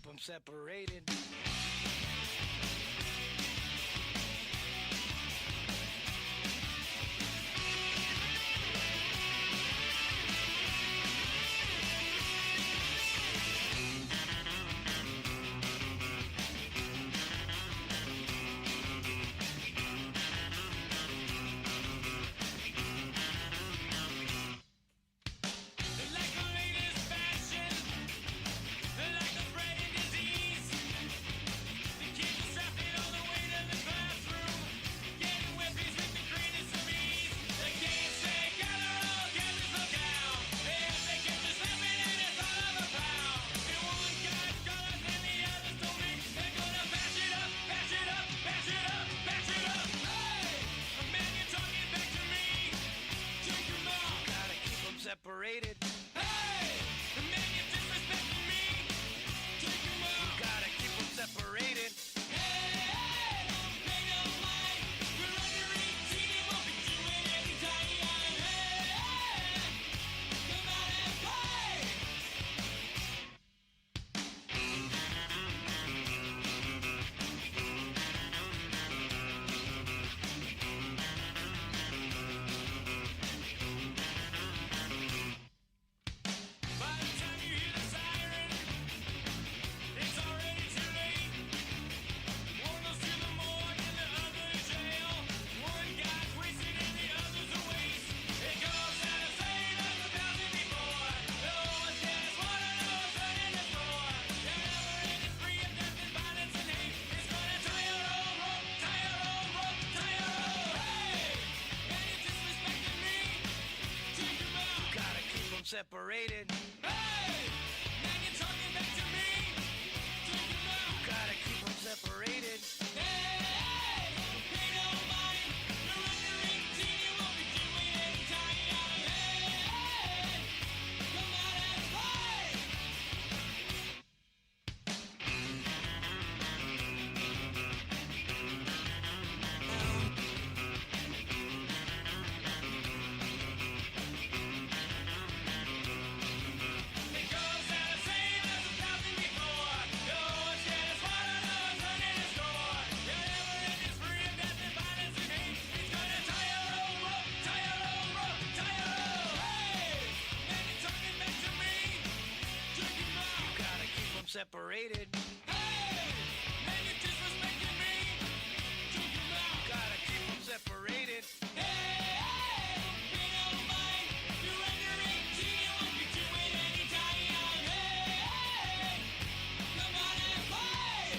keep them separated. Separated. Hey! The man you're disrespecting me! Take him out! You gotta keep them separated. Hey! Don't pay no mind! We're under 18 and won't be doing any time! Hey! Come out and play! By the time you hear the siren, it's already too late. One goes to the morgue and the other to jail. One guy's wasted and the other's a waste. It goes out of saying of 1,000 before. The one's gas, one another's turning the floor. Your never-ending spree of death and violence and hate is gonna tie your own rope, tie your own rope, tie your own. Hey! Man, you're disrespecting me. Take him out. Gotta keep them separated. Hey! Man, you're talking back to me. Take him out. Gotta keep them separated. Hey! Don't pay no mind. You're under 18. You won't be doing any time. Hey! Come out and play. It goes out of saying as 1,000 before. No one's scared of what another's turning his score. Your never-ending spree of death and violence and hate is gonna tie your own rope, tie your own rope, tie your own. Hey! Man, you're talking back to me. Check him out. Gotta keep them separated. Hey! Man, you're disrespecting me. Check him out. Gotta keep them separated. Hey! Don't pay no mind. You're under 18. You won't be doing any time. Hey! Come on and play.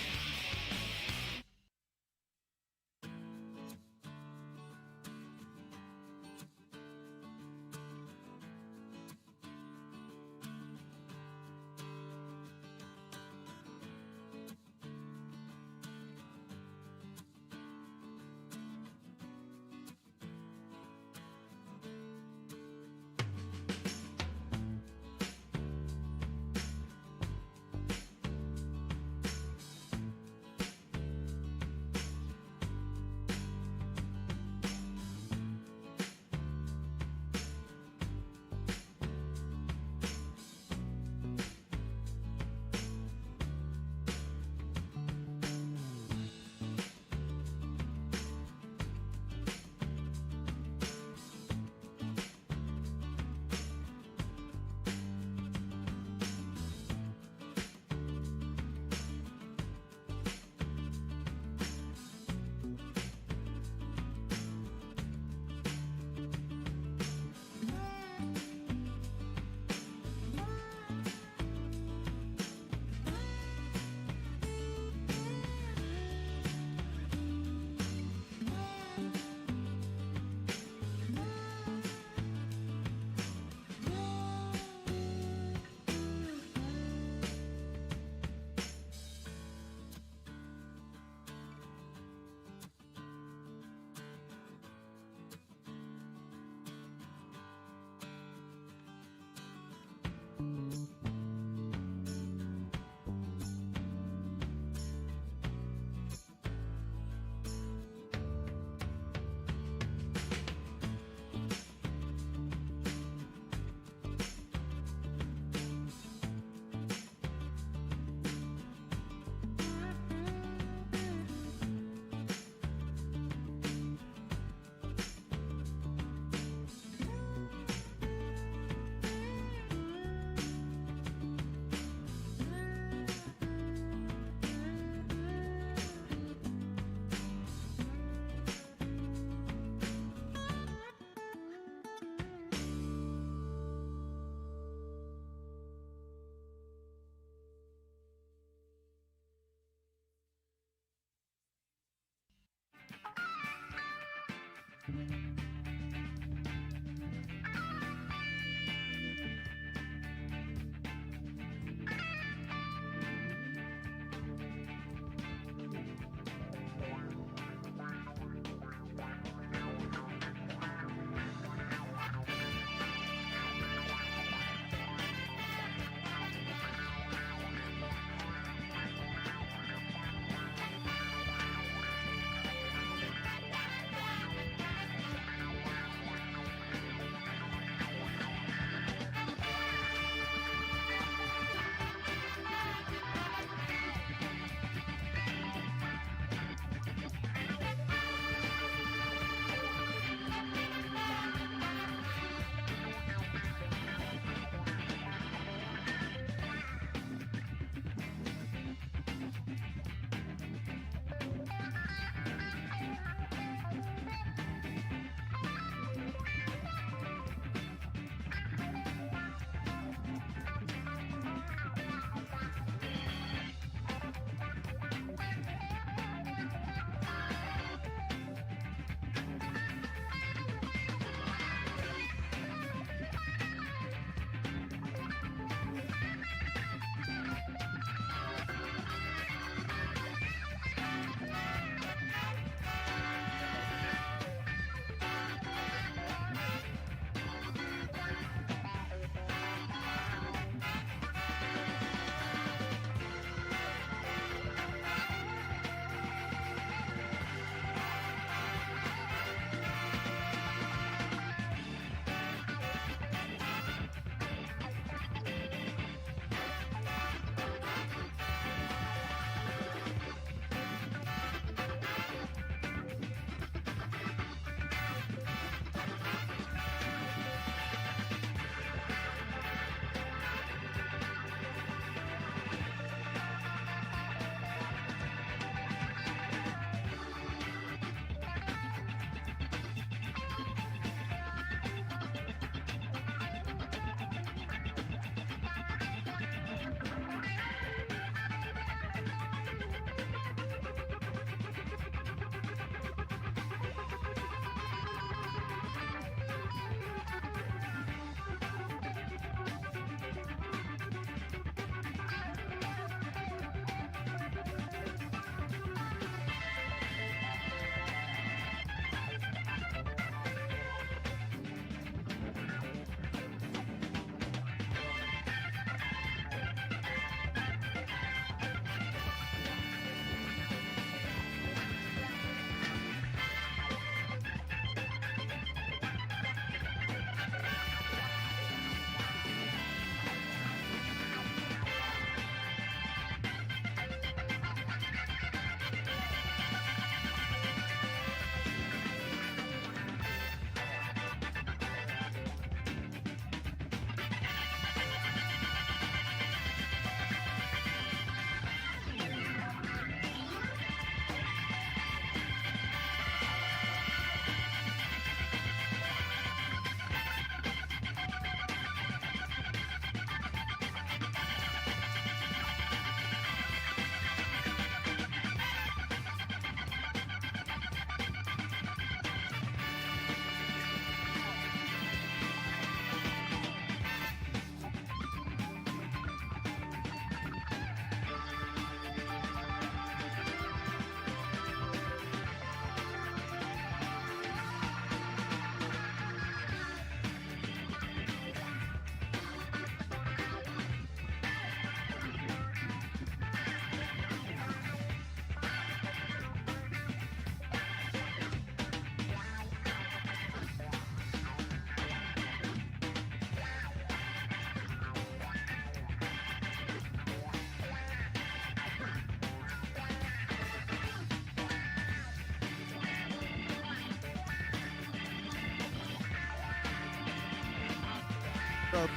up.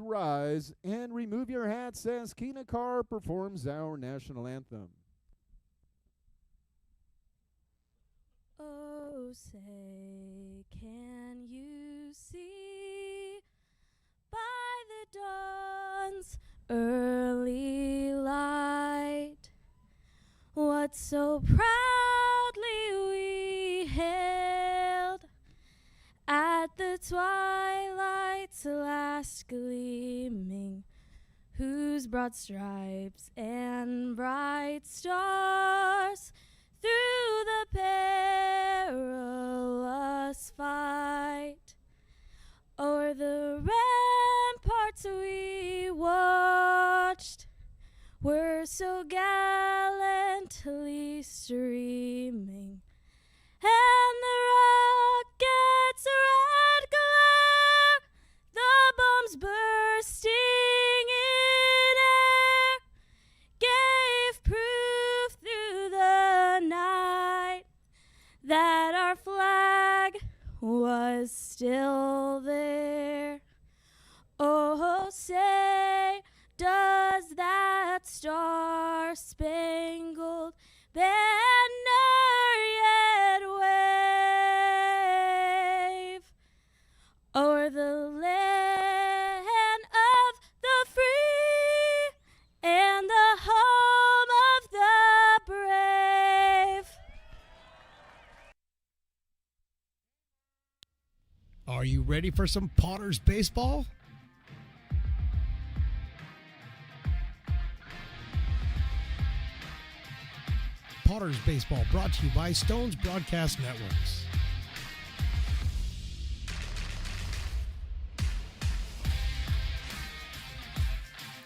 rise and remove your hats as Kina Carr performs our national anthem. Oh, say, can you see by the dawn's early light what so proudly we hailed at the twilight's last gleaming, whose broad stripes and bright stars through the perilous fight o'er the ramparts we watched were so gallantly streaming, and the rocket's red glare, the bombs bursting in air, gave proof through the night that our flag was still there. Oh, say, does that star-spangled banner yet wave o'er the land of the free and the home of the brave? Are you ready for some Potters baseball? Potters baseball brought to you by Stone's Broadcast Networks.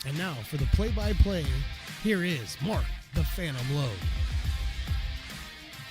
And now for the play-by-play, here is Mark the Phantom Lowe.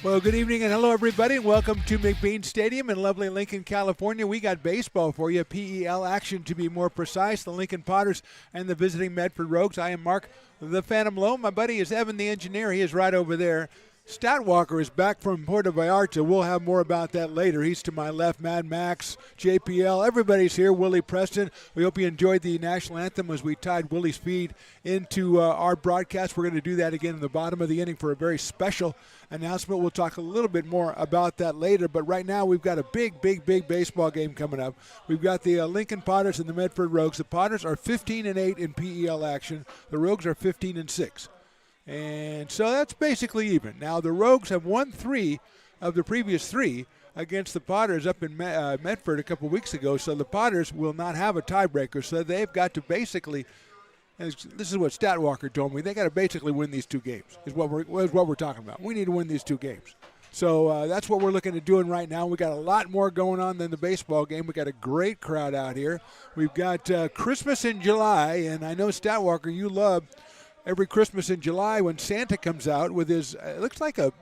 Well, good evening and hello, everybody, and welcome to McBean Stadium in lovely Lincoln, California. We got baseball for you, PEL action to be more precise, the Lincoln Potters and the visiting Medford Rogues. I am Mark the Phantom Lowe. My buddy is Evan the engineer. He is right over there. Statwalker is back from Puerto Vallarta. We'll have more about that later. He's to my left, Mad Max, JPL. Everybody's here. Willie Preston. We hope you enjoyed the national anthem as we tied Willie's feed into our broadcast. We're going to do that again in the bottom of the inning for a very special announcement. We'll talk a little bit more about that later, but right now we've got a big baseball game coming up. We've got the Lincoln Potters and the Medford Rogues. The Potters are 15-8 in PEL action. The Rogues are 15-6. And so that's basically even. Now, the Rogues have won 3 of the previous 3 against the Potters up in Medford a couple weeks ago, so the Potters will not have a tiebreaker. So they've got to basically, this is what Statwalker told me, they got to basically win these 2 games, is what we're talking about. We need to win these 2 games. So that's what we're looking at doing right now. We got a lot more going on than the baseball game. We got a great crowd out here. We've got Christmas in July, and I know, Statwalker, you love every Christmas in July when Santa comes out with his, it looks like a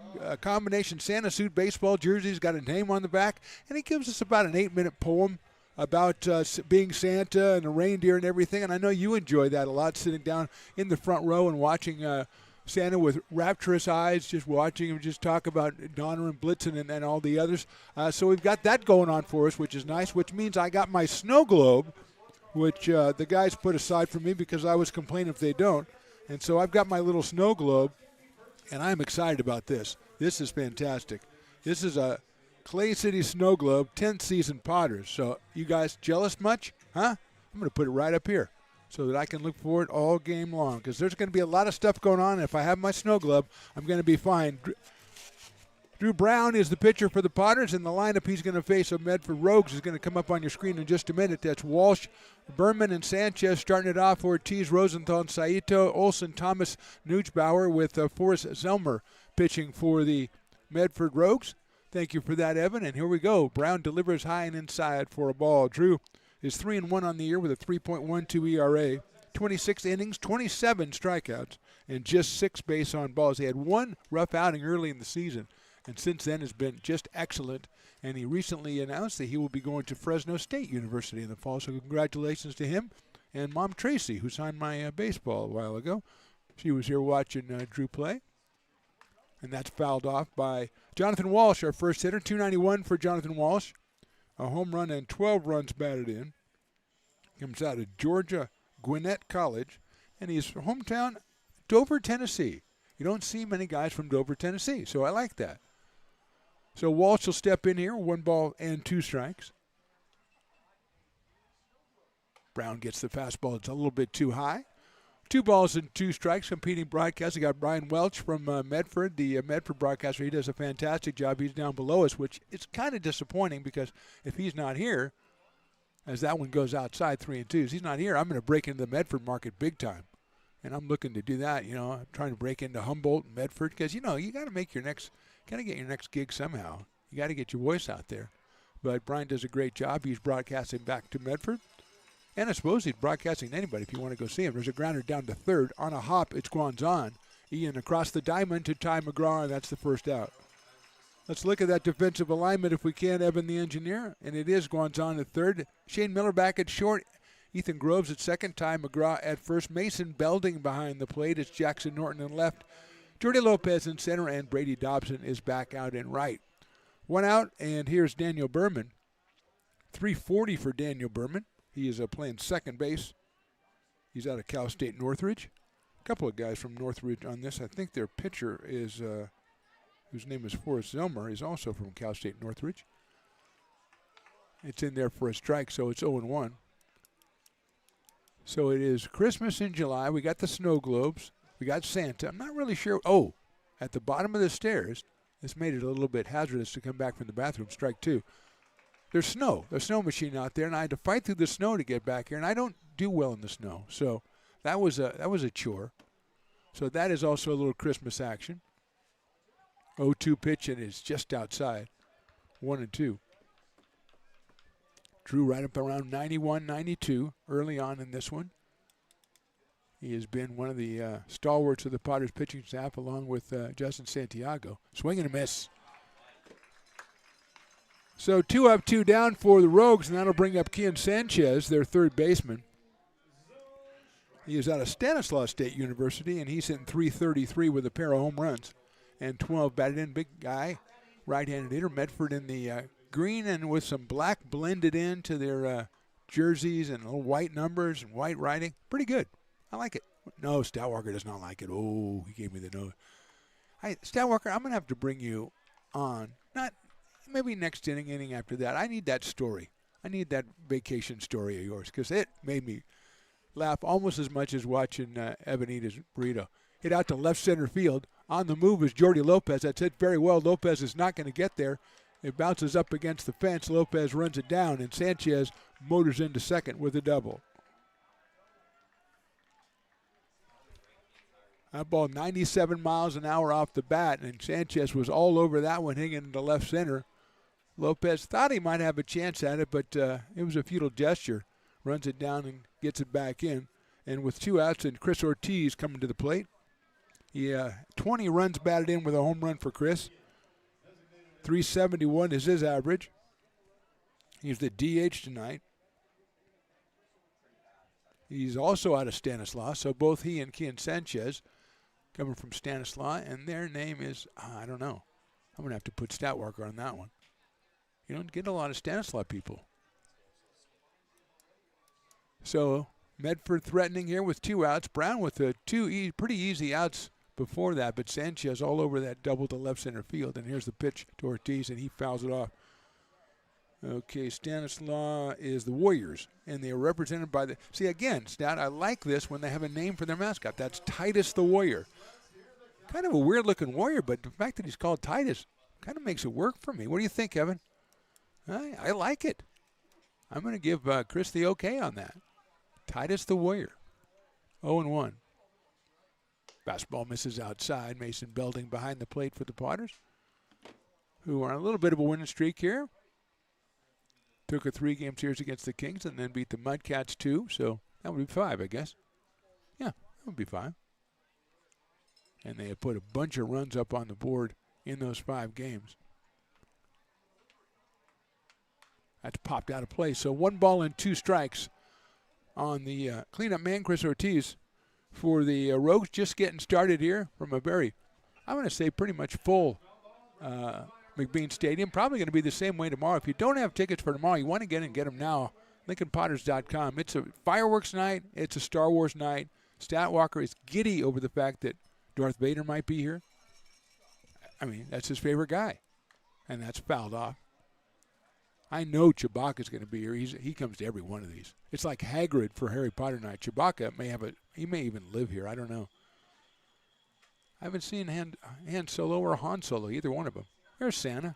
combination Santa suit baseball jersey. He's got a name on the back, and he gives us about an 8-minute poem about being Santa and a reindeer and everything. And I know you enjoy that a lot, sitting down in the front row and watching Santa with rapturous eyes, just watching him just talk about Donner and Blitzen and all the others. So we've got that going on for us, which is nice, which means I got my snow globe, which the guys put aside for me because I was complaining if they don't. And so I've got my little snow globe, and I'm excited about this. This is fantastic. This is a Clay City snow globe, 10th season Potters. So you guys jealous much? Huh? I'm going to put it right up here so that I can look for it all game long, because there's going to be a lot of stuff going on. And if I have my snow globe, I'm going to be fine. Drew Brown is the pitcher for the Potters. In the lineup, he's going to face a Medford Rogues. Is going to come up on your screen in just a minute. That's Walsh, Berman, and Sanchez starting it off. Ortiz, Rosenthal, and Saito, Olson, Thomas, Nuggebauer, with Forrest Zelmer pitching for the Medford Rogues. Thank you for that, Evan. And here we go. Brown delivers high and inside for a ball. Drew is 3-1 on the year with a 3.12 ERA. 26 innings, 27 strikeouts, and just 6 base on balls. He had 1 rough outing early in the season, and since then has been just excellent. And he recently announced that he will be going to Fresno State University in the fall. So congratulations to him and Mom Tracy, who signed my baseball a while ago. She was here watching Drew play. And that's fouled off by Jonathan Walsh, our first hitter. 291 for Jonathan Walsh. A home run and 12 runs batted in. Comes out of Georgia Gwinnett College, and he's from hometown Dover, Tennessee. You don't see many guys from Dover, Tennessee, so I like that. So Walsh will step in here, 1 ball and 2 strikes. Brown gets the fastball. It's a little bit too high. 2 balls and 2 strikes. Competing broadcast. We got Brian Welch from Medford, the Medford broadcaster. He does a fantastic job. He's down below us, which is kind of disappointing because if he's not here, as that one goes outside 3-2, if he's not here, I'm going to break into the Medford market big time. And I'm looking to do that. You know, I'm trying to break into Humboldt and Medford because, you know, you got to make your next, got to get your next gig somehow. You got to get your voice out there. But Brian does a great job. He's broadcasting back to Medford. And I suppose he's broadcasting to anybody if you want to go see him. There's a grounder down to third. On a hop, it's Guanzon. Ian across the diamond to Ty McGraw, and that's the first out. Let's look at that defensive alignment if we can, Evan the engineer. And it is Guanzon at third. Shane Miller back at short. Ethan Groves at second. Ty McGraw at first. Mason Belding behind the plate. It's Jackson Norton in left. Jordy Lopez in center, and Brady Dobson is back out in right. 1 out, and here's Daniel Berman. 340 for Daniel Berman. He is playing second base. He's out of Cal State Northridge. A couple of guys from Northridge on this. I think their pitcher is, whose name is Forrest Zelmer, is also from Cal State Northridge. It's in there for a strike, so it's 0-1. So it is Christmas in July. We got the snow globes. We got Santa. I'm not really sure. Oh, at the bottom of the stairs, this made it a little bit hazardous to come back from the bathroom. Strike 2. There's snow. There's a snow machine out there, and I had to fight through the snow to get back here, and I don't do well in the snow. So that was a chore. So that is also a little Christmas action. 0-2 pitch, and it's just outside. 1-2. Drew right up around 91, 92 early on in this one. He has been one of the stalwarts of the Potters pitching staff along with Justin Santiago. Swing and a miss. So 2 up, 2 down for the Rogues, and that'll bring up Kian Sanchez, their third baseman. He is out of Stanislaus State University, and he's hitting .333 with a pair of home runs and 12 batted in. Big guy, right-handed hitter. Medford in the green and with some black blended into their jerseys and little white numbers and white writing. Pretty good. I like it. No, Stoutwalker does not like it. Oh, he gave me the nose. Stoutwalker, I'm going to have to bring you on. Not maybe next inning after that. I need that story. I need that vacation story of yours because it made me laugh almost as much as watching Evan eat his burrito. Hit out to left center field. On the move is Jordy Lopez. That's hit very well. Lopez is not going to get there. It bounces up against the fence. Lopez runs it down, and Sanchez motors into second with a double. That ball 97 miles an hour off the bat, and Sanchez was all over that one, hitting into left center. Lopez thought he might have a chance at it, but it was a futile gesture. Runs it down and gets it back in. And with 2 outs and Chris Ortiz coming to the plate. 20 runs batted in with a home run for Chris. 371 is his average. He's the DH tonight. He's also out of Stanislaus, so both he and Kian Sanchez coming from Stanislaus, and their name is, I don't know. I'm going to have to put Stoutwalker on that one. You don't get a lot of Stanislaus people. So Medford threatening here with 2 outs. Brown with two pretty easy outs before that, but Sanchez all over that double to left center field. And here's the pitch to Ortiz, and he fouls it off. Okay, Stanislaus is the Warriors, and they are represented by the... See, again, Stat, I like this when they have a name for their mascot. That's Titus the Warrior. Kind of a weird-looking warrior, but the fact that he's called Titus kind of makes it work for me. What do you think, Evan? I like it. I'm going to give Chris the okay on that. Titus the Warrior. 0-1. Fastball misses outside. Mason Belding behind the plate for the Potters, who are on a little bit of a winning streak here. Took a 3-game series against the Kings and then beat the Mudcats 2, so that would be 5, I guess. Yeah, that would be 5. And they had put a bunch of runs up on the board in those 5 games. That's popped out of play. So 1 ball and 2 strikes on the cleanup man, Chris Ortiz, for the Rogues. Just getting started here from a very, I'm going to say, pretty much full McBean Stadium. Probably going to be the same way tomorrow. If you don't have tickets for tomorrow, you want to get them now LincolnPotters.com. It's a fireworks night. It's a Star Wars night. Statwalker is giddy over the fact that Darth Vader might be here. I mean, that's his favorite guy, and that's fouled off. I know Chewbacca's going to be here. He comes to every one of these. It's like Hagrid for Harry Potter night. Chewbacca he may even live here. I don't know. I haven't seen Han Solo or Han Solo, either one of them. There's Santa.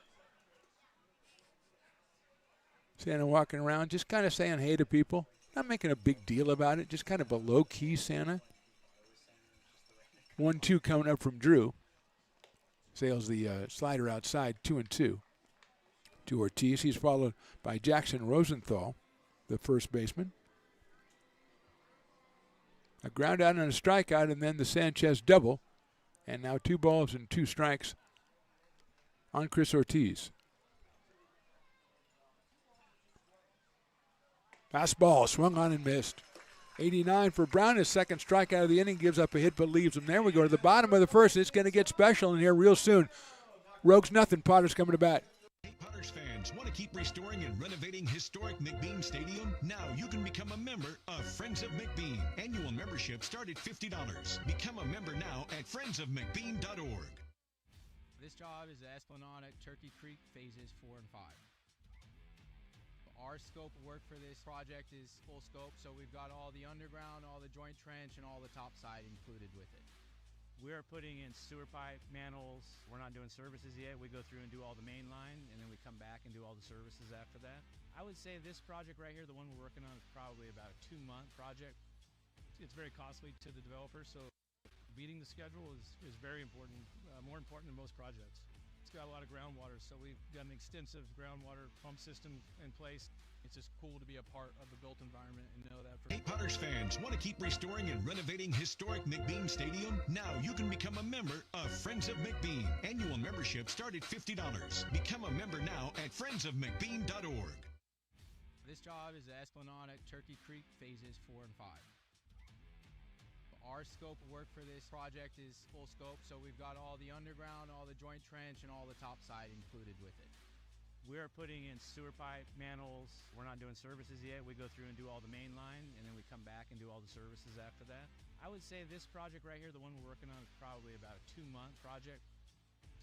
Santa walking around, just kind of saying hey to people. Not making a big deal about it, just kind of a low-key Santa. 1-2 coming up from Drew. Sails the slider outside, 2-2. To Ortiz. He's followed by Jackson Rosenthal, the first baseman. A ground out and a strikeout, and then the Sanchez double. And now 2 balls and 2 strikes on Chris Ortiz. Fastball swung on and missed. 89 for Brown. His second strikeout of the inning, gives up a hit but leaves him there. We go to the bottom of the first. It's going to get special in here real soon. Rogues nothing. Potters coming to bat. Hey, Potters fans, want to keep restoring and renovating historic McBean Stadium? Now you can become a member of Friends of McBean. Annual membership start at $50. Become a member now at friendsofmcbean.org. This job is the Esplanade at Turkey Creek phases 4 and 5. Our scope of work for this project is full scope, so we've got all the underground, all the joint trench, and all the top side included with it. We're putting in sewer pipe, manholes. We're not doing services yet. We go through and do all the main line, and then we come back and do all the services after that. I would say this project right here, the one we're working on, is probably about a 2-month project. It's very costly to the developer, so beating the schedule is very important, more important than most projects. It's got a lot of groundwater, so we've got an extensive groundwater pump system in place. It's just cool to be a part of the built environment and know that. Hey, Potters fans, want to keep restoring and renovating historic McBean Stadium? Now you can become a member of Friends of McBean. Annual membership start at $50. Become a member now at friendsofmcbean.org. This job is the Esplanade at Turkey Creek phases 4 and 5. Our scope of work for this project is full scope, so we've got all the underground, all the joint trench, and all the top side included with it. We're putting in sewer pipe, manholes. We're not doing services yet. We go through and do all the main line, and then we come back and do all the services after that. I would say this project right here, the one we're working on, is probably about a 2-month project.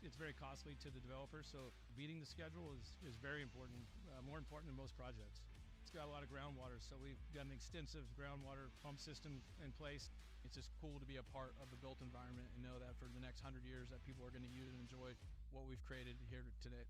It's very costly to the developer, so beating the schedule is very important, more important than most projects. It's got a lot of groundwater, so we've got an extensive groundwater pump system in place. It's just cool to be a part of the built environment and know that for the next 100 years that people are going to use and enjoy what we've created here today.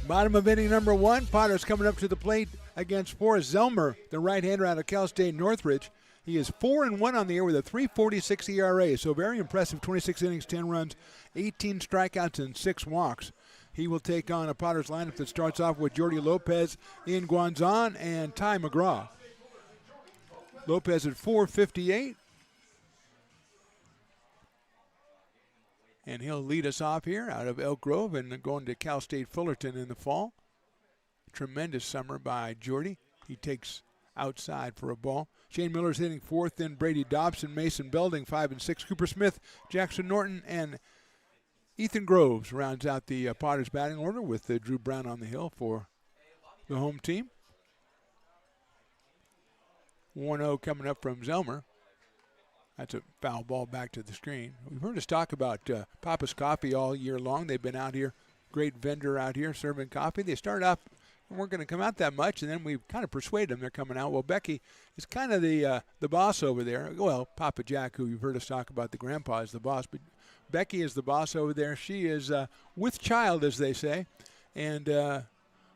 Bottom of inning number 1. Potter's coming up to the plate against Forrest Zelmer, the right-hander out of Cal State Northridge. He is 4-1 on the year with a 3.46 ERA, so very impressive. 26 innings, 10 runs, 18 strikeouts, and 6 walks. He will take on a Potter's lineup that starts off with Jordy Lopez, Ian Guanzon, and Ty McGraw. Lopez at 4.58. And he'll lead us off here out of Elk Grove and going to Cal State Fullerton in the fall. Tremendous summer by Jordy. He takes outside for a ball. Shane Miller's hitting 4th, then Brady Dobson, Mason Belding 5 and 6. Cooper Smith, Jackson Norton, and Ethan Groves rounds out the Potters batting order with Drew Brown on the hill for the home team. 1-0 coming up from Zelmer. That's a foul ball back to the screen. We've heard us talk about Papa's Coffee all year long. They've been out here, great vendor out here serving coffee. They started off and weren't going to come out that much, and then we kind of persuaded them they're coming out. Well, Becky is kind of the boss over there. Well, Papa Jack, who you've heard us talk about, the grandpa, is the boss, but Becky is the boss over there. She is with child, as they say, and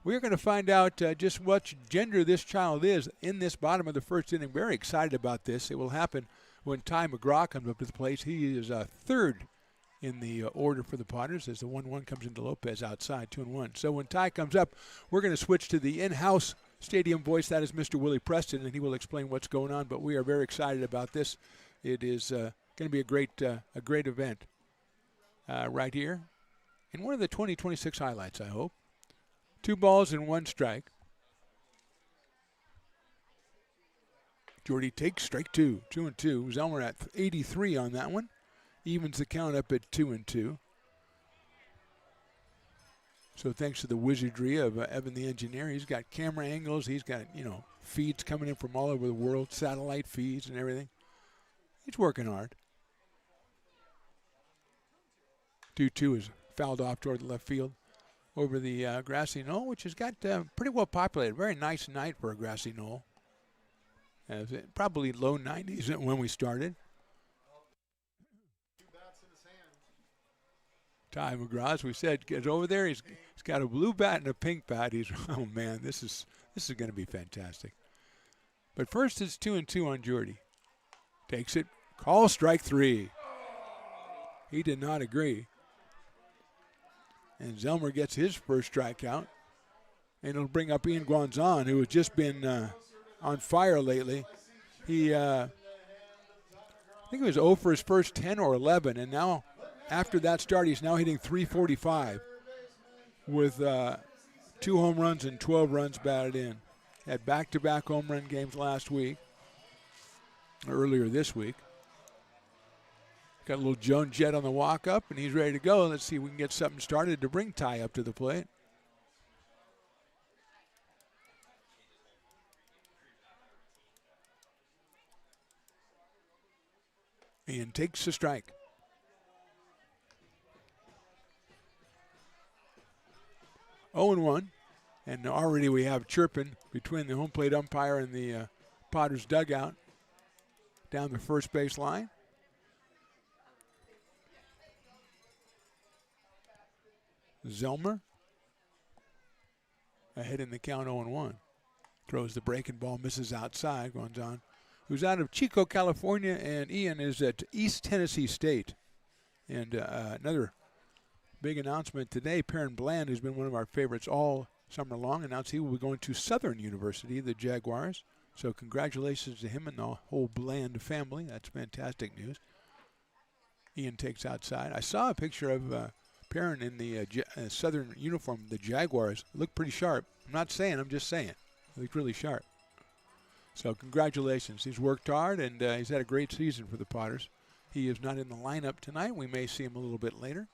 we're going to find out just what gender this child is in this bottom of the first inning. Very excited about this. It will happen when Ty McGraw comes up to the plate. He is 3rd in the order for the Potters as the 1-1 comes into Lopez outside, 2-1. So when Ty comes up, we're going to switch to the in-house stadium voice. That is Mr. Willie Preston, and he will explain what's going on. But we are very excited about this. It is going to be a great event right here. And one of the 2026 highlights, I hope. 2 balls and 1 strike. Jordy takes strike two. 2-2. Zellmer at 83 on that one. Evens the count up at 2-2. So thanks to the wizardry of Evan the engineer, he's got camera angles. He's got, feeds coming in from all over the world, satellite feeds and everything. He's working hard. 2-2 is fouled off toward the left field over the grassy knoll, which has got pretty well populated. Very nice night for a grassy knoll. Probably low 90s when we started. Ty McGraw, as we said, gets over there. He's got a blue bat and a pink bat. Oh man, this is going to be fantastic. But first it's 2-2 on Jordy. Takes it. Call strike three. He did not agree. And Zellmer gets his first strikeout. And it'll bring up Ian Guanzon, who has just been on fire lately. He, I think it was 0 for his first 10 or 11, and now after that start, he's now hitting .345 with 2 home runs and 12 runs batted in. Had back-to-back home run games last week, earlier this week. Got a little Joan Jett on the walk-up, and he's ready to go. Let's see if we can get something started to bring Ty up to the plate. Ian takes the strike. 0-1, and already we have chirping between the home plate umpire and the Potters dugout down the first base line. Zellmer ahead in the count 0-1. Throws the breaking ball, misses outside. Guanzon, who's out of Chico, California, and Ian is at East Tennessee State. And another big announcement today, Perrin Bland, who's been one of our favorites all summer long, announced he will be going to Southern University, the Jaguars. So congratulations to him and the whole Bland family. That's fantastic news. Ian takes outside. I saw a picture of Perrin in the Southern uniform, the Jaguars. Looked pretty sharp. I'm not saying, I'm just saying. He looked really sharp. So congratulations. He's worked hard, and he's had a great season for the Potters. He is not in the lineup tonight. We may see him a little bit later.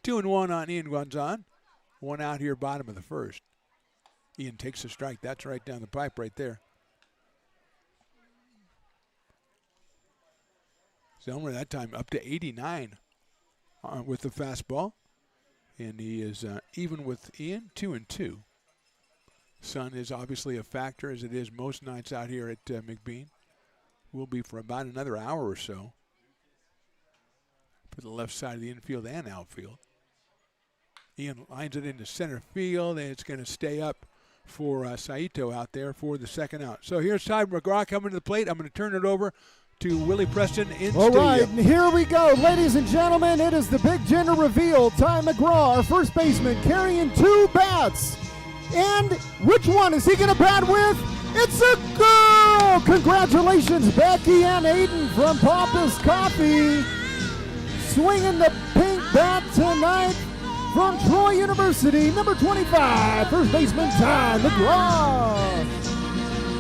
2-1 on Ian Guanzon. 1 out here, bottom of the first. Ian takes a strike. That's right down the pipe right there. Zellmer that time up to 89 with the fastball. And he is even with Ian, 2-2. Sun is obviously a factor, as it is most nights out here at McBean. Will be for about another hour or so for the left side of the infield and outfield. Ian lines it into center field, and it's going to stay up for Saito out there for the second out. So here's Ty McGraw coming to the plate. I'm going to turn it over to Willie Preston in All studio. right, and here we go. Ladies and gentlemen, it is the big gender reveal. Ty McGraw, our first baseman, carrying 2 bats. And which one is he going to bat with? It's a girl! Congratulations, Becky Ann Aiden from Papa's Coffee. Swinging the pink bat tonight from Troy University, number 25, first baseman Ty McGraw.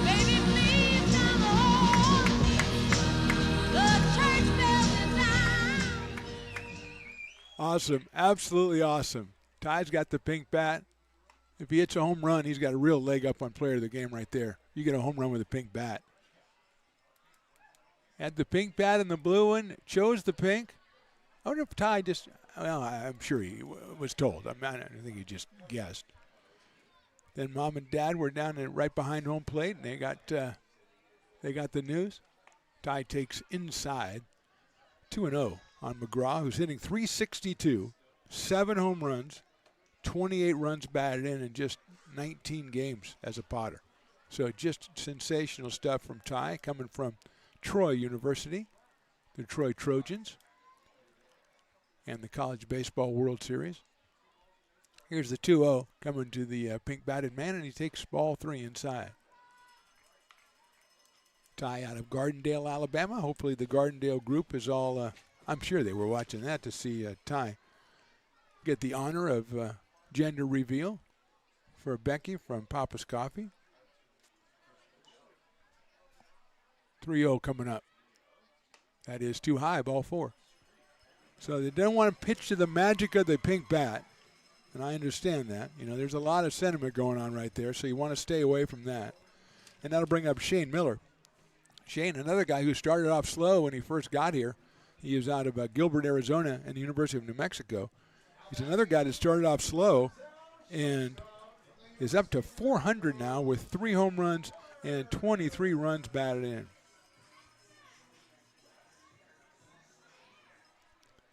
Baby, please come home. The church bells are down. Awesome, absolutely awesome. Ty's got the pink bat. If he hits a home run, he's got a real leg up on player of the game right there. You get a home run with a pink bat. Had the pink bat and the blue one, chose the pink. I wonder if Ty just, well, I'm sure he was told. I don't think he just guessed. Then Mom and Dad were down right behind home plate, and they got the news. Ty takes inside 2-0 on McGraw, who's hitting .362, 7 home runs, 28 runs batted in just 19 games as a Potter. So just sensational stuff from Ty, coming from Troy University, the Troy Trojans, and the College Baseball World Series. Here's the 2-0 coming to the pink batted man, and he takes ball 3 inside. Ty out of Gardendale, Alabama. Hopefully the Gardendale group is all, I'm sure they were watching that to see Ty get the honor of gender reveal for Becky from Papa's Coffee. 3-0 coming up. That is too high, ball 4. So they don't want to pitch to the magic of the pink bat. And I understand that. You know, there's a lot of sentiment going on right there, so you want to stay away from that. And that'll bring up Shane Miller. Shane, another guy who started off slow when he first got here. He is out of Gilbert, Arizona, and the University of New Mexico. He's another guy that started off slow and is up to 400 now with 3 home runs and 23 runs batted in.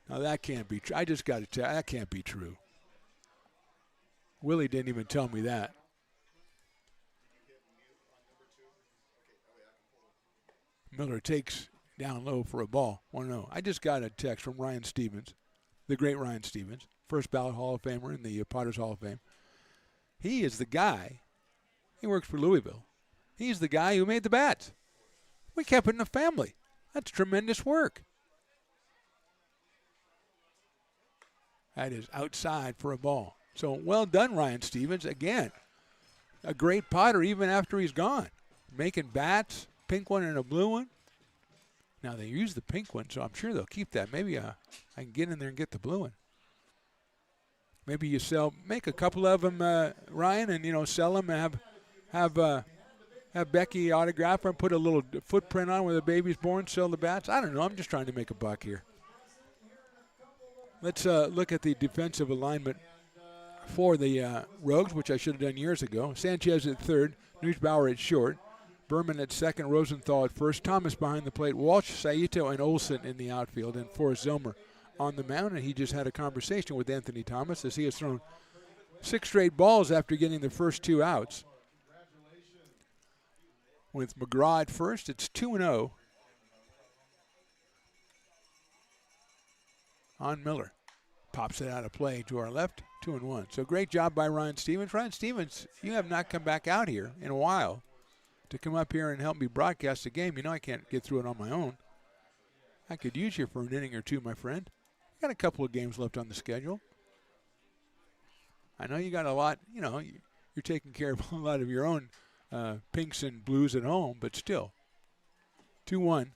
Now that can't be true. I just got to tell you, that can't be true. Willie didn't even tell me that. Miller takes down low for a ball. 1-0. I just got a text from Ryan Stevens, the great Ryan Stevens, first ballot Hall of Famer in the Potters Hall of Fame. He is the guy. He works for Louisville. He's the guy who made the bats. We kept it in the family. That's tremendous work. That is outside for a ball. So well done, Ryan Stevens. Again, a great Potter even after he's gone. Making bats, pink one and a blue one. Now they use the pink one, so I'm sure they'll keep that. Maybe I can get in there and get the blue one. Maybe you make a couple of them, Ryan, and sell them and have Becky autograph them, put a little footprint on where the baby's born, sell the bats. I don't know. I'm just trying to make a buck here. Let's look at the defensive alignment for the Rogues, which I should have done years ago. Sanchez at third, Neusbauer at short, Berman at second, Rosenthal at first, Thomas behind the plate, Walsh, Saito, and Olsen in the outfield, and Forrest Zomer on the mound. And he just had a conversation with Anthony Thomas as he has thrown 6 straight balls after getting the first 2 outs. With McGraw at first, it's 2-0 on Miller. Pops it out of play to our left, 2-1. So great job by Ryan Stevens. Ryan Stevens, you have not come back out here in a while to come up here and help me broadcast the game. You know I can't get through it on my own. I could use you for an inning or two, my friend. Got a couple of games left on the schedule. I know you got a lot, you're taking care of a lot of your own pinks and blues at home, but still. 2-1.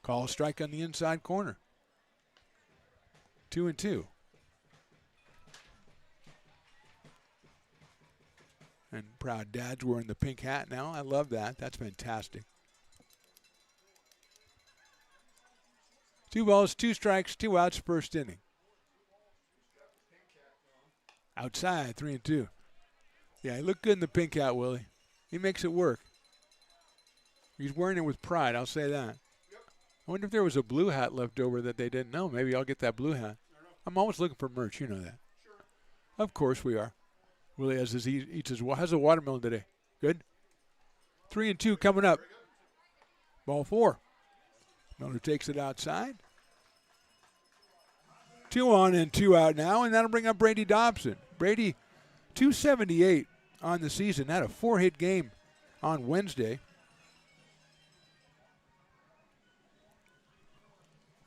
Call a strike on the inside corner. 2-2. And proud dad's wearing the pink hat now. I love that. That's fantastic. 2 balls, 2 strikes, 2 outs, first inning. Outside, 3-2. Yeah, he looked good in the pink hat, Willie. He makes it work. He's wearing it with pride, I'll say that. I wonder if there was a blue hat left over that they didn't know. Maybe I'll get that blue hat. I'm always looking for merch, you know that. Sure. Of course we are. Willie eats his how's the watermelon today? Good? 3-2 coming up. Ball 4. Miller takes it outside. 2 on and 2 out now, and that'll bring up Brady Dobson. Brady, 278 on the season. Had a 4-hit game on Wednesday.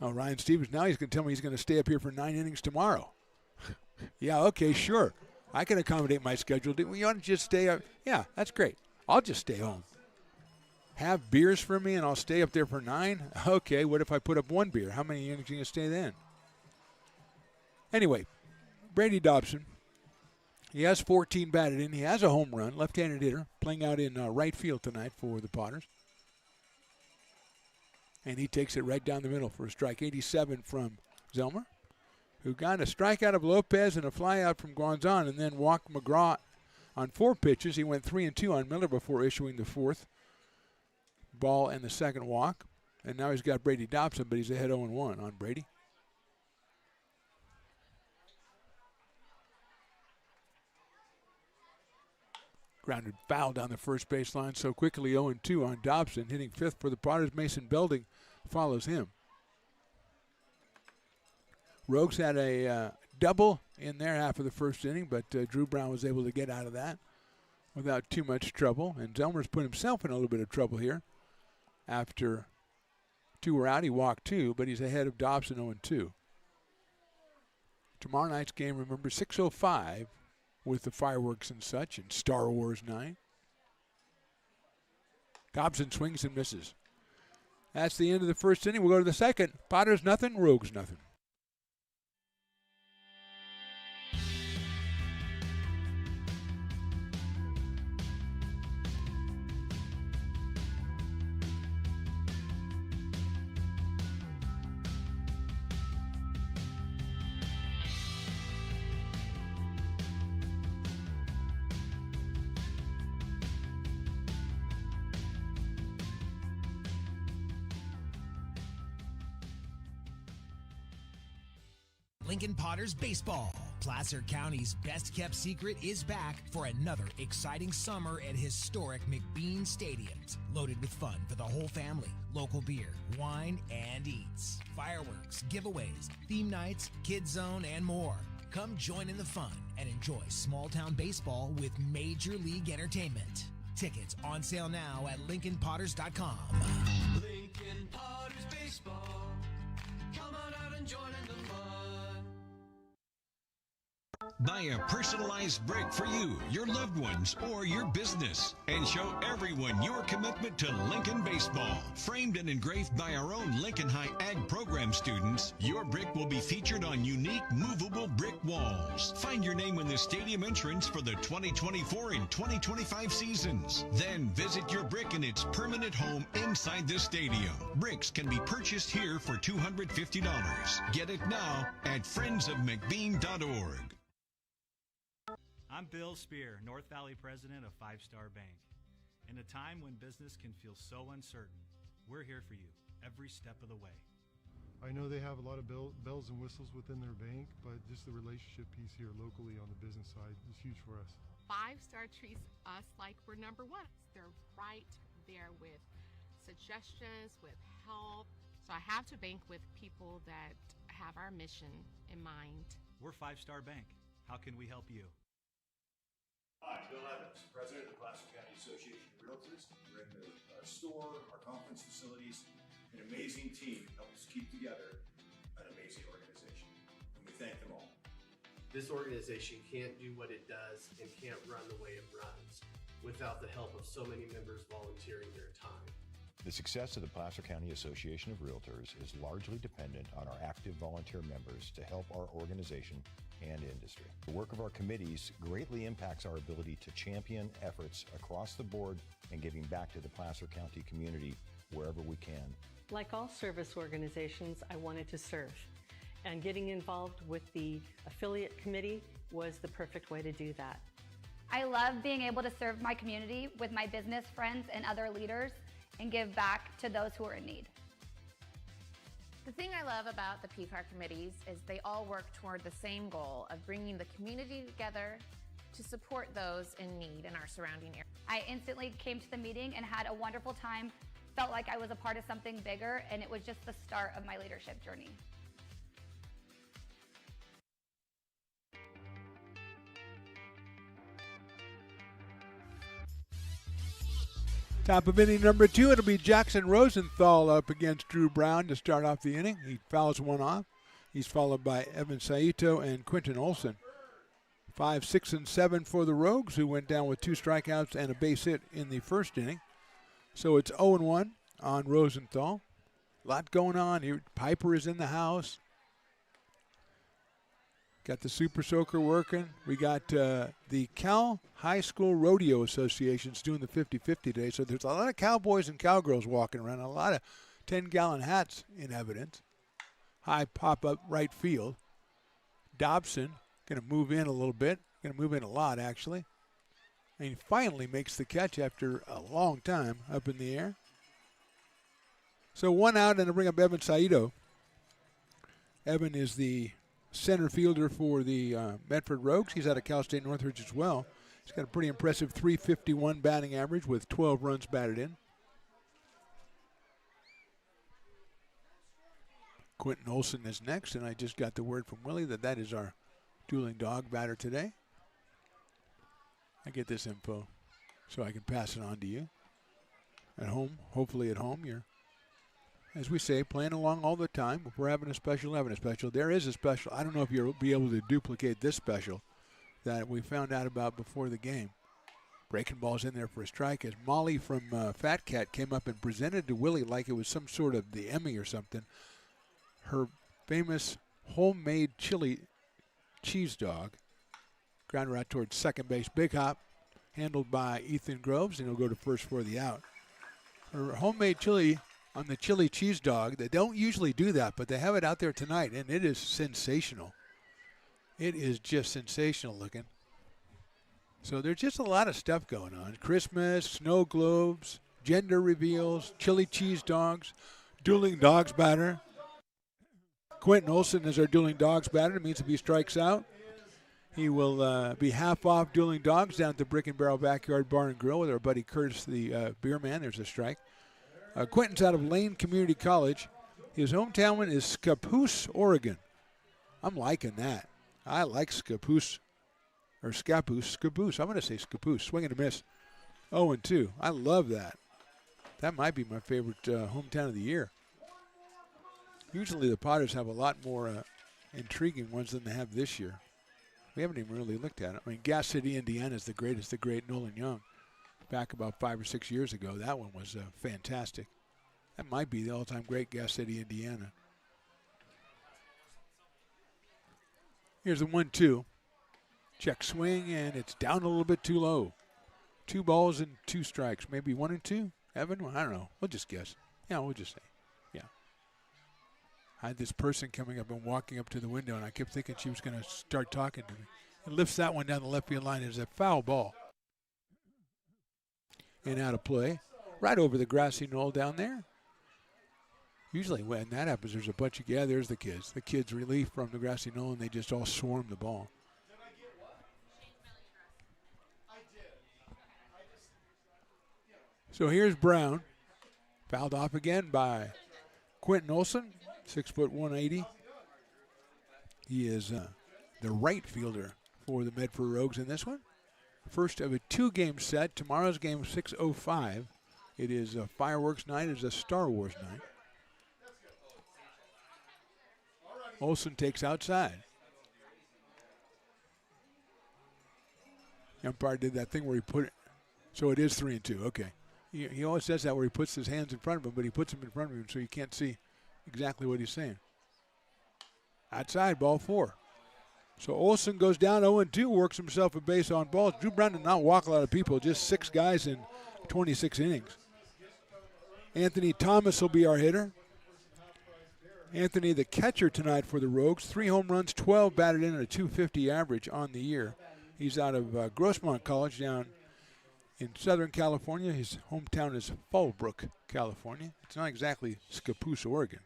Oh, Ryan Stevens, now he's going to tell me he's going to stay up here for 9 innings tomorrow. Yeah, okay, sure. I can accommodate my schedule. You want to just stay up? Yeah, that's great. I'll just stay home. Have beers for me and I'll stay up there for 9? Okay, what if I put up 1 beer? How many innings are you going to stay then? Anyway, Brady Dobson, he has 14 batted in. He has a home run, left-handed hitter, playing out in right field tonight for the Potters. And he takes it right down the middle for a strike. 87 from Zelmer, who got a strikeout of Lopez and a flyout from Guanzon, and then walked McGraw on 4 pitches. He went 3-2 on Miller before issuing the 4th ball and the 2nd walk. And now he's got Brady Dobson, but he's ahead 0-1 on Brady. Grounded foul down the first baseline so quickly. 0-2 on Dobson. Hitting 5th for the Potters. Mason Belding follows him. Rogues had a double in their half of the first inning, but Drew Brown was able to get out of that without too much trouble. And Zelmer's put himself in a little bit of trouble here. After 2 were out, he walked 2, but he's ahead of Dobson 0-2. Tomorrow night's game, remember, 6:05 with the fireworks and such, and Star Wars 9. Dobson swings and misses. That's the end of the first inning. We'll go to the second. Potters nothing, Rogues nothing. Lincoln Potters Baseball. Placer County's best kept secret is back for another exciting summer at historic McBean Stadiums. Loaded with fun for the whole family, local beer, wine, and eats. Fireworks, giveaways, theme nights, kids zone, and more. Come join in the fun and enjoy small town baseball with Major League Entertainment. Tickets on sale now at LincolnPotters.com. Lincoln Potters Baseball. Come on out and join in the fun. Buy a personalized brick for you, your loved ones, or your business, and show everyone your commitment to Lincoln baseball. Framed and engraved by our own Lincoln High Ag program students, your brick will be featured on unique movable brick walls. Find your name in the stadium entrance for the 2024 and 2025 seasons. Then visit your brick in its permanent home inside the stadium. Bricks can be purchased here for $250. Get it now at friendsofmcbean.org. I'm Bill Spear, North Valley president of 5 Star Bank. In a time when business can feel so uncertain, we're here for you every step of the way. I know they have a lot of bells and whistles within their bank, but just the relationship piece here locally on the business side is huge for us. 5 Star treats us like we're number one. They're right there with suggestions, with help. So I have to bank with people that have our mission in mind. We're 5 Star Bank. How can we help you? Hi, Bill Evans, President of the Placer County Association of Realtors. We're in the store, our conference facilities, an amazing team helps keep together an amazing organization, and we thank them all. This organization can't do what it does and can't run the way it runs without the help of so many members volunteering their time. The success of the Placer County Association of Realtors is largely dependent on our active volunteer members to help our organization and industry. The work of our committees greatly impacts our ability to champion efforts across the board and giving back to the Placer County community wherever we can. Like all service organizations, I wanted to serve. And getting involved with the affiliate committee was the perfect way to do that. I love being able to serve my community with my business friends and other leaders and give back to those who are in need. The thing I love about the PCAR committees is they all work toward the same goal of bringing the community together to support those in need in our surrounding area. I instantly came to the meeting and had a wonderful time, felt like I was a part of something bigger, and it was just the start of my leadership journey. Top of inning number 2, it'll be Jackson Rosenthal up against Drew Brown to start off the inning. He fouls one off. He's followed by Evan Saito and Quentin Olson. 5, 6, and 7 for the Rogues, who went down with 2 strikeouts and a base hit in the first inning. So it's 0-1 on Rosenthal. A lot going on here. Piper is in the house. Got the Super Soaker working. We got the Cal High School Rodeo Association's doing the 50-50 today. So there's a lot of cowboys and cowgirls walking around. A lot of 10-gallon hats in evidence. High pop-up right field. Dobson going to move in a little bit. Going to move in a lot, actually. And he finally makes the catch after a long time up in the air. So 1 out, and to bring up Evan Saito. Evan is the center fielder for the Medford Rogues. He's out of Cal State Northridge as well. He's got a pretty impressive .351 batting average with 12 runs batted in. Quentin Olson is next, and I just got the word from Willie that that is our dueling dog batter today. I get this info so I can pass it on to you. At home, hopefully at home, you're, as we say, playing along all the time. If we're having a special, There is a special. I don't know if you'll be able to duplicate this special that we found out about before the game. Breaking balls in there for a strike as Molly from Fat Cat came up and presented to Willie like it was some sort of the Emmy or something. Her famous homemade chili cheese dog. Grounder out towards second base. Big hop handled by Ethan Groves, and he'll go to first for the out. Her homemade chili on the chili cheese dog. They don't usually do that, but they have it out there tonight, and it is sensational. It is just sensational looking. So there's just a lot of stuff going on. Christmas, snow globes, gender reveals, chili cheese dogs, dueling dogs batter. Quentin Olson is our dueling dogs batter. It means if he strikes out, he will be half off dueling dogs down at the Brick and Barrel Backyard Bar and Grill with our buddy Curtis, the beer man. There's a strike. Quentin's out of Lane Community College. His hometown is Scappoose, Oregon. I'm liking that. I like Scappoose. Or Scappoose. I'm going to say Scappoose. Swing and a miss. 0-2. I love that. That might be my favorite hometown of the year. Usually the Potters have a lot more intriguing ones than they have this year. We haven't even really looked at it. I mean, Gas City, Indiana is the greatest, the great Nolan Young. Back about 5 or 6 years ago, that one was fantastic. That might be the all-time great, Gas City, Indiana. Here's the 1-2. Check swing, and it's down a little bit too low. 2 balls and 2 strikes. Maybe 1 and 2? Evan? Well, I don't know. We'll just guess. Yeah, we'll just say. Yeah. I had this person coming up and walking up to the window, and I kept thinking she was going to start talking to me. It lifts that one down the left field line. It's a foul ball. And out of play. Right over the grassy knoll down there. Usually when that happens, there's a bunch of, yeah, there's the kids. The kids relief from the grassy knoll, and they just all swarm the ball. So here's Brown. Fouled off again by Quentin Olson, 6 foot 180. He is the right fielder for the Medford Rogues in this one. First of a 2-game set. Tomorrow's game 6:05. It is a fireworks night. It's a Star Wars night. Olson takes outside. The umpire did that thing where he put it. So it is 3-2. Okay. He always says that where he puts his hands in front of him, but he puts them in front of him so you can't see exactly what he's saying. Outside, ball 4. So Olson goes down 0-2, works himself a base on balls. Drew Brown did not walk a lot of people, just 6 guys in 26 innings. Anthony Thomas will be our hitter. Anthony, the catcher tonight for the Rogues. 3 home runs, 12 batted in, and a .250 average on the year. He's out of Grossmont College down in Southern California. His hometown is Fallbrook, California. It's not exactly Scappoose, Oregon.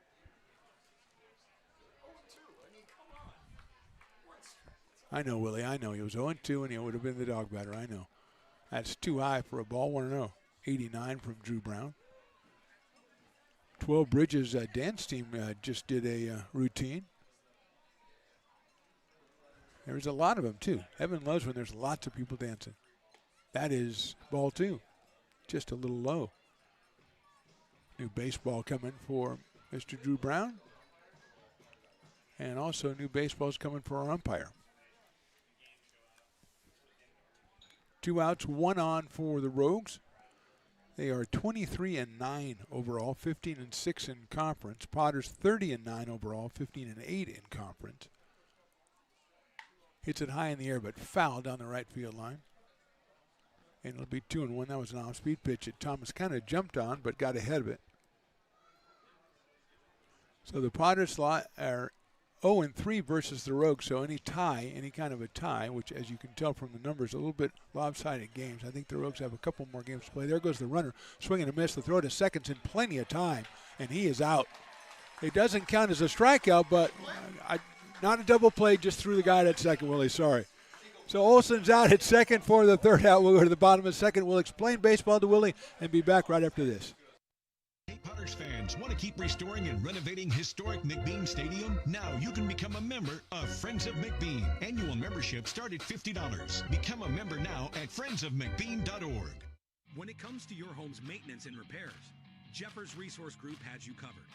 I know, Willie. I know. He was 0-2, and he would have been the dog batter. I know. That's too high for a ball. 1-0. 89 from Drew Brown. 12 Bridges dance team just did a routine. There's a lot of them, too. Evan loves when there's lots of people dancing. That is ball 2. Just a little low. New baseball coming for Mr. Drew Brown. And also new baseballs coming for our umpire. 2 outs, 1 on for the Rogues. They are 23-9 overall, 15-6 in conference. Potters 30-9 overall, 15-8 in conference. Hits it high in the air, but foul down the right field line. And it'll be 2-1. That was an off-speed pitch that Thomas kind of jumped on, but got ahead of it. So the Potters are 0-3 versus the Rogues. So any tie, any kind of a tie, which as you can tell from the numbers, a little bit lopsided games. I think the Rogues have a couple more games to play. There goes the runner, swinging a miss. The throw to second's in plenty of time, and he is out. It doesn't count as a strikeout, but not a double play, just threw the guy at second, Willie. Sorry. So Olson's out at second for the third out. We'll go to the bottom of the second. We'll explain baseball to Willie and be back right after this. Hey, Potters fans, want to keep restoring and renovating historic McBean Stadium? Now you can become a member of Friends of McBean. Annual membership start at $50. Become a member now at friendsofmcbean.org. When it comes to your home's maintenance and repairs, Jeffers Resource Group has you covered.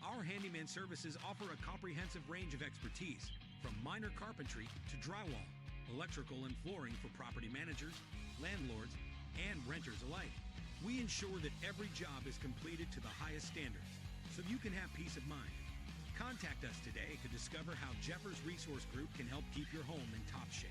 Our handyman services offer a comprehensive range of expertise, from minor carpentry to drywall, electrical and flooring for property managers, landlords, and renters alike. We ensure that every job is completed to the highest standards so you can have peace of mind. Contact us today to discover how Jeffers Resource Group can help keep your home in top shape.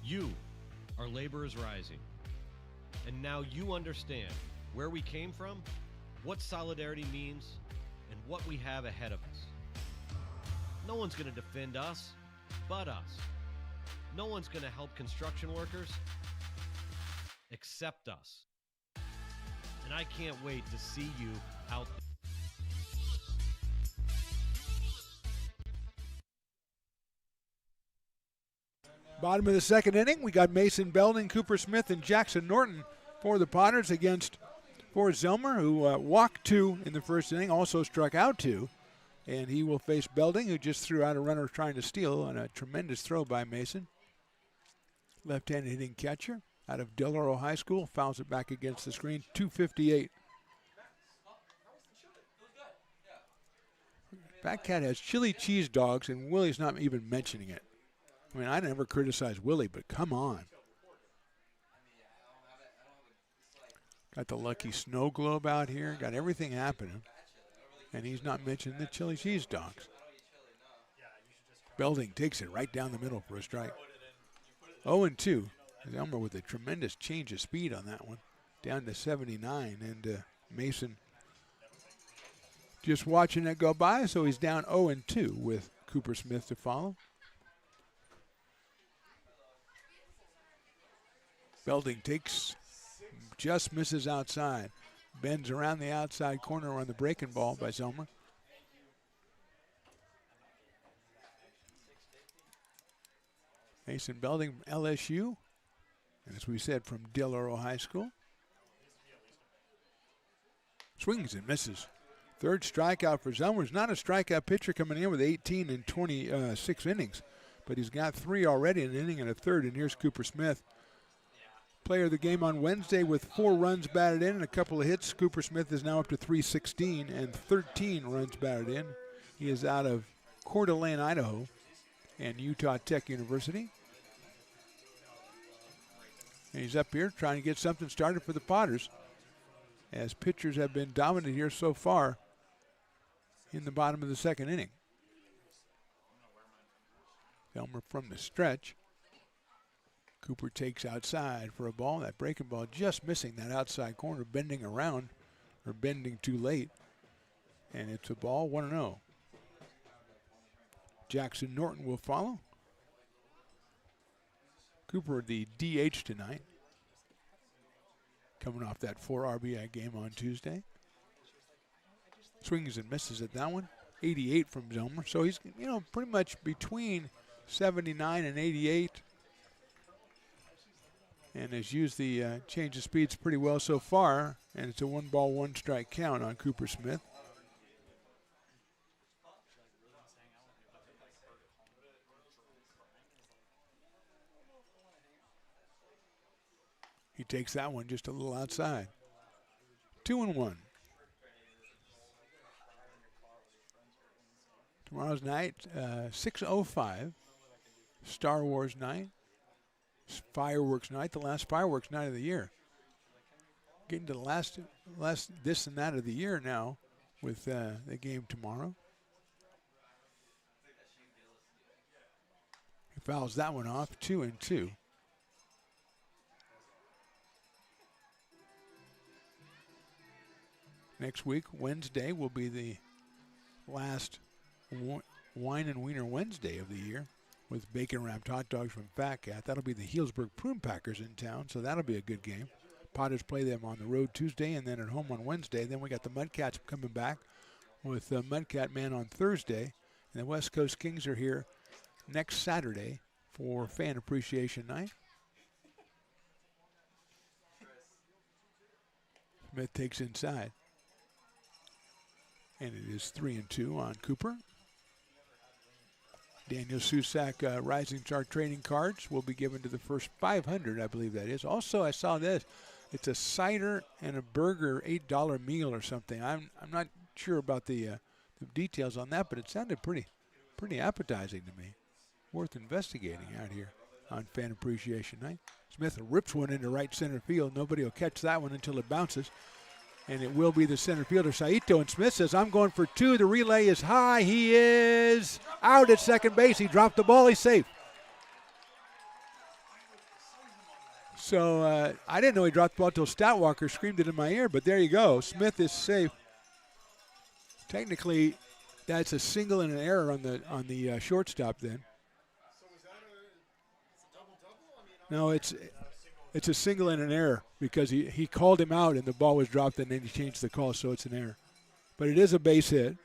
You are Laborers Rising. And now you understand where we came from, what solidarity means, and what we have ahead of us. No one's going to defend us but us. No one's going to help construction workers except us. And I can't wait to see you out there. Bottom of the second inning, we got Mason Belding, Cooper Smith, and Jackson Norton for the Potters against Forrest Zelmer, who walked 2 in the first inning, also struck out 2. And he will face Belding, who just threw out a runner trying to steal on a tremendous throw by Mason. Left-handed hitting catcher out of Del Oro High School, fouls it back against the screen, 258. Fat Cat has chili cheese dogs, and Willie's not even mentioning it. I mean, I never criticize Willie, but come on. Got the lucky snow globe out here, got everything happening, and he's not mentioning the chili cheese dogs. Belding takes it right down the middle for a strike. 0-2. Elmer with a tremendous change of speed on that one, down to 79, and Mason just watching it go by, so he's down 0-2 with Cooper Smith to follow. Belding takes, just misses outside. Bends around the outside corner on the breaking ball by Zelmer. Mason Belding, LSU, and as we said, from Del Oro High School. Swings and misses. Third strikeout for Zelmer. He's not a strikeout pitcher coming in with 18 in 26 innings, but he's got 3 already in an inning and a third, and here's Cooper Smith. Player of the game on Wednesday with 4 runs batted in and a couple of hits. Cooper Smith is now up to 316 and 13 runs batted in. He is out of Coeur d'Alene, Idaho, and Utah Tech University. And he's up here trying to get something started for the Potters, as pitchers have been dominant here so far in the bottom of the second inning. Elmer from the stretch. Cooper takes outside for a ball. That breaking ball just missing that outside corner, bending around, or bending too late. And it's a ball, 1-0. Jackson Norton will follow. Cooper, the DH tonight, coming off that 4 RBI game on Tuesday. Swings and misses at that one. 88 from Zelmer. So he's, pretty much between 79 and 88. And has used the change of speeds pretty well so far. And it's a 1-ball, 1-strike count on Cooper Smith. He takes that one just a little outside. 2-1. Tomorrow's night, 6:05, Star Wars night. fireworks night, the last fireworks night of the year. Getting to the last this and that of the year now with the game tomorrow. He fouls that one off, 2-2. Next week, Wednesday, will be the last Wine and Wiener Wednesday of the year with bacon-wrapped hot dogs from Fat Cat. That'll be the Healdsburg Prune Packers in town, so that'll be a good game. Potters play them on the road Tuesday and then at home on Wednesday. Then we got the Mudcats coming back with Mudcat Man on Thursday. And the West Coast Kings are here next Saturday for Fan Appreciation Night. Smith takes inside. And it is 3-2 on Cooper. Daniel Susak Rising Star trading cards will be given to the first 500, I believe that is. Also, I saw this. It's a cider and a burger $8 meal or something. I'm not sure about the details on that, but it sounded pretty appetizing to me. Worth investigating out here on Fan Appreciation Night. Smith rips one into right center field. Nobody will catch that one until it bounces. And it will be the center fielder, Saito. And Smith says, I'm going for two. The relay is high. He is out at second base. He dropped the ball. He's safe. So I didn't know he dropped the ball until Stoutwalker screamed it in my ear. But there you go. Smith is safe. Technically, that's a single and an error on the shortstop then. No, it's a single and an error because he called him out and the ball was dropped and then he changed the call, so it's an error. But it is a base hit.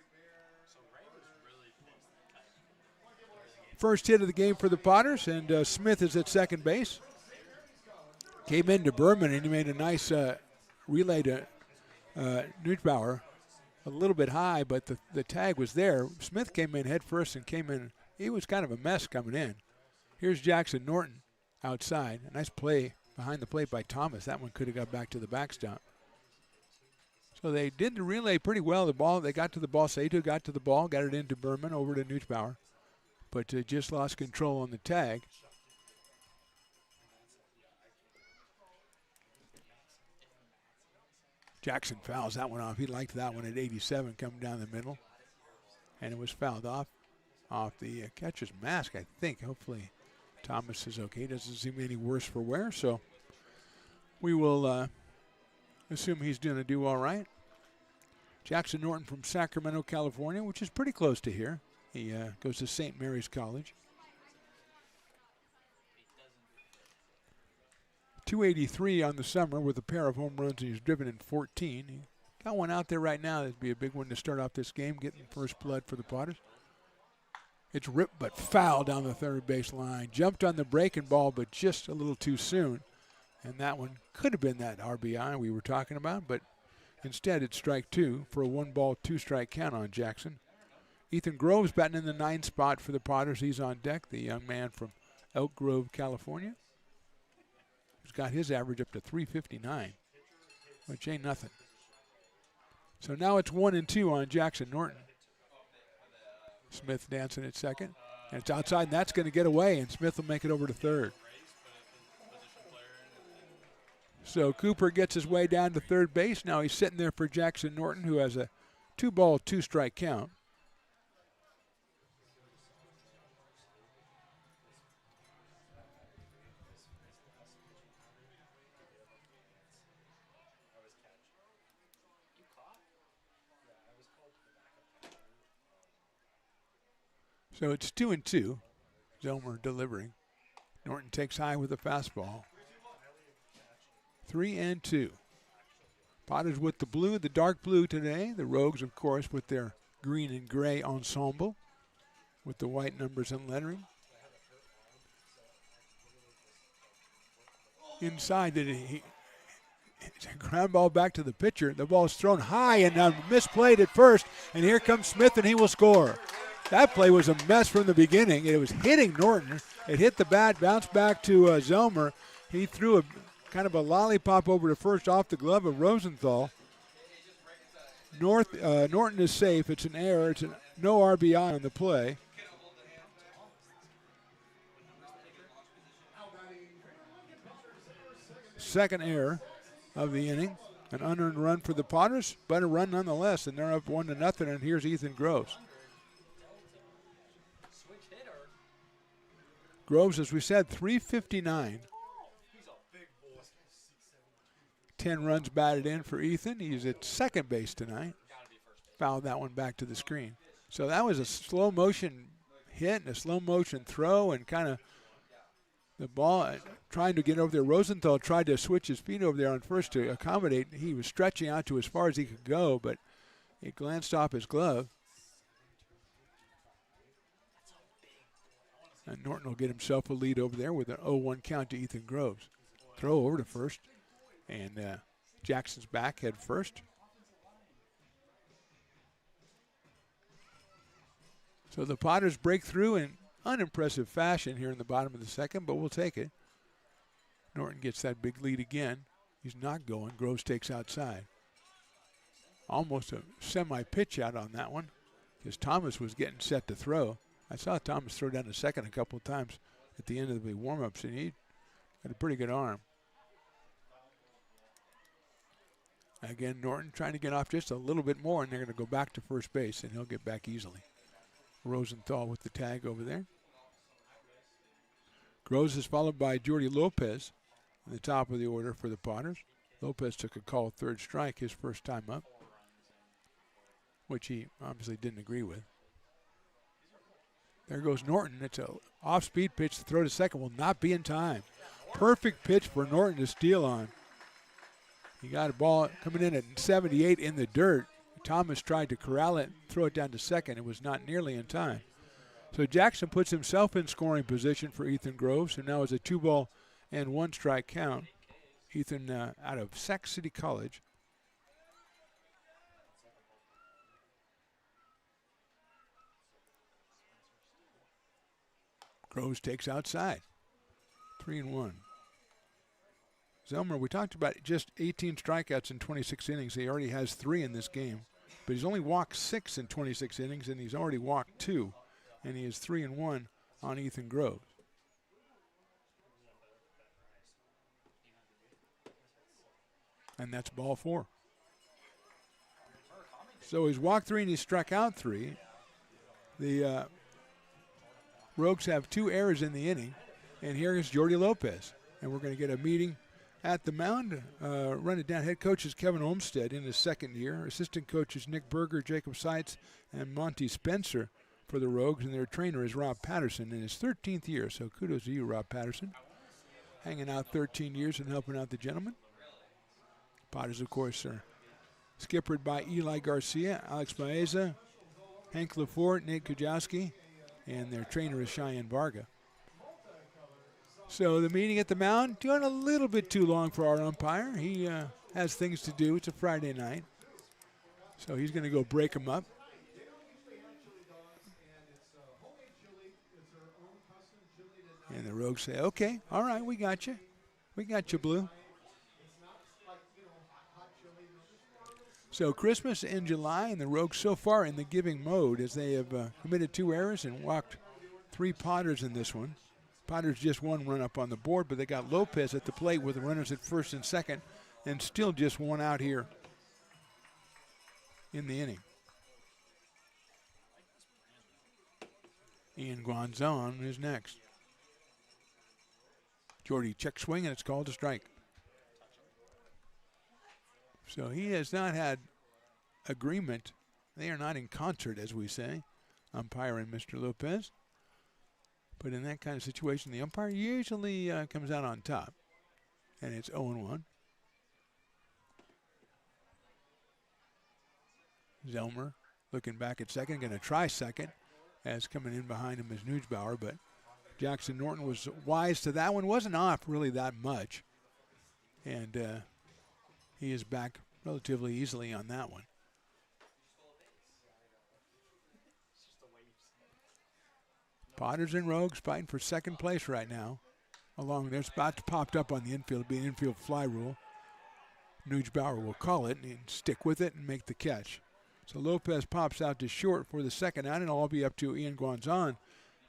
First hit of the game for the Potters, and Smith is at second base. Came into Berman and he made a nice relay to Neutbauer. A little bit high, but the tag was there. Smith came in head first and came in. He was kind of a mess coming in. Here's Jackson Norton outside. A nice play behind the plate by Thomas. That one could have got back to the backstop. So they did the relay pretty well. They got to the ball. Saito got to the ball, got it into Berman, over to Neutbauer. But just lost control on the tag. Jackson fouls that one off. He liked that one at 87 coming down the middle. And it was fouled off the catcher's mask, I think. Hopefully Thomas is okay. Doesn't seem any worse for wear, so we will assume he's going to do all right. Jackson Norton from Sacramento, California, which is pretty close to here. He goes to St. Mary's College. 283 on the summer with a pair of home runs, and he's driven in 14. He got one out there right now. That'd be a big one to start off this game, getting first blood for the Potters. It's ripped but foul down the third base line. Jumped on the breaking ball, but just a little too soon. And that one could have been that RBI we were talking about, but instead it's strike two for a 1-ball, 2-strike count on Jackson. Ethan Groves batting in the 9th spot for the Potters. He's on deck, the young man from Elk Grove, California. He's got his average up to 359, which ain't nothing. So now it's 1-2 on Jackson Norton. Smith dancing at second. And it's outside, and that's going to get away, and Smith will make it over to third. So Cooper gets his way down to third base. Now he's sitting there for Jackson Norton, who has a 2-ball, 2-strike count. So it's 2-2. Zelmer delivering. Norton takes high with a fastball. 3-2. Potters with the blue, the dark blue today. The Rogues, of course, with their green and gray ensemble with the white numbers and lettering. Inside, it's a ground ball back to the pitcher. The ball is thrown high and misplayed at first. And here comes Smith, and he will score. That play was a mess from the beginning. It was hitting Norton. It hit the bat, bounced back to Zelmer. He threw a kind of a lollipop over to first off the glove of Rosenthal. Norton is safe. It's an error. It's no RBI on the play. second error of the inning. An unearned run for the Potters, but a run nonetheless, and they're up 1-0. And here's Ethan Groves. Groves, as we said, 359. 10 runs batted in for Ethan. He's at second base tonight. Fouled that one back to the screen. So that was a slow motion hit and a slow motion throw, and kind of the ball trying to get over there. Rosenthal tried to switch his feet over there on first to accommodate. He was stretching out to as far as he could go, but it glanced off his glove. And Norton will get himself a lead over there with an 0-1 count to Ethan Groves. Throw over to first, and Jackson's back head first. So the Potters break through in unimpressive fashion here in the bottom of the second, but we'll take it. Norton gets that big lead again. He's not going. Groves takes outside. Almost a semi-pitch out on that one because Thomas was getting set to throw. I saw Thomas throw down to second a couple of times at the end of the warm-ups, and he had a pretty good arm. Again, Norton trying to get off just a little bit more, and they're going to go back to first base, and he'll get back easily. Rosenthal with the tag over there. Groves is followed by Jordy Lopez in the top of the order for the Potters. Lopez took a call third strike his first time up, which he obviously didn't agree with. There goes Norton. It's a off-speed pitch. The throw to second will not be in time. Perfect pitch for Norton to steal on. He got a ball coming in at 78 in the dirt. Thomas tried to corral it, throw it down to second. It was not nearly in time. So Jackson puts himself in scoring position for Ethan Groves, who now is a 2-1 strike count. Ethan out of Sac City College. Groves takes outside. 3-1. Zelmer, we talked about just 18 strikeouts in 26 innings. He already has 3 in this game. But he's only walked 6 in 26 innings, and he's already walked 2. And he is 3-1 on Ethan Groves. And that's ball 4. So he's walked 3 and he's struck out 3. The Rogues have 2 errors in the inning. And here is Jordy Lopez. And we're going to get a meeting at the mound. Run it down. Head coach is Kevin Olmstead in his second year. Assistant coaches Nick Berger, Jacob Seitz, and Monty Spencer for the Rogues. And their trainer is Rob Patterson in his 13th year. So kudos to you, Rob Patterson. Hanging out 13 years and helping out the gentlemen. Potters, of course, are skippered by Eli Garcia, Alex Baeza, Hank Lafort, Nate Kujowski, and their trainer is Cheyenne Varga. So the meeting at the mound, doing a little bit too long for our umpire. He has things to do. It's a Friday night. So he's going to go break them up. And the Rogues say, okay, all right, we got you. We got you, Blue. So Christmas in July, and the Rogues so far in the giving mode as they have committed 2 errors and walked 3 Potters in this one. Potters just 1 run up on the board, but they got Lopez at the plate with the runners at first and second, and still just 1 out here in the inning. Ian Guanzon is next. Jordy check swing, and it's called a strike. So he has not had agreement. They are not in concert, as we say, umpire and Mr. Lopez. But in that kind of situation, the umpire usually comes out on top. And it's 0-1. Zelmer looking back at second, going to try second, as coming in behind him is Nuggebauer. But Jackson Norton was wise to that one. Wasn't off really that much. And he is back relatively easily on that one. Potters and Rogues fighting for second place right now. Along their spots popped up on the infield. It'll be an infield fly rule. Nuggebauer will call it and stick with it and make the catch. So Lopez pops out to short for the second out, and it'll all be up to Ian Guanzon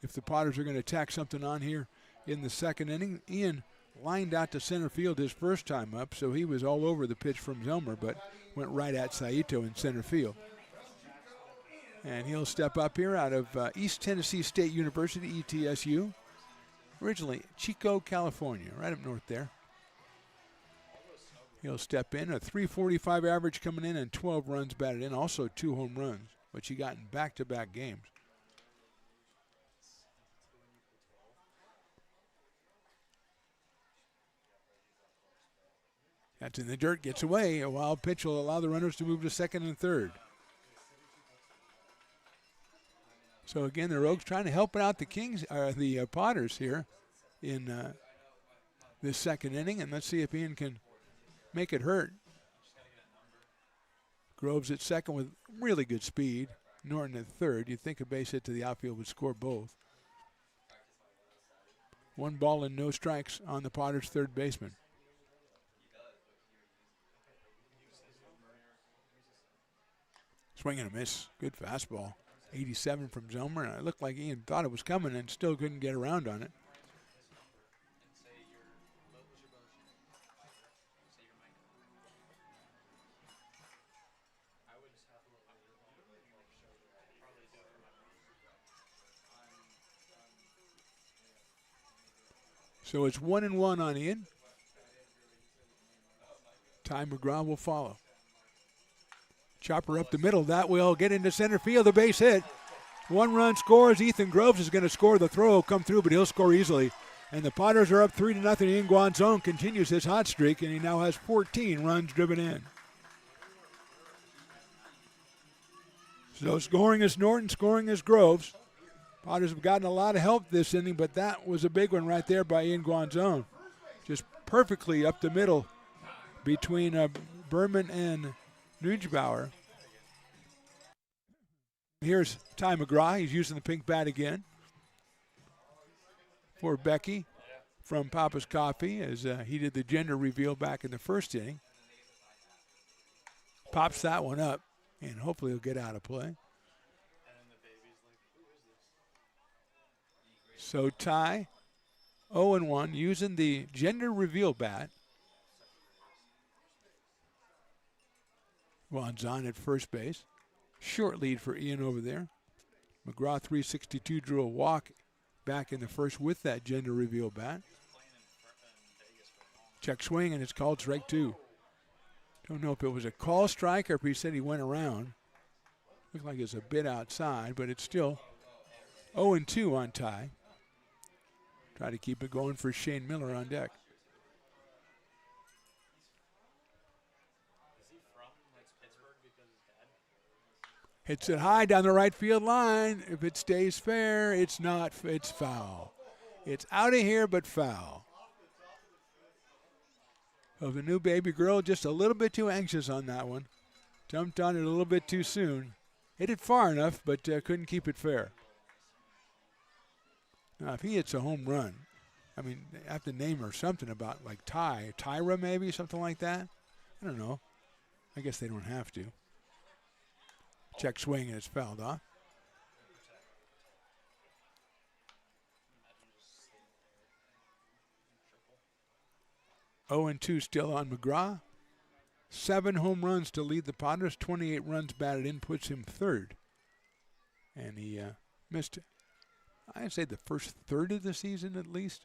if the Potters are going to tack something on here in the second inning. Ian lined out to center field his first time up, so he was all over the pitch from Zelmer, but went right at Saito in center field. And he'll step up here out of East Tennessee State University, ETSU. Originally Chico, California, right up north there. He'll step in, a .345 average coming in and 12 runs batted in, also 2 home runs, which he got in back-to-back games. That's in the dirt, gets away. A wild pitch will allow the runners to move to second and third. So again, the Rogues trying to help out the the Potters here in this second inning, and let's see if Ian can make it hurt. Groves at second with really good speed. Norton at third. You'd think a base hit to the outfield would score both. 1 ball and no strikes on the Potters' third baseman. Swing and a miss. Good fastball. 87 from Zelmer, and it looked like Ian thought it was coming and still couldn't get around on it. So it's 1-1 on Ian. Ty McGraw will follow. Chopper up the middle. That will get into center field. A base hit. 1 run scores. Ethan Groves is going to score. The throw will come through, but he'll score easily. And the Potters are up 3-0. Ian Guanzon continues his hot streak, and he now has 14 runs driven in. So scoring is Norton, scoring is Groves. Potters have gotten a lot of help this inning, but that was a big one right there by Ian Guanzon. Just perfectly up the middle between Berman and Nugebauer. Here's Ty McGraw. He's using the pink bat again for Becky from Papa's Coffee, as he did the gender reveal back in the first inning. Pops that one up, and hopefully he'll get out of play. So Ty, 0-1, using the gender reveal bat. Guanzon at first base. Short lead for Ian over there. McGraw, 362, drew a walk back in the first with that gender reveal bat. Check swing, and it's called strike 2. Don't know if it was a call strike or if he said he went around. Looked like it's a bit outside, but it's still 0-2 on Ty. Try to keep it going for Shane Miller on deck. Hits it high down the right field line. If it stays fair, it's not. It's foul. It's out of here, but foul. So the new baby girl just a little bit too anxious on that one. Jumped on it a little bit too soon. Hit it far enough, but couldn't keep it fair. Now, if he hits a home run, I mean, I have to name her something about like Tyra maybe, something like that. I don't know. I guess they don't have to. Check swing, and it's fouled off. Oh and 2 still on McGraw. 7 home runs to lead the Potters. 28 runs batted in puts him third. And he missed, I'd say, the first third of the season at least.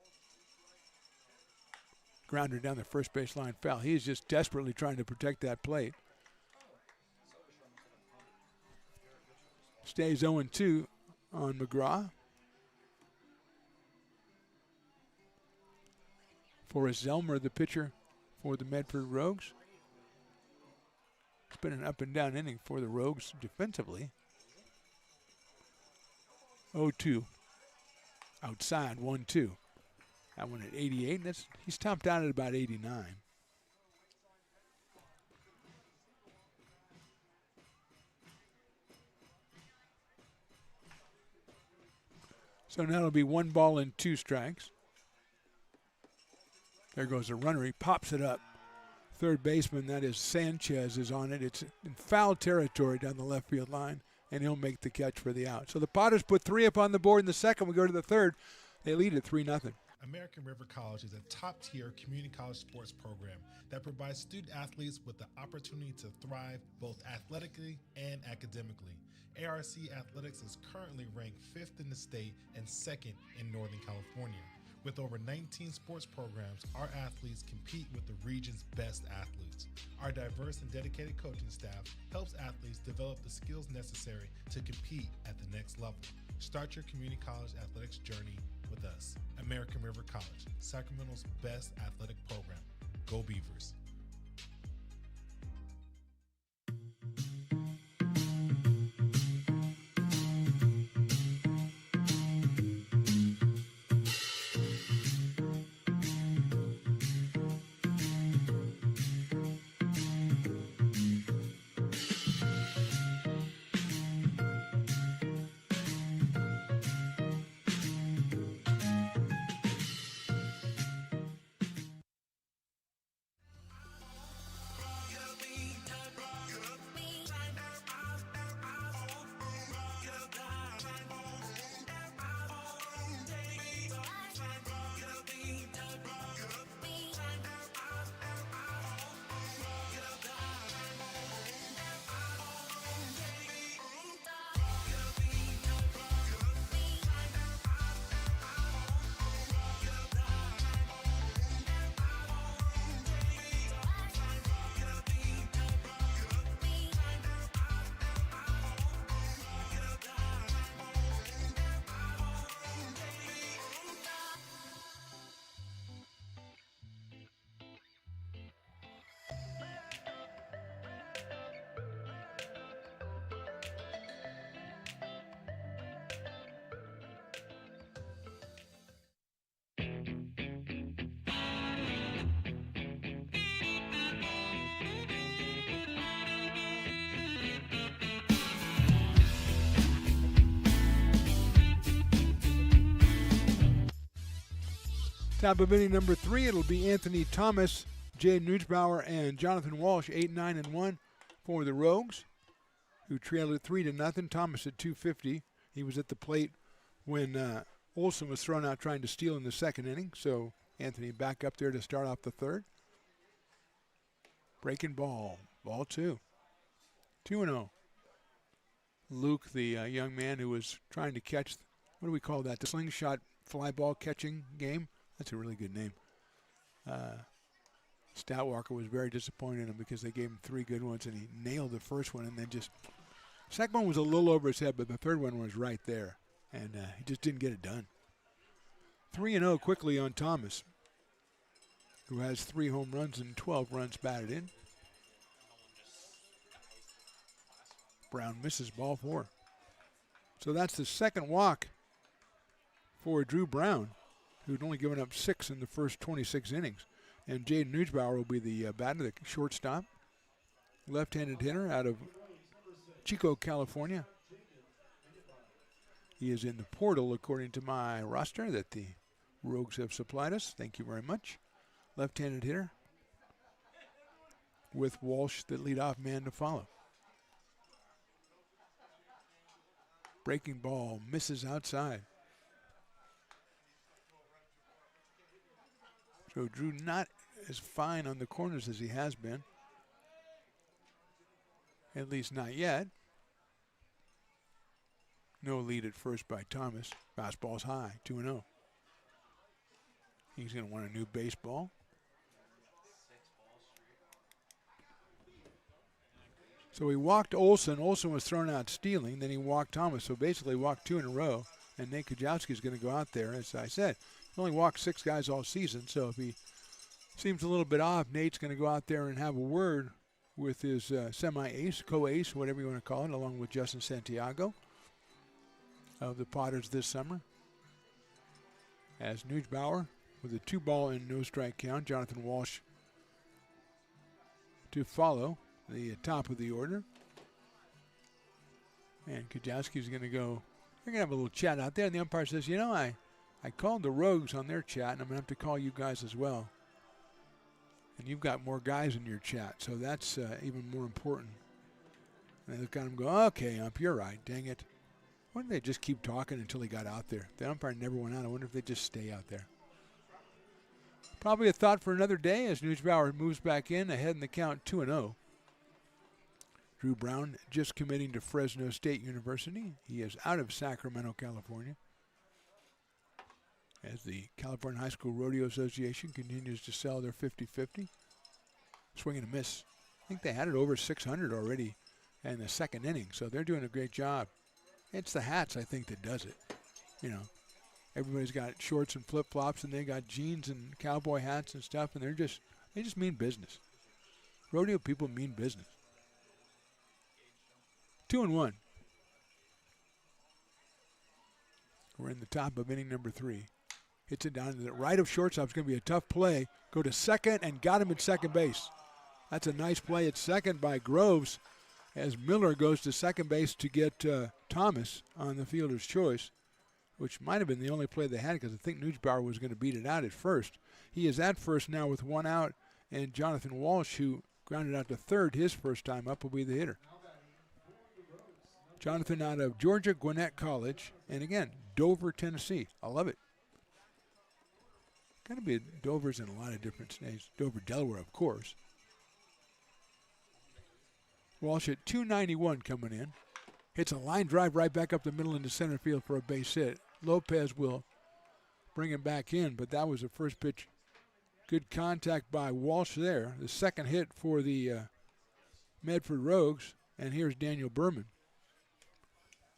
Grounder down the first baseline, foul. He's just desperately trying to protect that plate. Stays 0-2 on McGraw. Forrest Zelmer, the pitcher for the Medford Rogues. It's been an up and down inning for the Rogues defensively. 0-2. Outside, 1-2. That one at 88. He's topped out at about 89. So now it'll be 1 ball and 2 strikes. There goes the runner. He pops it up. Third baseman, that is Sanchez, is on it. It's in foul territory down the left field line, and he'll make the catch for the out. So the Potters put 3 up on the board in the second. We go to the third. They lead at 3-0. American River College is a top-tier community college sports program that provides student athletes with the opportunity to thrive both athletically and academically. ARC Athletics is currently ranked 5th in the state and 2nd in Northern California. With over 19 sports programs, our athletes compete with the region's best athletes. Our diverse and dedicated coaching staff helps athletes develop the skills necessary to compete at the next level. Start your community college athletics journey with us. American River College, Sacramento's best athletic program. Go Beavers. Top of inning number 3, it'll be Anthony Thomas, Jay Nuggebauer, and Jonathan Walsh, 8-9-1 for the Rogues, who trailed it 3-0. Thomas at 250. He was at the plate when Olson was thrown out trying to steal in the second inning, so Anthony back up there to start off the third. Breaking ball, ball 2. 2-0. Luke, the young man who was trying to catch, what do we call that, the slingshot fly ball catching game? That's a really good name. Stoutwalker was very disappointed in him because they gave him 3 good ones, and he nailed the first one, and then second one was a little over his head, but the third one was right there, and he just didn't get it done. 3-0 quickly on Thomas, who has 3 home runs and 12 runs batted in. Brown misses ball 4. So that's the second walk for Drew Brown, who'd only given up 6 in the first 26 innings. And Jaden Nuggebauer will be the batter, the shortstop. Left-handed hitter out of Chico, California. He is in the portal according to my roster that the Rogues have supplied us. Thank you very much. Left-handed hitter with Walsh, the leadoff man, to follow. Breaking ball misses outside. So Drew not as fine on the corners as he has been. At least not yet. No lead at first by Thomas. Fastball's high, 2-0. He's going to want a new baseball. So he walked Olson. Olson was thrown out stealing. Then he walked Thomas. So basically walked 2 in a row. And Nate Kujawski is going to go out there. As I said, he only walked 6 guys all season. So if he seems a little bit off, Nate's going to go out there and have a word with his semi-ace, co-ace, whatever you want to call it, along with Justin Santiago of the Potters this summer. As Nuggebauer with a 2-ball and no strike count. Jonathan Walsh to follow the top of the order. And Kujawski's going to go. They're going to have a little chat out there. And the umpire says, you know, I called the Rogues on their chat, and I'm going to have to call you guys as well. And you've got more guys in your chat, so that's even more important. And they look at him and go, okay, ump, you're right, dang it. Why didn't they just keep talking until he got out there? The umpire never went out. I wonder if they just stay out there. Probably a thought for another day as Newsbauer moves back in, ahead in the count 2-0. Drew Brown just committing to Fresno State University. He is out of Sacramento, California, as the California High School Rodeo Association continues to sell their 50-50. Swing and a miss. I think they had it over 600 already in the second inning, so they're doing a great job. It's the hats, I think, that does it. You know, everybody's got shorts and flip-flops, and they got jeans and cowboy hats and stuff, and they just mean business. Rodeo people mean business. 2-1. We're in the top of inning number 3. Hits it down to the right of shortstop. It's going to be a tough play. Go to second and got him at second base. That's a nice play at second by Groves as Miller goes to second base to get Thomas on the fielder's choice, which might have been the only play they had because I think Newsbauer was going to beat it out at first. He is at first now with one out, and Jonathan Walsh, who grounded out to third his first time up, will be the hitter. Jonathan out of Georgia Gwinnett College, and again, Dover, Tennessee. I love it. Got to be Dover's in a lot of different states. Dover, Delaware, of course. Walsh at 291 coming in. Hits a line drive right back up the middle into center field for a base hit. Lopez will bring him back in, but that was the first pitch. Good contact by Walsh there. The second hit for the Medford Rogues, and here's Daniel Berman.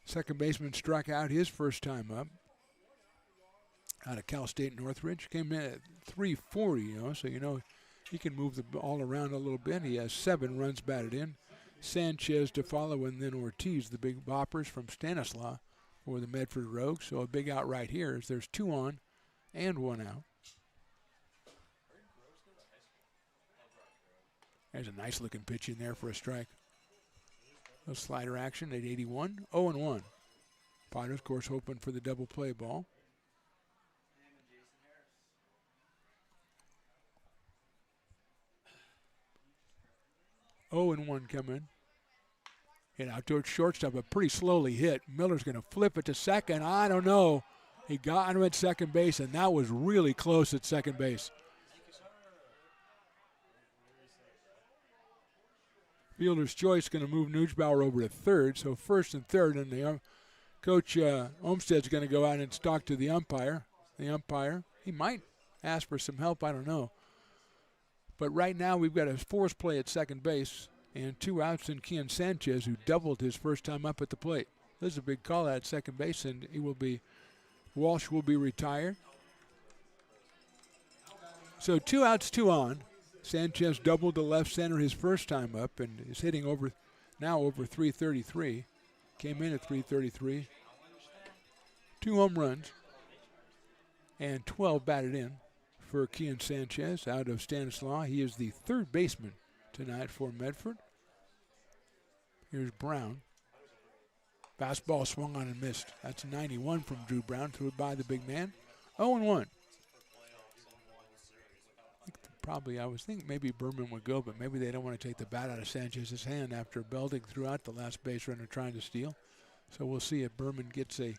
Second baseman struck out his first time up. Out of Cal State Northridge. Came in at 340, so he can move the ball around a little bit. He has 7 runs batted in. Sanchez to follow, and then Ortiz, the big boppers from Stanislaus for the Medford Rogues. So a big out right here as there's 2 on and 1 out. There's a nice looking pitch in there for a strike. A slider action at 81, 0-1. Potters, of course, hoping for the double play ball. Oh, and 1 coming. Hit out towards shortstop, but pretty slowly hit. Miller's going to flip it to second. I don't know. He got him at second base, and that was really close at second base. Fielder's choice going to move Newsbauer over to third, so first and third, and the Coach Olmstead's going to go out and talk to the umpire. The umpire, he might ask for some help, I don't know. But right now we've got a force play at second base and 2 outs in Kian Sanchez, who doubled his first time up at the plate. This is a big call out at second base, and Walsh will be retired. So 2 outs, 2 on. Sanchez doubled to left center his first time up and is hitting over 333. Came in at 333. 2 home runs and 12 batted in for Kian Sanchez out of Stanislaus. He is the third baseman tonight for Medford. Here's Brown. Fastball swung on and missed. That's 91 from Drew Brown, threw it by the big man. 0-1. I was thinking maybe Berman would go, but maybe they don't want to take the bat out of Sanchez's hand after Belding threw out the last base runner trying to steal. So we'll see if Berman gets a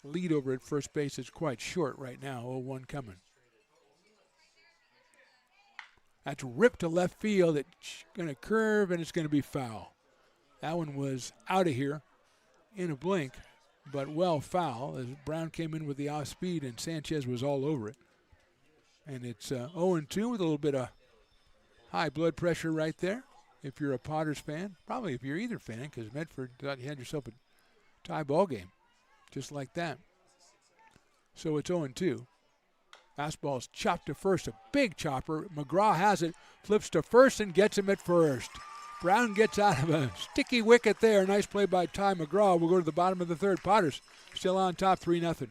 lead over at first base. It's quite short right now. 0-1 coming. That's ripped to left field. It's going to curve, and it's going to be foul. That one was out of here in a blink, but well foul as Brown came in with the off speed, and Sanchez was all over it. And it's 0-2 with a little bit of high blood pressure right there. If you're a Potters fan, probably if you're either fan, because Medford thought you had yourself a tie ball game, just like that. So it's 0-2. Fastball's chopped to first, a big chopper. McGraw has it, flips to first and gets him at first. Brown gets out of a sticky wicket there. Nice play by Ty McGraw. We'll go to the bottom of the third. Potters still on top, 3-0.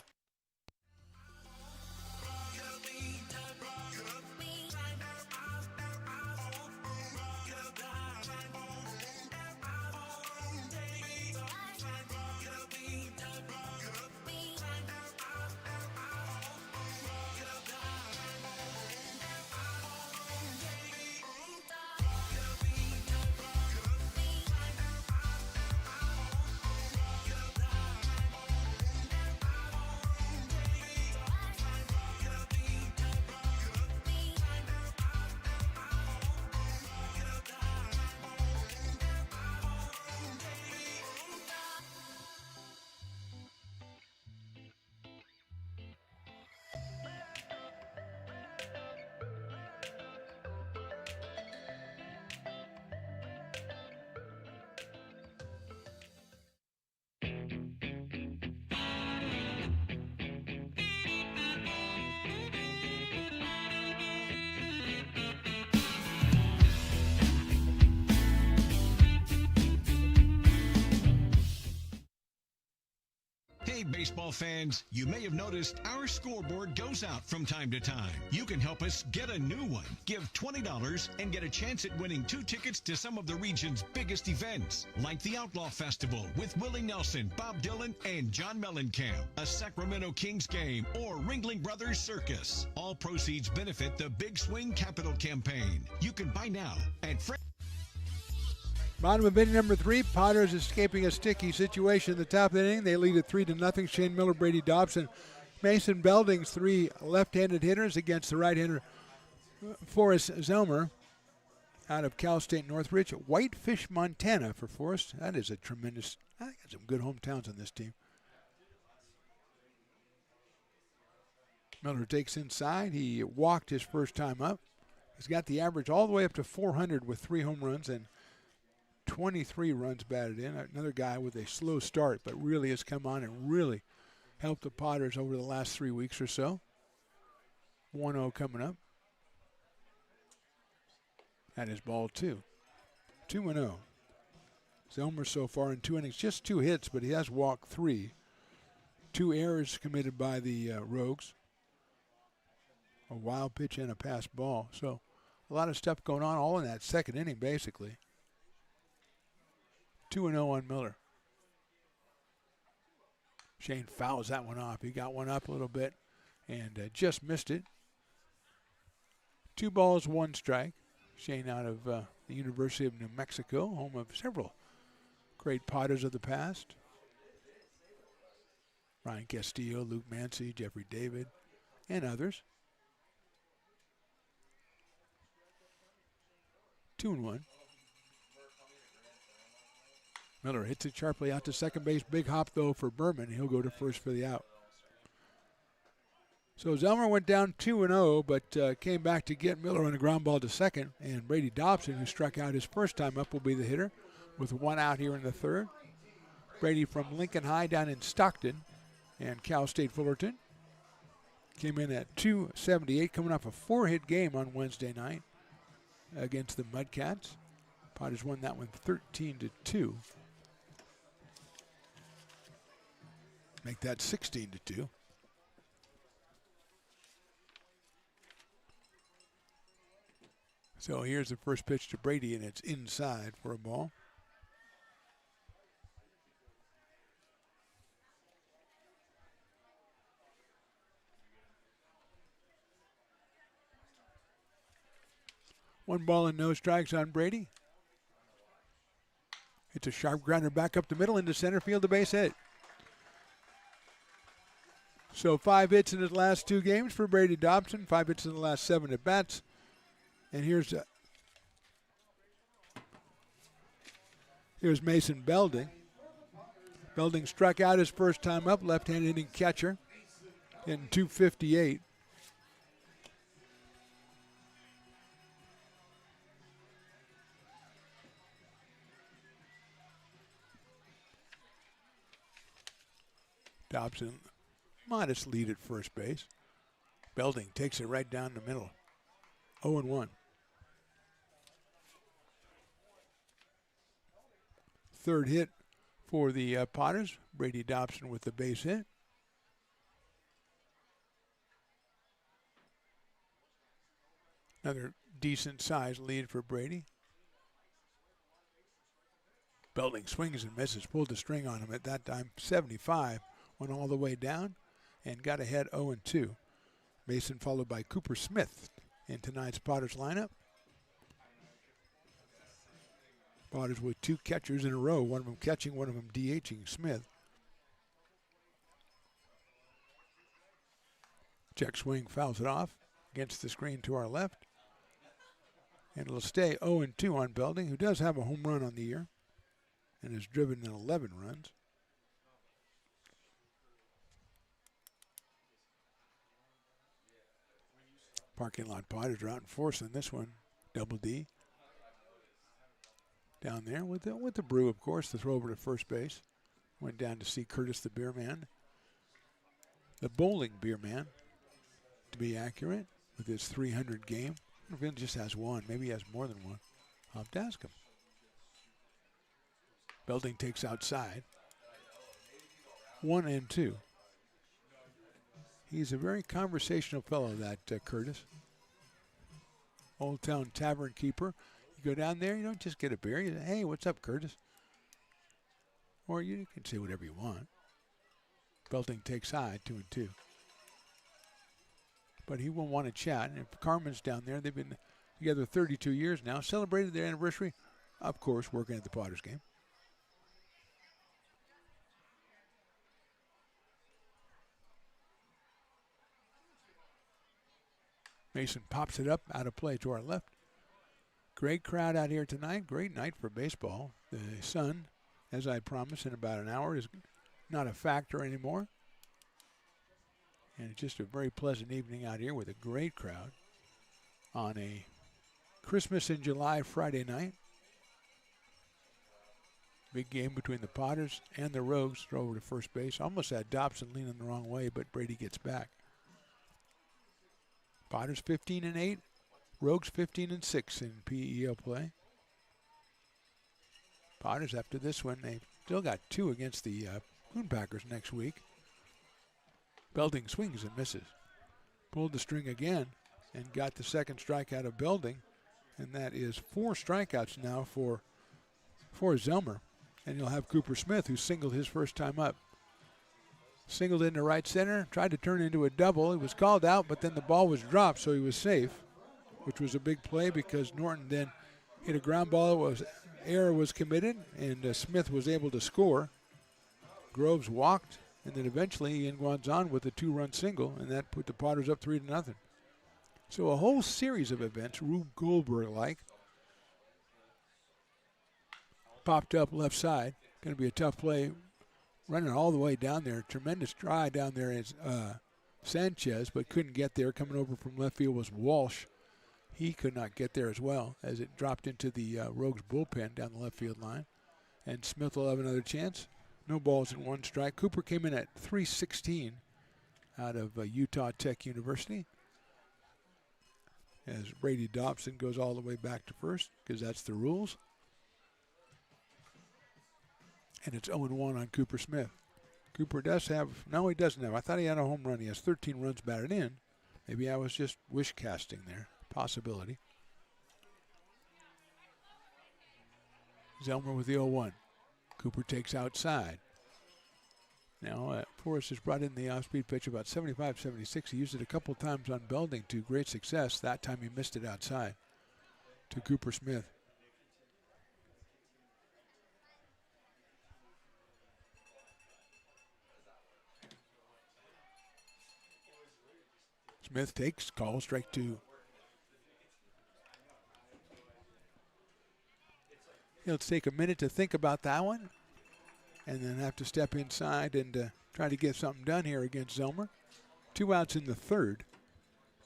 Hey, baseball fans, you may have noticed our scoreboard goes out from time to time. You can help us get a new one. Give $20 and get a chance at winning 2 tickets to some of the region's biggest events, like the Outlaw Festival with Willie Nelson, Bob Dylan, and John Mellencamp, a Sacramento Kings game, or Ringling Brothers Circus. All proceeds benefit the Big Swing Capital Campaign. You can buy now at Bottom of inning number 3, Potters escaping a sticky situation in the top of the inning. They lead at 3-0. Shane Miller, Brady Dobson, Mason Belding's 3 left-handed hitters against the right-hander Forrest Zelmer out of Cal State Northridge. Whitefish, Montana for Forrest. That is a tremendous, I got some good hometowns on this team. Miller takes inside. He walked his first time up. He's got the average all the way up to 400 with 3 home runs and 23 runs batted in. Another guy with a slow start, but really has come on and really helped the Potters over the last 3 weeks or so. 1-0 coming up. That is ball 2. 2-0. Zelmer so far in 2 innings, just 2 hits, but he has walked 3. 2 errors committed by the Rogues. A wild pitch and a pass ball. So a lot of stuff going on all in that second inning, basically. 2-0 on Miller. Shane fouls that one off. He got one up a little bit and just missed it. 2 balls, 1 strike. Shane out of the University of New Mexico, home of several great Potters of the past. Ryan Castillo, Luke Mancy, Jeffrey David, and others. 2-1. Miller hits it sharply out to second base. Big hop, though, for Berman. He'll go to first for the out. So Zelmer went down 2-0, but came back to get Miller on a ground ball to second. And Brady Dobson, who struck out his first time up, will be the hitter with 1 out here in the third. Brady from Lincoln High down in Stockton and Cal State Fullerton. Came in at 278, coming off a 4-hit game on Wednesday night against the Mudcats. Potters won that one 13-2. Make that 16-2. So here's the first pitch to Brady, and it's inside for a ball. One ball and no strikes on Brady. It's a sharp grounder back up the middle into center field, a base hit. So 5 hits in his last 2 games for Brady Dobson, 5 hits in the last 7 at bats. And here's Mason Belding. Belding struck out his first time up, left-handed hitting catcher, in 258. Dobson, modest lead at first base. Belding takes it right down the middle. 0-1. Third hit for the Potters. Brady Dobson with the base hit. Another decent sized lead for Brady. Belding swings and misses, pulled the string on him at that time. 75, went all the way down and got ahead 0-2. Mason followed by Cooper Smith in tonight's Potters lineup. Potters with 2 catchers in a row, one of them catching, one of them DHing Smith. Check swing, fouls it off against the screen to our left. And it'll stay 0-2 on Belding, who does have a home run on the year and has driven in 11 runs. Parking lot Potters are out in force in this one. Double D. Down there with the brew, of course. The throw over to first base. Went down to see Curtis the Beer Man. The bowling Beer Man, to be accurate, with his 300 game. I don't know if he just has one. Maybe he has more than one. I'll have to ask him. Belding takes outside. 1-2. He's a very conversational fellow, that Curtis. Old Town Tavern keeper. You go down there, you don't just get a beer. You say, hey, what's up, Curtis? Or you can say whatever you want. Belting takes high, 2-2. But he will want to chat. And if Carmen's down there, they've been together 32 years now, celebrated their anniversary, of course, working at the Potters game. Mason pops it up out of play to our left. Great crowd out here tonight. Great night for baseball. The sun, as I promised, in about an hour is not a factor anymore. And it's just a very pleasant evening out here with a great crowd on a Christmas in July Friday night. Big game between the Potters and the Rogues. Throw over to first base. Almost had Dobson leaning the wrong way, but Brady gets back. Potters 15-8, Rogues 15-6 in PEL play. Potters, after this one, they've still got 2 against the Moonpackers next week. Belding swings and misses. Pulled the string again and got the second strikeout of Belding, and that is 4 strikeouts now for Zelmer. And you'll have Cooper Smith, who singled his first time up. Singled into right center, tried to turn into a double. He was called out, but then the ball was dropped, so he was safe, which was a big play because Norton then hit a ground ball. Error was committed, and Smith was able to score. Groves walked, and then eventually Ian Guanzon with a 2-run single, and that put the Potters up 3-0. So a whole series of events, Rube Goldberg-like, popped up left side. Going to be a tough play. Running all the way down there. Tremendous try down there is Sanchez, but couldn't get there. Coming over from left field was Walsh. He could not get there as well as it dropped into the Rogues bullpen down the left field line. And Smith will have another chance. No balls and 1 strike. Cooper came in at .316 out of Utah Tech University. As Brady Dobson goes all the way back to first because that's the rules. And it's 0-1 on Cooper Smith. Cooper does have, no, he doesn't have. I thought he had a home run. He has 13 runs batted in. Maybe I was just wish casting there. Possibility. Zelmer with the 0-1. Cooper takes outside. Now, Forrest has brought in the off-speed pitch about 75-76. He used it a couple times on Belding to great success. That time he missed it outside to Cooper Smith. Smith takes, call, strike 2. He'll take a minute to think about that one and then have to step inside and try to get something done here against Zelmer. 2 outs in the third.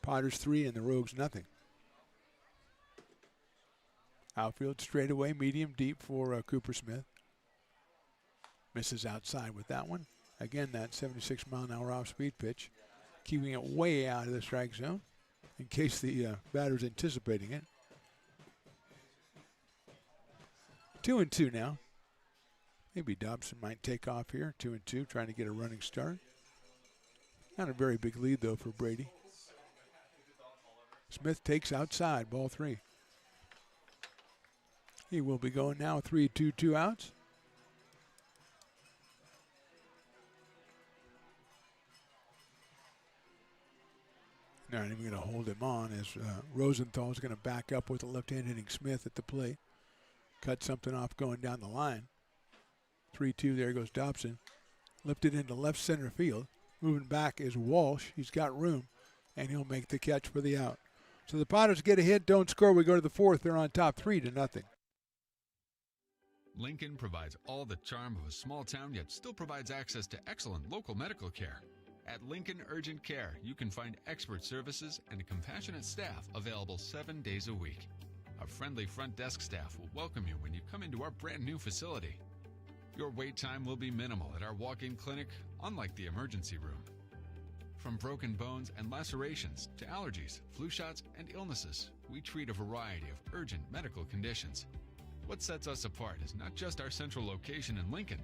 Potters 3 and the Rogues nothing. Outfield straightaway, medium deep for Cooper Smith. Misses outside with that one. Again, that 76-mile-an-hour off-speed pitch. Keeping it way out of the strike zone in case the batter's anticipating it. 2-2 now. Maybe Dobson might take off here. 2-2, trying to get a running start. Not a very big lead, though, for Brady. Smith takes outside, ball 3. He will be going now 3-2, 2 outs. Not even going to hold him on as Rosenthal is going to back up with a left hand hitting Smith at the plate. Cut something off going down the line. 3-2, there goes Dobson. Lifted into left center field. Moving back is Walsh. He's got room, and he'll make the catch for the out. So the Potters get a hit, don't score. We go to the 4th. They're on top 3-0. Lincoln provides all the charm of a small town, yet still provides access to excellent local medical care. At Lincoln Urgent Care, you can find expert services and a compassionate staff available 7 days a week. A friendly front desk staff will welcome you when you come into our brand new facility. Your wait time will be minimal at our walk-in clinic, unlike the emergency room. From broken bones and lacerations to allergies, flu shots, and illnesses, we treat a variety of urgent medical conditions. What sets us apart is not just our central location in Lincoln,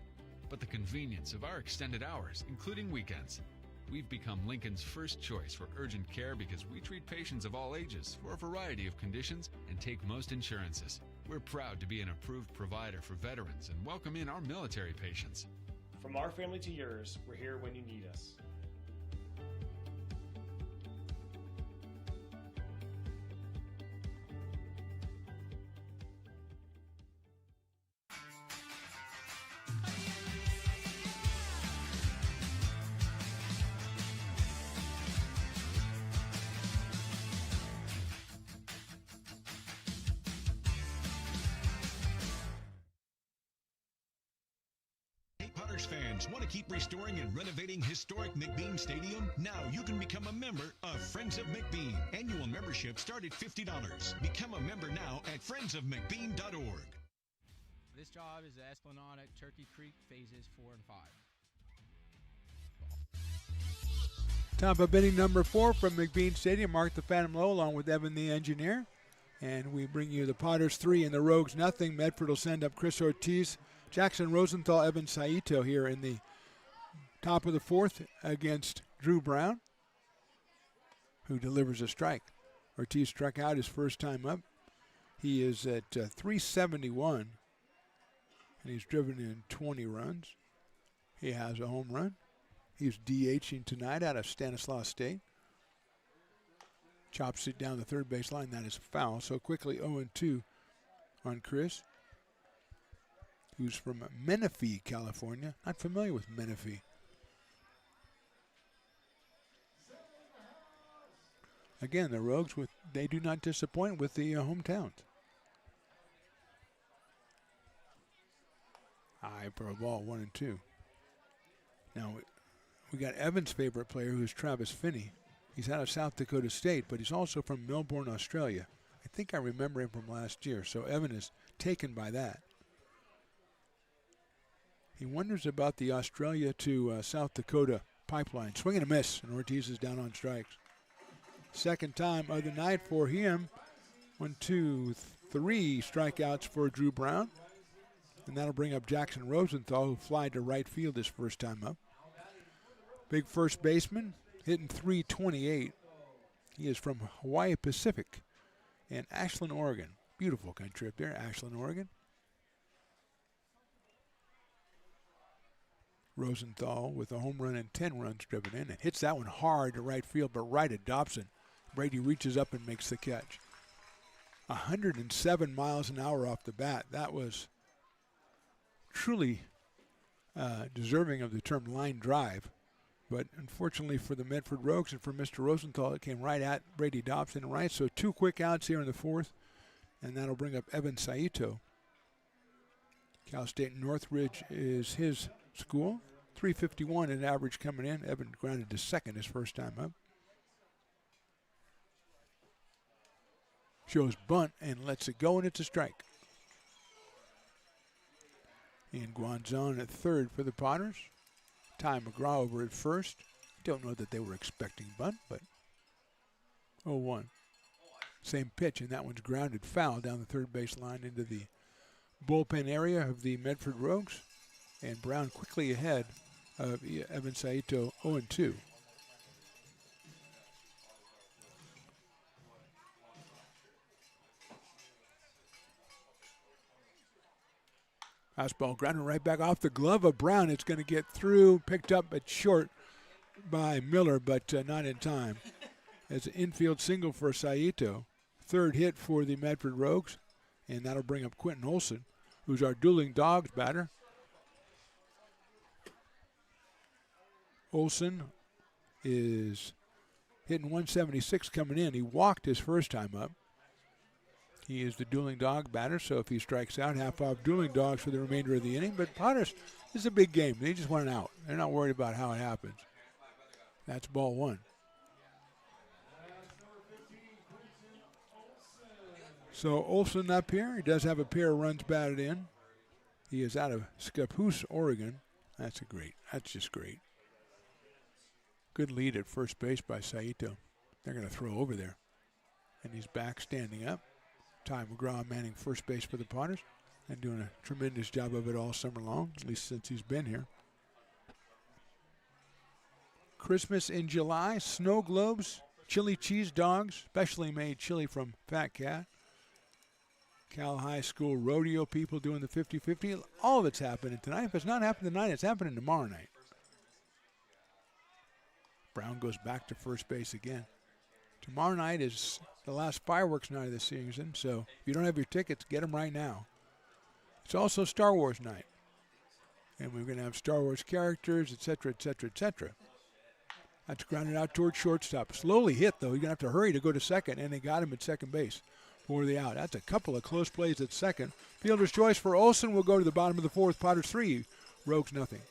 but the convenience of our extended hours, including weekends. We've become Lincoln's first choice for urgent care because we treat patients of all ages for a variety of conditions and take most insurances. We're proud to be an approved provider for veterans and welcome in our military patients. From our family to yours, we're here when you need us. Potters fans want to keep restoring and renovating historic McBean Stadium? Now you can become a member of Friends of McBean. Annual membership start at $50. Become a member now at friendsofmcbean.org. This job is the Esplanade at Turkey Creek phases 4 and 5. Top of inning number 4 from McBean Stadium. Mark the Phantom Low along with Evan the Engineer. And we bring you the Potters 3 and the Rogues nothing. Medford will send up Chris Ortiz, Jackson Rosenthal, Evan Saito here in the top of the 4th against Drew Brown, who delivers a strike. Ortiz struck out his first time up. He is at 371, and he's driven in 20 runs. He has a home run. He's DHing tonight out of Stanislaus State. Chops it down the third base line. That is a foul. So quickly 0-2 on Chris, who's from Menifee, California. Not familiar with Menifee. Again, the Rogues, they do not disappoint with the hometowns. High for a ball, 1-2. Now, we got Evan's favorite player, who's Travis Finney. He's out of South Dakota State, but he's also from Melbourne, Australia. I think I remember him from last year, so Evan is taken by that. He wonders about the Australia to South Dakota pipeline. Swing and a miss, and Ortiz is down on strikes. Second time of the night for him. 1, 2, 3 strikeouts for Drew Brown. And that'll bring up Jackson Rosenthal, who flied to right field his first time up. Big first baseman, hitting .328. He is from Hawaii Pacific and Ashland, Oregon. Beautiful country up there, Ashland, Oregon. Rosenthal with a home run and 10 runs driven in. And hits that one hard to right field, but right at Dobson. Brady reaches up and makes the catch. 107 miles an hour off the bat. That was truly deserving of the term line drive. But unfortunately for the Medford Rogues and for Mr. Rosenthal, it came right at Brady Dobson. Right, so 2 quick outs here in the 4th. And that'll bring up Evan Saito. Cal State Northridge is his school. 351 in average coming in. Evan grounded to second his first time up. Shows bunt and lets it go, and it's a strike. And Guanzon at third for the Potters. Ty McGraw over at first. Don't know that they were expecting bunt, but 0-1. Same pitch, and that one's grounded foul down the third base line into the bullpen area of the Medford Rogues. And Brown quickly ahead of Evan Saito, 0-2. Fastball grounded right back off the glove of Brown. It's going to get through, picked up at short by Miller, but not in time. It's an infield single for Saito. Third hit for the Medford Rogues, and that'll bring up Quentin Olson, who's our dueling dogs batter. Olson is hitting 176 coming in. He walked his first time up. He is the dueling dog batter, so if he strikes out, half off dueling dogs for the remainder of the inning. But Potters, this is a big game. They just want an out. They're not worried about how it happens. That's ball 1. So Olson up here. He does have a pair of runs batted in. He is out of Scappoose, Oregon. That's just great. Good lead at first base by Saito. They're going to throw over there. And he's back standing up. Ty McGraw manning first base for the Potters. and doing a tremendous job of it all summer long, at least since he's been here. Christmas in July, snow globes, chili cheese dogs, specially made chili from Fat Cat. Cal High School rodeo people doing the 50-50. All of it's happening tonight. If it's not happening tonight, it's happening tomorrow night. Brown goes back to first base again. Tomorrow night is the last fireworks night of the season, so if you don't have your tickets, get them right now. It's also Star Wars night. And we're going to have Star Wars characters, etc., etc., etc. That's grounded out toward shortstop. Slowly hit, though. You're going to have to hurry to go to second, and they got him at second base for the out. That's a couple of close plays at second. Fielder's choice for Olsen will go to the bottom of the fourth. Potters 3, Rogues nothing.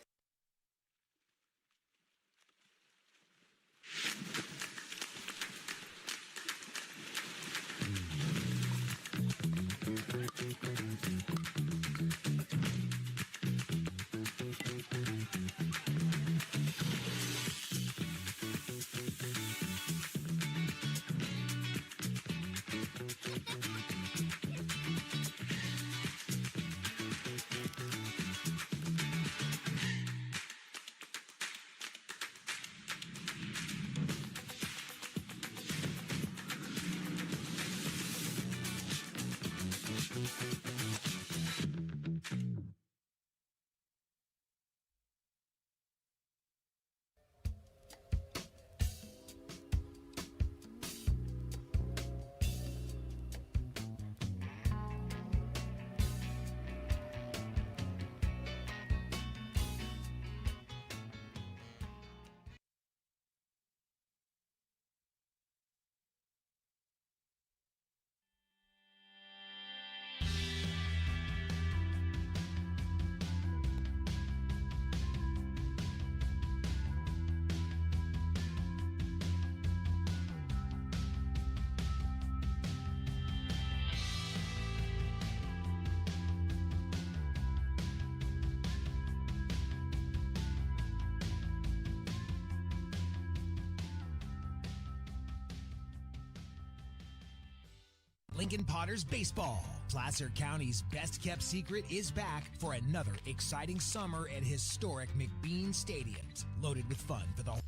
Lincoln Potters Baseball. Placer County's best-kept secret is back for another exciting summer at historic McBean Stadiums, loaded with fun for the whole.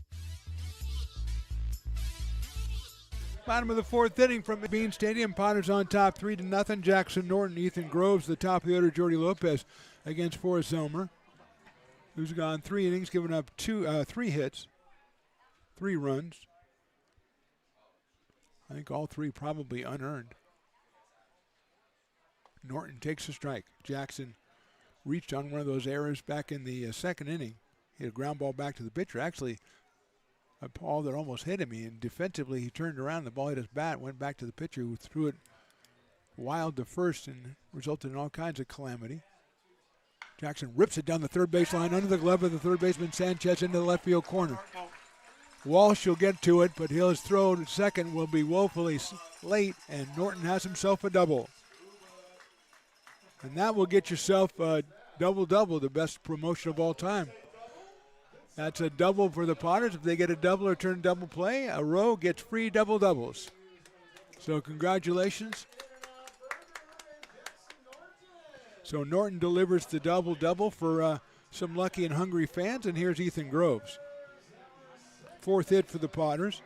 Bottom of the fourth inning from McBean Stadium. Potters on top 3-0. Jackson Norton, Ethan Groves, the top of the order. Jordy Lopez against Forrest Zomer, who's gone 3 innings, giving up 3 hits, 3 runs. I think all 3 probably unearned. Norton takes a strike. Jackson reached on one of those errors back in the second inning. Hit a ground ball back to the pitcher. Actually, a ball that almost hit him. And defensively, he turned around. The ball hit his bat, went back to the pitcher, who threw it wild to first and resulted in all kinds of calamity. Jackson rips it down the third baseline under the glove of the third baseman Sanchez into the left field corner. Walsh will get to it, but his throw to second will be woefully late, and Norton has himself a double. And that will get yourself a double-double, the best promotion of all time. That's a double for the Potters. If they get a double or turn double play, a row gets free double-doubles. So congratulations. So Norton delivers the double-double for some lucky and hungry fans, and here's Ethan Groves. 4th hit for the Potters.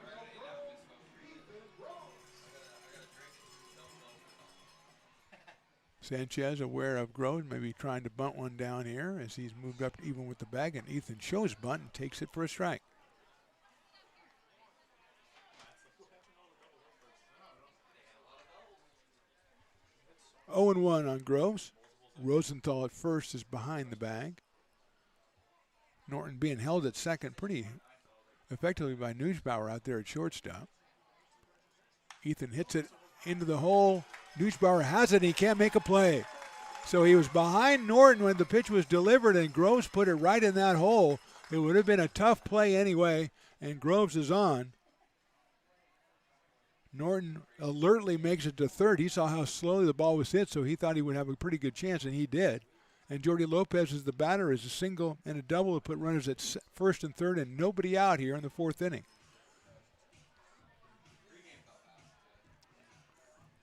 Sanchez aware of Groves, maybe trying to bunt one down here as he's moved up even with the bag, and Ethan shows bunt and takes it for a strike. Oh and 1 on Groves. Rosenthal at first is behind the bag. Norton being held at second pretty effectively by Neusbauer out there at shortstop. Ethan hits it into the hole. Neusbauer has it, and he can't make a play. So he was behind Norton when the pitch was delivered, and Groves put it right in that hole. It would have been a tough play anyway, and Groves is on. Norton alertly makes it to third. He saw how slowly the ball was hit, so he thought he would have a pretty good chance, and he did. And Jordy Lopez is the batter, is a single and a double to put runners at first and third, and nobody out here in the 4th inning.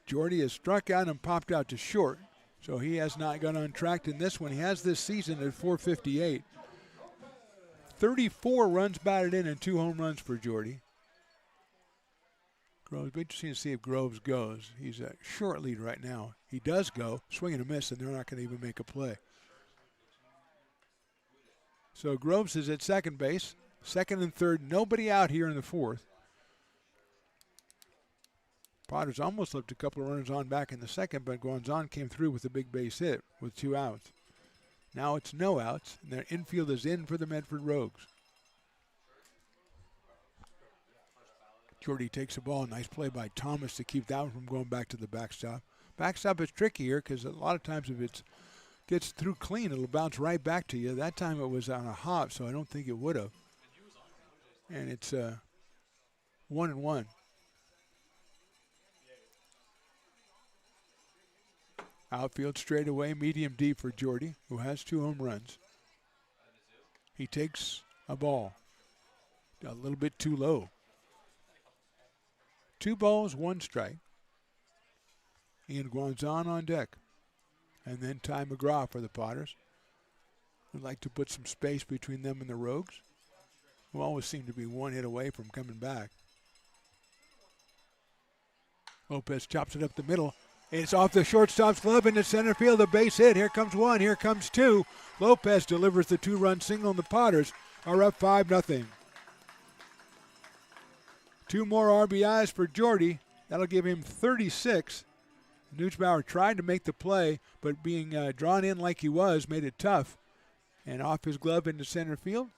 Jordy has struck out and popped out to short, So he has not gone untracked in this one. He has this season at 458. 34 runs batted in and 2 home runs for Jordy. Groves, be interesting to see if Groves goes. He's a short lead right now. He does go, swing and a miss, and they're not going to even make a play. So Groves is at second base, second and third. Nobody out here in the fourth. Potters almost left a couple of runners on back in the second, but Guanzon came through with a big base hit with 2 outs. Now it's no outs, and their infield is in for the Medford Rogues. Jordy takes the ball. Nice play by Thomas to keep that one from going back to the backstop. Backstop is tricky here because a lot of times if it gets through clean, it'll bounce right back to you. That time it was on a hop, so I don't think it would have. And it's 1-1. Outfield straight away, medium deep for Jordy, who has 2 home runs. He takes a ball. A little bit too low. 2 balls, 1 strike. Ian Guanzon on deck. And then Ty McGraw for the Potters. Would like to put some space between them and the Rogues, who always seem to be 1 hit away from coming back. Lopez chops it up the middle. It's off the shortstop's glove into center field. A base hit. Here comes 1. Here comes 2. Lopez delivers the 2-run single, and the Potters are up 5-0. 2 more RBIs for Jordy. That'll give him 36. Nutzbauer tried to make the play, but being drawn in like he was made it tough. And off his glove into center field,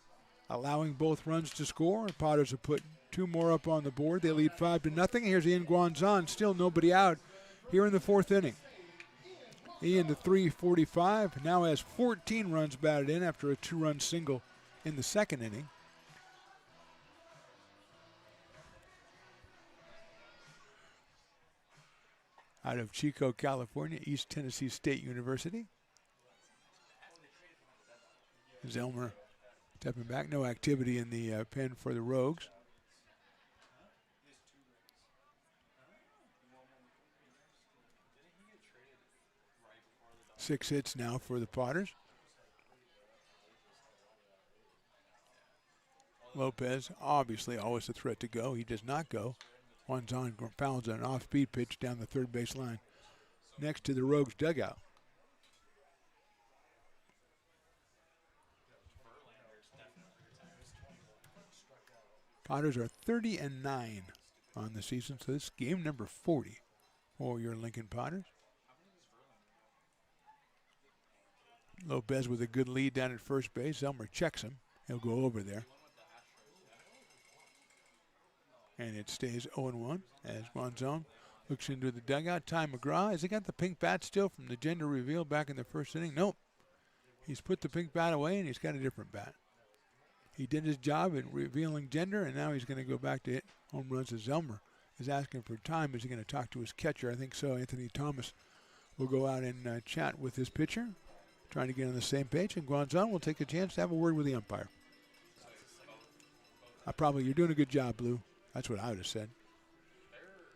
allowing both runs to score. And Potters have put 2 more up on the board. They lead 5-0. Here's Ian Guanzon. Still nobody out here in the 4th inning. Ian to 345. Now has 14 runs batted in after a 2-run single in the 2nd inning. Out of Chico, California, East Tennessee State University. Zelmer stepping back. No activity in the pen for the Rogues. Six hits now for the Potters. Lopez, obviously always a threat to go. He does not go. Guanzon fouls an off-speed pitch down the third base line next to the Rogues dugout. Potters are 30-9 on the season, so this is game number 40 for your Lincoln Potters. Lopez with a good lead down at first base. Elmer checks him. He'll go over there. And it stays 0-1 as Guanzon looks into the dugout. Ty McGraw, has he got the pink bat still from the gender reveal back in the 1st inning? Nope. He's put the pink bat away and he's got a different bat. He did his job in revealing gender, and now he's going to go back to hit home runs. As Elmer is asking for time. Is he going to talk to his catcher? I think so. Anthony Thomas will go out and chat with his pitcher, trying to get on the same page, and Guanzon will take a chance to have a word with the umpire. You're doing a good job, Blue. That's what I would have said.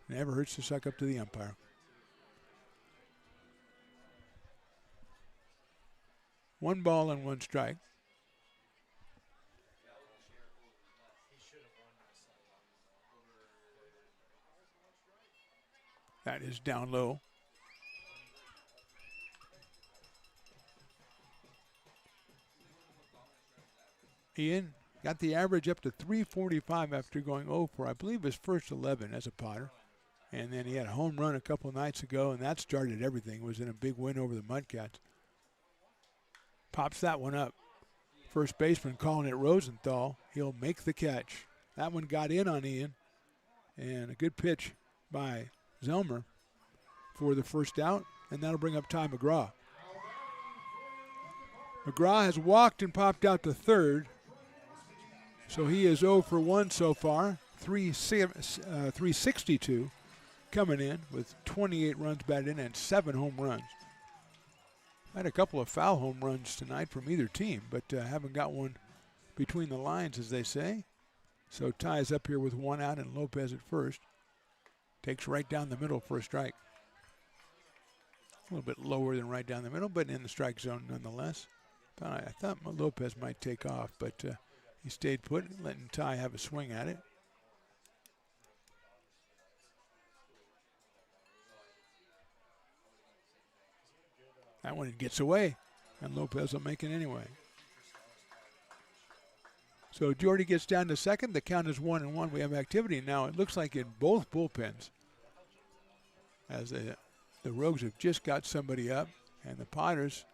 Never hurts to suck up to the umpire. 1 ball and 1 strike. That is down low. Ian got the average up to 345 after going 0 for, I believe, his first 11 as a Potter. And then he had a home run a couple of nights ago, and that started everything. It was in a big win over the Mudcats. Pops that one up. First baseman calling it Rosenthal. He'll make the catch. That one got in on Ian. And a good pitch by Zelmer for the first out, and that'll bring up Ty McGraw. McGraw has walked and popped out to third. So he is 0 for 1 so far, 362 coming in with 28 runs batted in and 7 home runs. Had a couple of foul home runs tonight from either team, but haven't got one between the lines, as they say. So Ty is up here with 1 out and Lopez at first. Takes right down the middle for a strike. A little bit lower than right down the middle, but in the strike zone nonetheless. I thought Lopez might take off, but he stayed put, letting Ty have a swing at it. That one gets away, and Lopez will make it anyway. So Jordy gets down to second. The count is 1-1. We have activity now. It looks like in both bullpens, as the Rogues have just got somebody up, and the Potters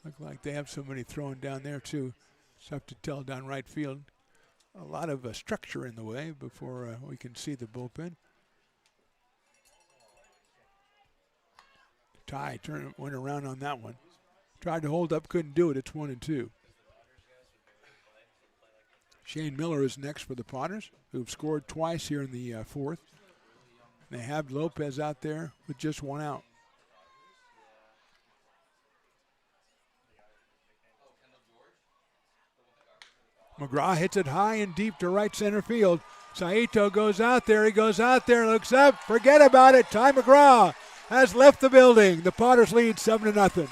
look like they have somebody throwing down there too. It's tough to tell down right field. A lot of structure in the way before we can see the bullpen. Ty went around on that one. Tried to hold up, couldn't do it. It's 1-2. Shane Miller is next for the Potters, who've scored twice here in the fourth. They have Lopez out there with just one out. McGraw hits it high and deep to right center field. Saito goes out there. He goes out there, looks up. Forget about it. Ty McGraw has left the building. The Potters lead 7-0.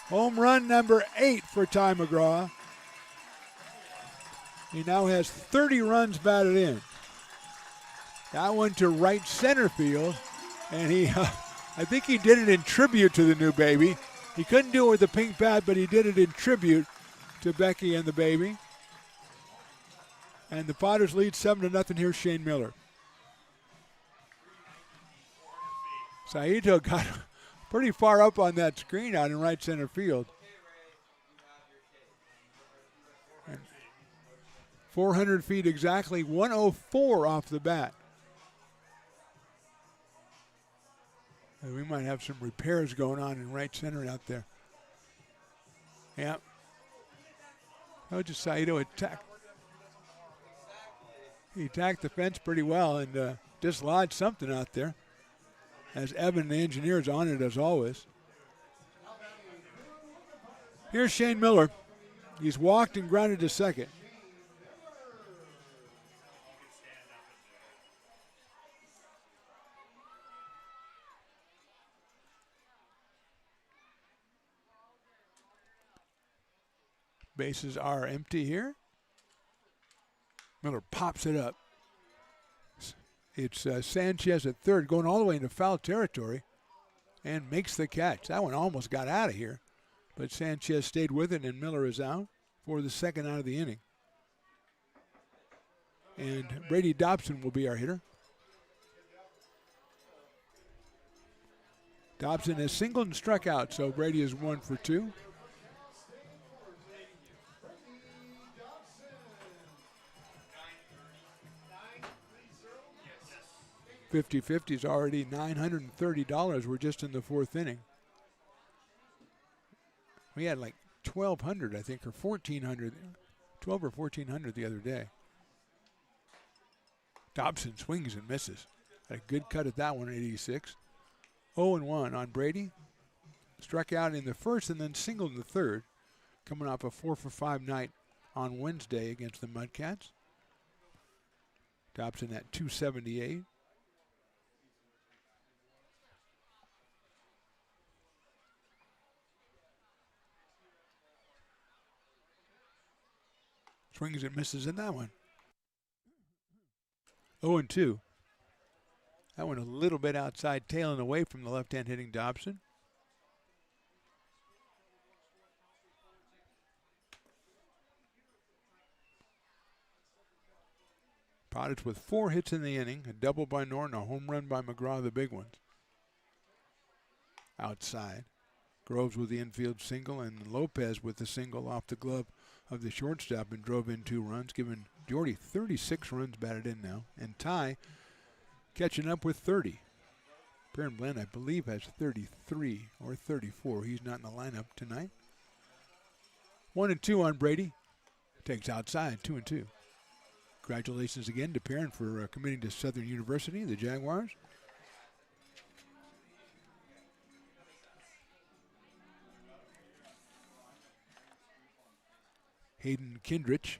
Home run number 8 for Ty McGraw. He now has 30 runs batted in. That one to right center field, and he, I think he did it in tribute to the new baby. He couldn't do it with the pink bat, but he did it in tribute to Becky and the baby. And the Potters lead 7-0. Here's Shane Miller. Saito got pretty far up on that screen out in right center field. And 400 feet exactly, 104 off the bat. And we might have some repairs going on in right center out there. Yeah. Hoja Saito attacked. He attacked the fence pretty well and dislodged something out there. As Evan, the engineer, is on it as always. Here's Shane Miller. He's walked and grounded to second. Bases are empty here. Miller pops it up. It's Sanchez at third, going all the way into foul territory and makes the catch. That one almost got out of here, but Sanchez stayed with it, and Miller is out for the second out of the inning. And Brady Dobson will be our hitter. Dobson has singled and struck out, so Brady is 1 for 2. 50-50 is already $930. We're just in the fourth inning. We had like 1,200, I think, or 1,400, 12 or 1,400 the other day. Dobson swings and misses. Had a good cut at that one, 86. 0-1 on Brady. Struck out in the first and then singled in the third, coming off a 4-for-5 night on Wednesday against the Mudcats. Dobson at 278. Swings and misses in that one. 0-2. That one a little bit outside, tailing away from the left-hand hitting Dobson. Potters with 4 hits in the inning, a double by Norton, a home run by McGraw, the big ones. Outside. Groves with the infield single, and Lopez with the single off the glove of the shortstop and drove in 2 runs, giving Jordy 36 runs batted in now. And Ty catching up with 30. Perrin Bland, I believe, has 33 or 34. He's not in the lineup tonight. 1-2 on Brady. Takes outside, 2-2. Congratulations again to Perrin for committing to Southern University, the Jaguars. Hayden Kindrich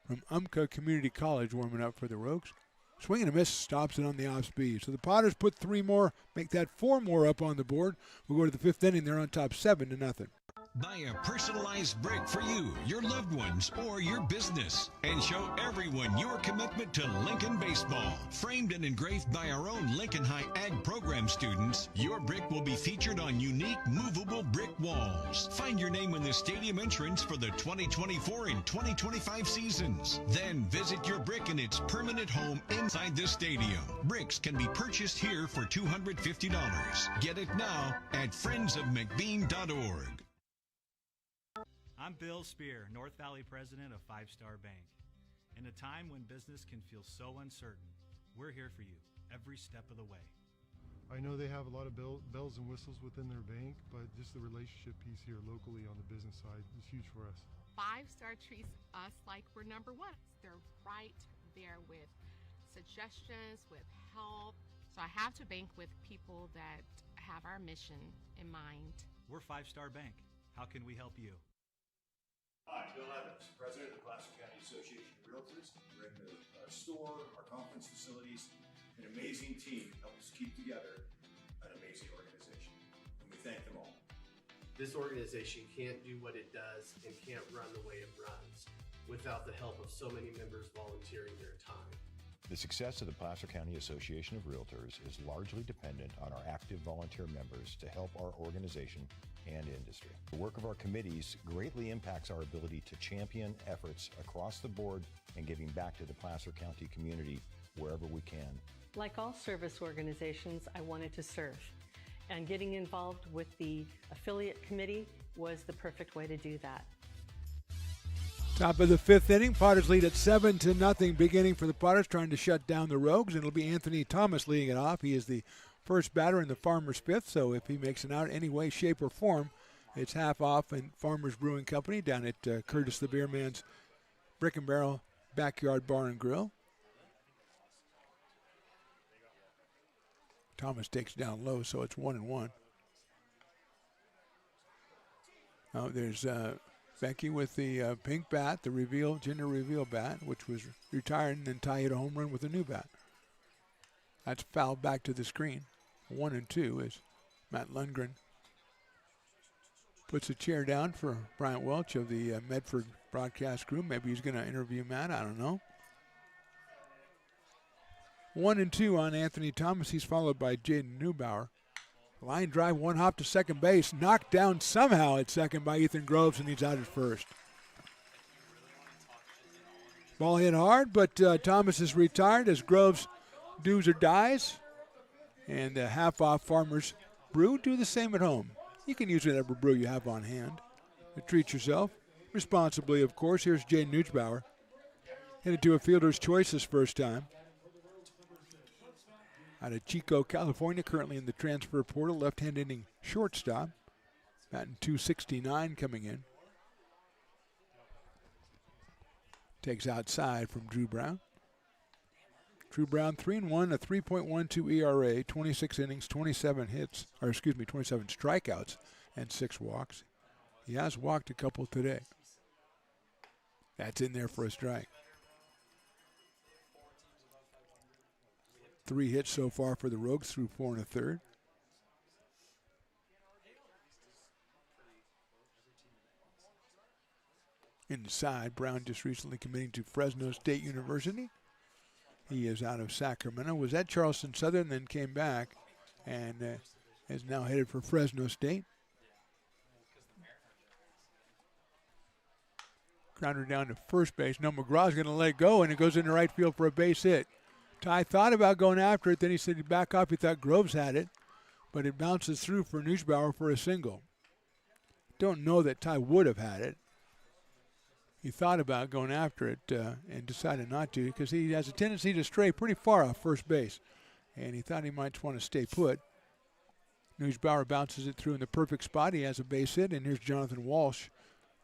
from Umpqua Community College warming up for the Rogues. Swing and a miss, stops it on the off speed. So the Potters put 3 more, make that 4 more up on the board. We'll go to the 5th inning. They're on top 7-0. Buy a personalized brick for you, your loved ones, or your business, and show everyone your commitment to Lincoln baseball. Framed and engraved by our own Lincoln High Ag program students, your brick will be featured on unique movable brick walls. Find your name in the stadium entrance for the 2024 and 2025 seasons. Then visit your brick in its permanent home inside the stadium. Bricks can be purchased here for $250. Get it now at friendsofmcbean.org. I'm Bill Spear, North Valley president of 5 Star Bank. In a time when business can feel so uncertain, we're here for you every step of the way. I know they have a lot of bells and whistles within their bank, but just the relationship piece here locally on the business side is huge for us. 5 Star treats us like we're number one. They're right there with suggestions, with help. So I have to bank with people that have our mission in mind. We're 5 Star Bank. How can we help you? Hi, Bill Evans, president of the Placer County Association of Realtors. We're in the store, our conference facilities, an amazing team helps keep together an amazing organization, and we thank them all. This organization can't do what it does and can't run the way it runs without the help of so many members volunteering their time. The success of the Placer County Association of Realtors is largely dependent on our active volunteer members to help our organization and industry. The work of our committees greatly impacts our ability to champion efforts across the board and giving back to the Placer County community wherever we can. Like all service organizations, I wanted to serve. And getting involved with the affiliate committee was the perfect way to do that. Top of the 5th inning, Potters lead at 7-0 beginning for the Potters, trying to shut down the Rogues, and it'll be Anthony Thomas leading it off. He is the first batter in the Farmers' 5th, so if he makes an out any way, shape, or form, it's half off in Farmers Brewing Company down at Curtis the Beer Man's Brick and Barrel Backyard Bar and Grill. Thomas takes down low, so it's 1-1. Oh, there's Becky with the pink bat, the gender reveal bat, which was retired, and then Ty hit a home run with a new bat. That's fouled back to the screen. 1-2 as Matt Lundgren puts a chair down for Bryant Welch of the Medford broadcast crew. Maybe he's going to interview Matt. I don't know. 1-2 on Anthony Thomas. He's followed by Jaden Neubauer. Line drive, 1 hop to second base. Knocked down somehow at second by Ethan Groves, and he's out at first. Ball hit hard, but Thomas is retired as Groves does or dies. And the half-off Farmers Brew do the same at home. You can use whatever brew you have on hand to treat yourself responsibly, of course. Here's Jay Neubauer. Headed to a fielder's choice his first time. Out of Chico, California, currently in the transfer portal, left-hand inning shortstop. Batting .269 coming in. Takes outside from Drew Brown. Drew Brown 3-1, a 3.12 ERA, 26 innings, 27 strikeouts, and 6 walks. He has walked a couple today. That's in there for a strike. 3 hits so far for the Rogues through 4 1/3. Inside, Brown just recently committing to Fresno State University. He is out of Sacramento, was at Charleston Southern, then came back, and is now headed for Fresno State. Grounder down to first base. No, McGraw's going to let it go, and it goes into right field for a base hit. Ty thought about going after it, then he said he'd back off. He thought Groves had it, but it bounces through for Neubauer for a single. Don't know that Ty would have had it. He thought about going after it and decided not to because he has a tendency to stray pretty far off first base, and he thought he might want to stay put. Neubauer bounces it through in the perfect spot. He has a base hit, and here's Jonathan Walsh,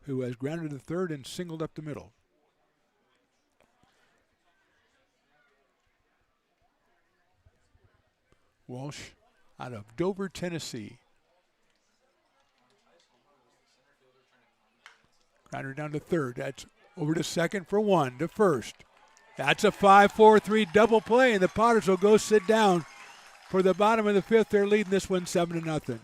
who has grounded to third and singled up the middle. Walsh out of Dover, Tennessee. Grounder down to third. That's over to second for 1, to first. That's a 5-4-3 double play, and the Potters will go sit down for the bottom of the fifth. They're leading this one 7-0.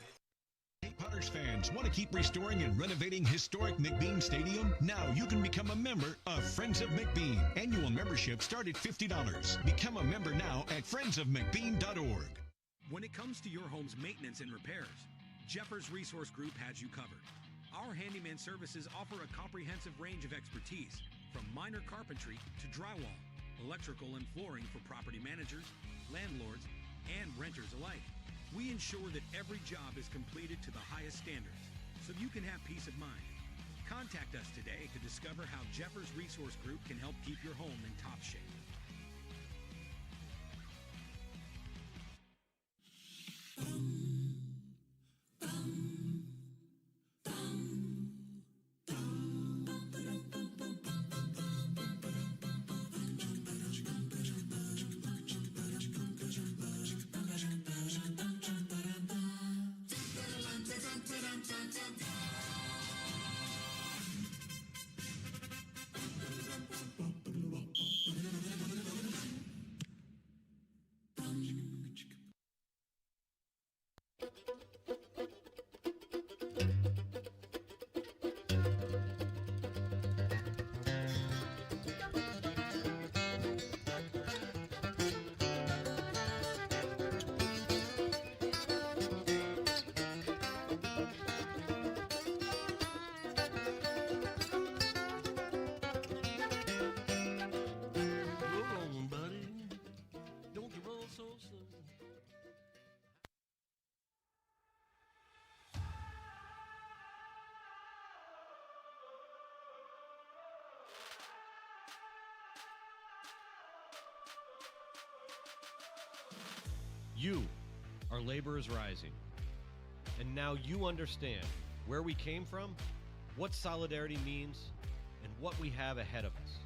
Potters fans want to keep restoring and renovating historic McBean Stadium? Now you can become a member of Friends of McBean. Annual membership start at $50. Become a member now at friendsofmcbean.org. When it comes to your home's maintenance and repairs, Jeffers Resource Group has you covered. Our handyman services offer a comprehensive range of expertise, from minor carpentry to drywall, electrical and flooring for property managers, landlords, and renters alike. We ensure that every job is completed to the highest standards, so you can have peace of mind. Contact us today to discover how Jeffers Resource Group can help keep your home in top shape. You are laborers rising. And now you understand where we came from, what solidarity means, and what we have ahead of us.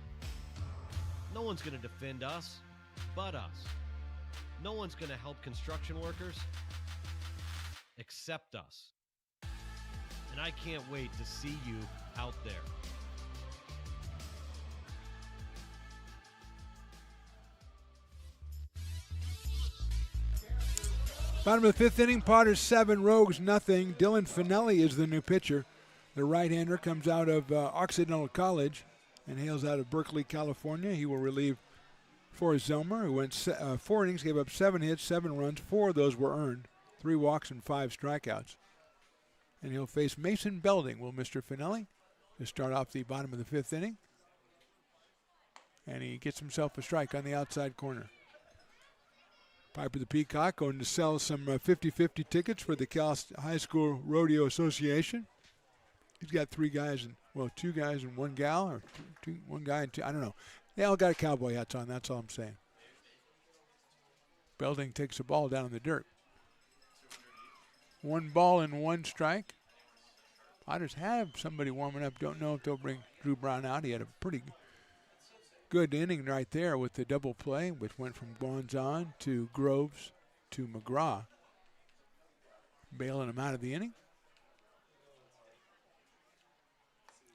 No one's going to defend us but us. No one's going to help construction workers except us. And I can't wait to see you out there. Bottom of the fifth inning, Potters 7, Rogues nothing. Dylan Finelli is the new pitcher. The right-hander comes out of Occidental College and hails out of Berkeley, California. He will relieve Forrest Zelmer, who went 4 innings, gave up 7 hits, 7 runs. 4 of those were earned, 3 walks and 5 strikeouts. And he'll face Mason Belding, will Mr. Finelli, to start off the bottom of the fifth inning. And he gets himself a strike on the outside corner. Piper the Peacock going to sell some 50-50 tickets for the Cal High School Rodeo Association. He's got 3 guys and, well, 2 guys and 1 gal, or 1 guy and 2, I don't know. They all got cowboy hats on, that's all I'm saying. Belding takes the ball down in the dirt. 1 ball and 1 strike. Potters have somebody warming up. Don't know if they'll bring Drew Brown out. He had a pretty good inning right there with the double play, which went from Gonzon to Groves to McGraw, bailing him out of the inning.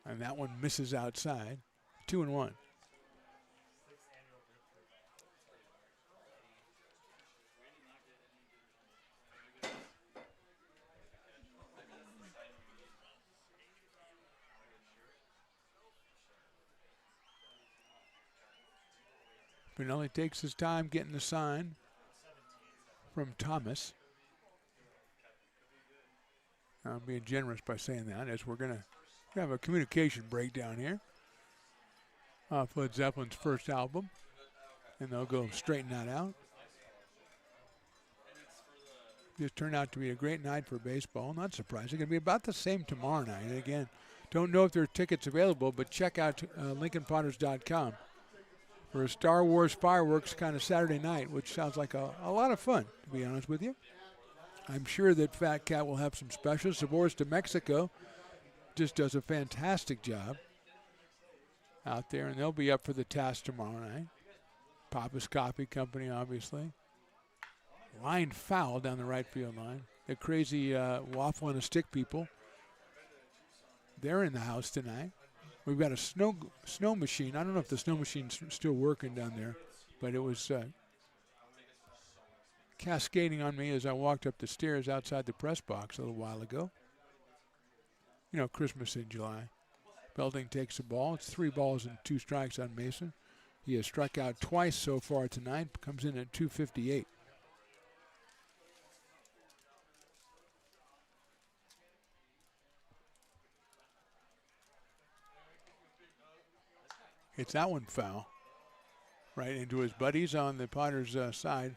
And that one misses outside. 2-1. Finelli takes his time getting the sign from Thomas. I'm being generous by saying that, as we're going to have a communication breakdown here off Led Zeppelin's first album, and they'll go straighten that out. Just turned out to be a great night for baseball. Not surprising. It's going to be about the same tomorrow night. And again, don't know if there are tickets available, but check out LincolnPotters.com. for a Star Wars fireworks kind of Saturday night, which sounds like a lot of fun, to be honest with you. I'm sure that Fat Cat will have some specials. Sabores de Mexico just does a fantastic job out there, and they'll be up for the task tomorrow night. Papa's Coffee Company, obviously. Line foul down the right field line. The crazy waffle and a stick people, they're in the house tonight. We've got a snow machine. I don't know if the snow machine's still working down there, but it was cascading on me as I walked up the stairs outside the press box a little while ago. You know, Christmas in July. Belding takes the ball. It's 3 balls and 2 strikes on Mason. He has struck out twice so far tonight. Comes in at 258. Hits that one foul. Right into his buddies on the Potters' side.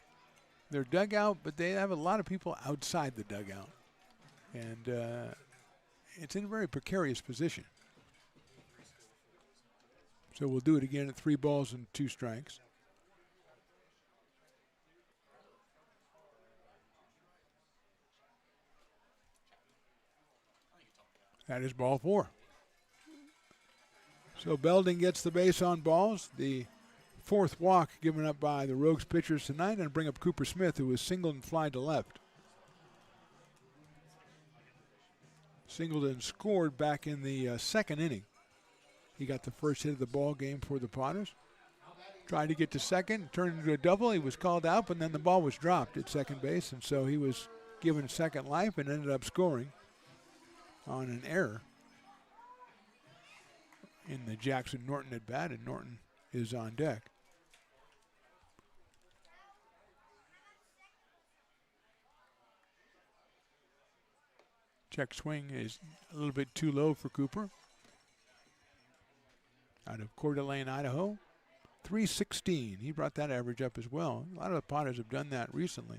They're dugout, but they have a lot of people outside the dugout. And it's in a very precarious position. So we'll do it again at 3 balls and 2 strikes. That is ball 4. So Belding gets the base on balls. The 4th walk given up by the Rogues pitchers tonight, and bring up Cooper Smith, who was singled and fly to left. Singled and scored back in the 2nd inning. He got the first hit of the ball game for the Potters. Tried to get to second, turned into a double. He was called out, but then the ball was dropped at second base, and so he was given second life and ended up scoring on an error in the Jackson Norton at bat, and Norton is on deck. Check swing is a little bit too low for Cooper. Out of Coeur d'Alene, Idaho. 316. He brought that average up as well. A lot of the Potters have done that recently.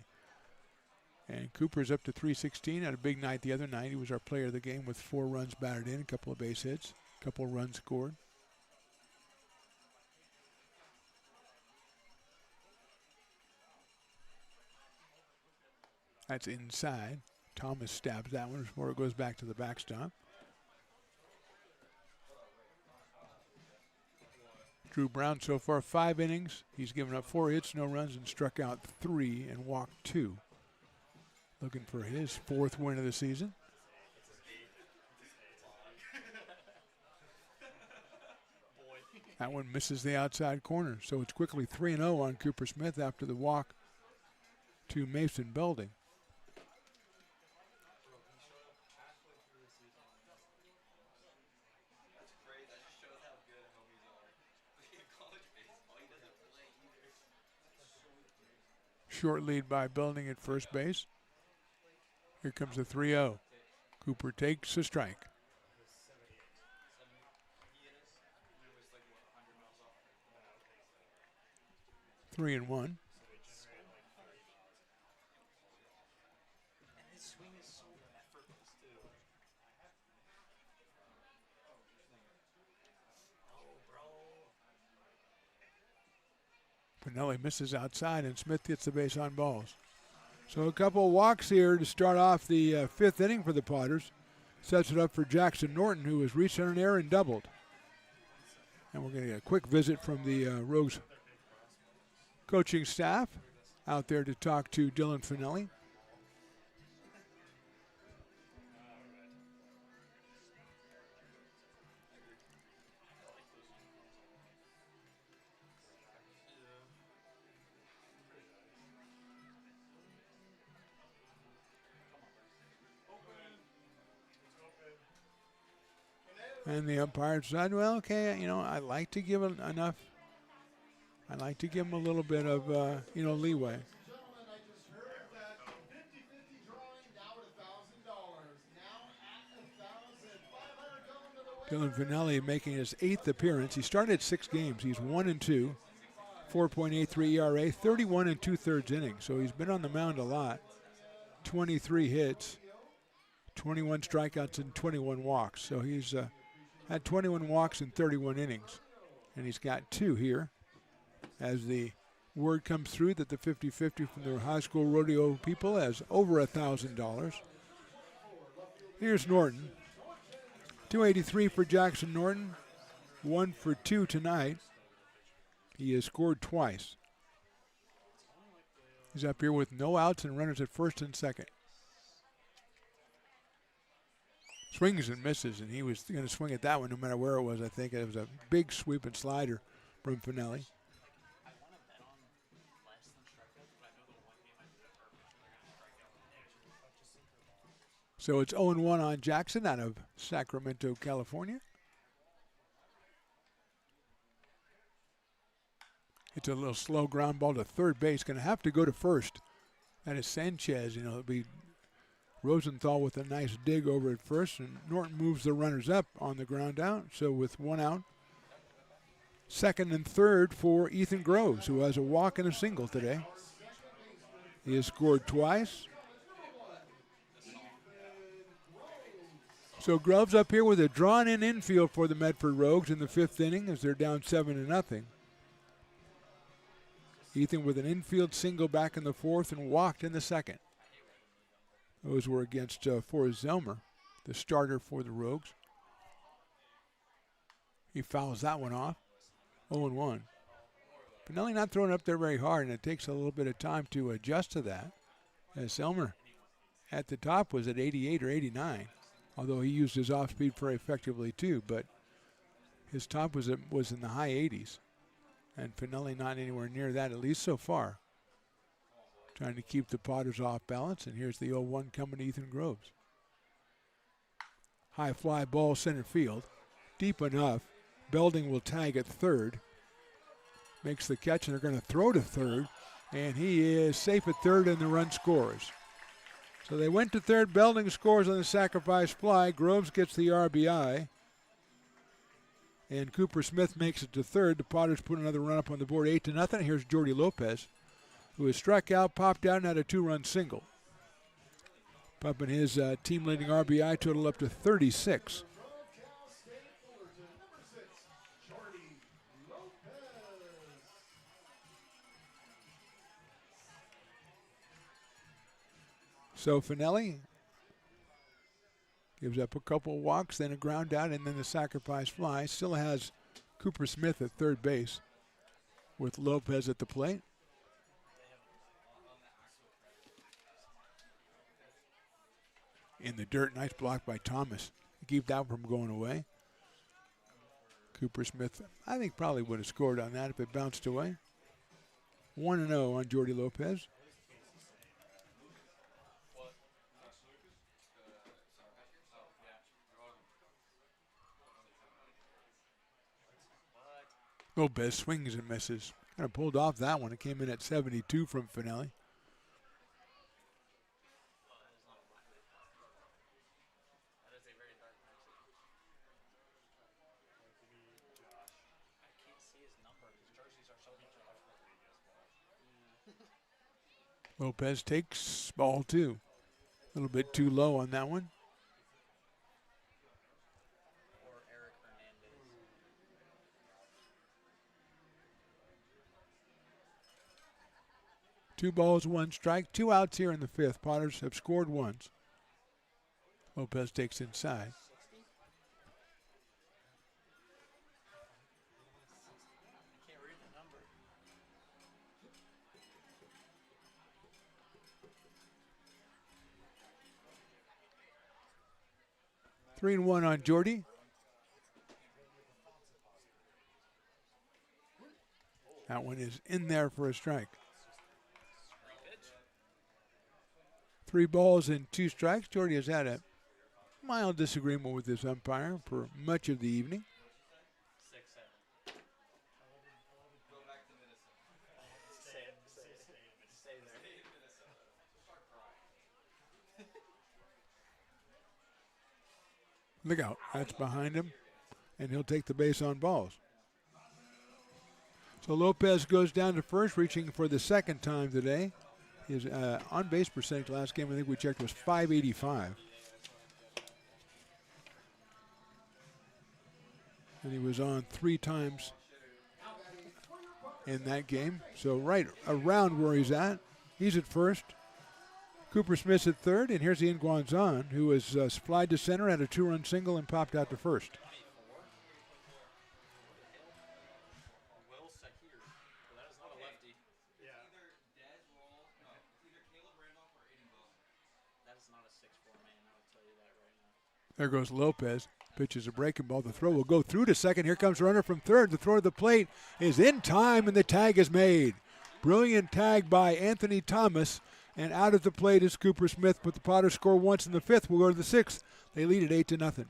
And Cooper's up to 316. Had a big night the other night. He was our player of the game with 4 runs batted in, a couple of base hits, a couple of runs scored. That's inside. Thomas stabs that one before it goes back to the backstop. Drew Brown so far 5 innings. He's given up 4 hits, no runs, and struck out 3 and walked 2. Looking for his 4th win of the season. That one misses the outside corner, so it's quickly 3-0 on Cooper Smith after the walk to Mason Belding. Short lead by Belding at first base. Here comes the 3-0. Cooper takes a strike. Three and one. Pinelli misses outside, and Smith gets the base on balls. So a couple of walks here to start off the 5th inning for the Potters. Sets it up for Jackson Norton, who has reached on an error and doubled. And we're going to get a quick visit from the Rogues coaching staff out there to talk to Dylan Finelli. And the umpire said, well, okay, I like to give him enough. I like to give him a little bit of, leeway. Dylan Finelli making his 8th appearance. He started 6 games. He's 1-2, 4.83 ERA, 31 2/3 innings. So he's been on the mound a lot. 23 hits, 21 strikeouts, and 21 walks. So he's had 21 walks in 31 innings. And he's got 2 here as the word comes through that the 50-50 from the high school rodeo people has over $1,000. Here's Norton. 283 for Jackson Norton. 1 for 2 tonight. He has scored twice. He's up here with no outs and runners at first and second. Swings and misses, and he was going to swing at that one no matter where it was, I think. It was a big sweep and slider from Finelli. So it's 0-1 on Jackson out of Sacramento, California. It's a little slow ground ball to third base. Going to have to go to first. That is Sanchez. You know, it'll be Rosenthal with a nice dig over at first, and Norton moves the runners up on the ground out. So with one out, second and third for Ethan Groves, who has a walk and a single today. He has scored twice. So Groves up here with a drawn-in infield for the Medford Rogues in the fifth inning as they're down 7-0. Ethan with an infield single back in the fourth and walked in the second. Those were against Forrest Zelmer, the starter for the Rogues. He fouls that one off. 0-1. Pinelli not throwing up there very hard, and it takes a little bit of time to adjust to that. As Zelmer at the top was at 88 or 89, although he used his off-speed very effectively too, but his top was in the high 80s. And Finelli not anywhere near that, at least so far. Trying to keep the Potters off balance, and here's the 0-1 coming to Ethan Groves. High fly ball center field. Deep enough. Belding will tag at third. Makes the catch, and they're going to throw to third. And he is safe at third, and the run scores. So they went to third. Belding scores on the sacrifice fly. Groves gets the RBI. And Cooper Smith makes it to third. The Potters put another run up on the board, 8-0. Here's Jordy Lopez, who has struck out, popped out, and had a two-run single. Pumping his team-leading RBI total up to 36. So Finelli gives up a couple walks, then a ground out, and then the sacrifice fly. Still has Cooper Smith at third base with Lopez at the plate. In the dirt, nice block by Thomas to keep that from going away. Cooper Smith, I think, probably would have scored on that if it bounced away. 1-0 on Jordy Lopez. Lopez swings and misses. Kind of pulled off that one. It came in at 72 from Finelli. Lopez takes ball two. A little bit too low on that one. Two balls, one strike, two outs here in the fifth. Potters have scored once. Lopez takes inside. Three and one on Jordy. That one is in there for a strike. 3 balls and 2 strikes. Jordy has had a mild disagreement with his umpire for much of the evening. Look out, that's behind him, and he'll take the base on balls. So Lopez goes down to first, reaching for the second time today. His on-base percentage last game, I think we checked, was .585. And he was on 3 times in that game. So right around where he's at. He's at first. Cooper Smith's at third, and here's Ian Guanzon, who was flied to center, had a 2-run single, and popped out to first. There goes Lopez. Pitches a breaking ball. The throw will go through to second. Here comes a runner from third. The throw to the plate is in time, and the tag is made. Brilliant tag by Anthony Thomas. And out at the plate is Cooper Smith. But the Potters score once in the fifth. We'll go to the sixth. They lead at 8-0.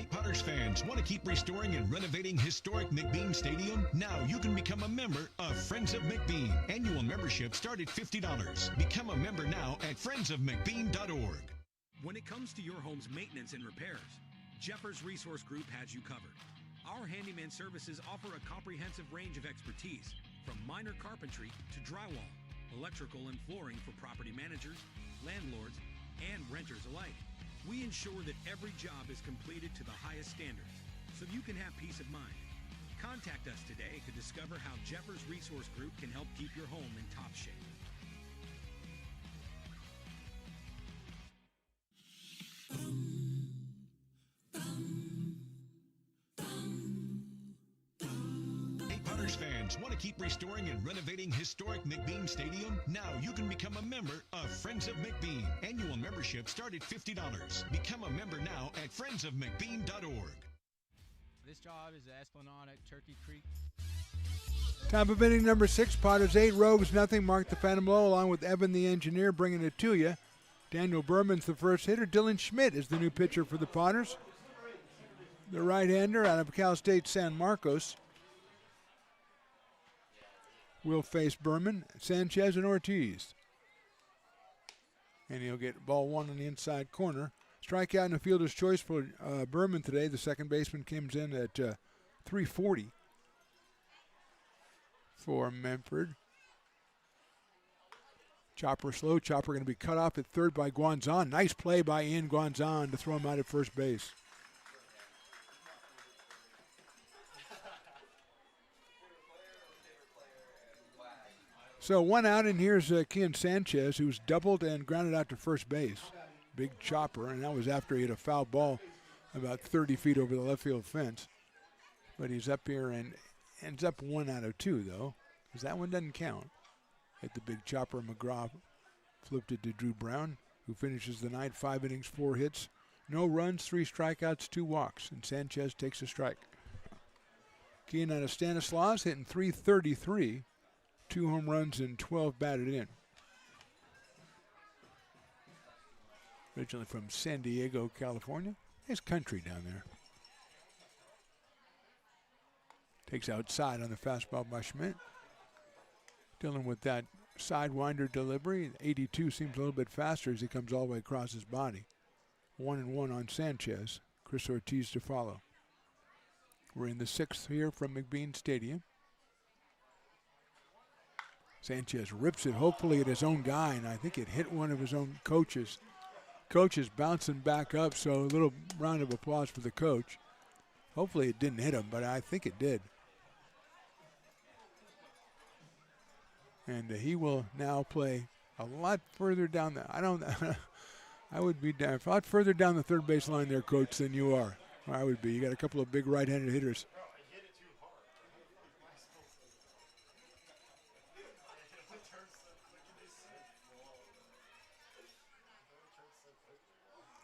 Potters fans want to keep restoring and renovating historic McBean Stadium? Now you can become a member of Friends of McBean. Annual membership start at $50. Become a member now at friendsofmcbean.org. When it comes to your home's maintenance and repairs, Jeffers Resource Group has you covered. Our handyman services offer a comprehensive range of expertise, from minor carpentry to drywall, electrical and flooring for property managers, landlords, and renters alike. We ensure that every job is completed to the highest standards, so you can have peace of mind. Contact us today to discover how Jeffers Resource Group can help keep your home in top shape. Hey, Potters fans, want to keep restoring and renovating historic McBean Stadium? Now you can become a member of Friends of McBean. Annual membership start at $50. Become a member now at friendsofmcbean.org. This job is the Esplanade at Turkey Creek. Top of inning number 6, Potters 8, Rogues nothing. Mark the Phantom Low along with Evan the Engineer bringing it to you. Daniel Berman's the first hitter. Dylan Schmidt is the new pitcher for the Potters. The right-hander out of Cal State San Marcos will face Berman, Sanchez, and Ortiz. And he'll get ball one on the inside corner. Strikeout and a fielder's choice for Berman today. The second baseman comes in at 340 for Medford. Chopper slow. Chopper going to be cut off at third by Guanzon. Nice play by Ian Guanzon to throw him out at first base. So one out, and here's Kian Sanchez, who's doubled and grounded out to first base. Big chopper, and that was after he hit a foul ball about 30 feet over the left field fence. But he's up here and ends up 1 out of 2, though, because that one doesn't count. Hit the big chopper. McGraw flipped it to Drew Brown, who finishes the night 5 innings, 4 hits, no runs, 3 strikeouts, 2 walks, and Sanchez takes a strike. Kian out of Stanislaus hitting .333, 2 home runs and 12 batted in. Originally from San Diego, California. Nice country down there. Takes outside on the fastball by Schmidt. Dealing with that sidewinder delivery. 82 seems a little bit faster as he comes all the way across his body. 1-1 on Sanchez. Chris Ortiz to follow. We're in the 6th here from McBean Stadium. Sanchez rips it, hopefully at his own guy, and I think it hit one of his own coaches. Coach is bouncing back up, so a little round of applause for the coach. Hopefully it didn't hit him, but I think it did. And he will now play a lot further down the, I would be down, a lot further down the third base line there, Coach, than you are. Or I would be. You got a couple of big right-handed hitters.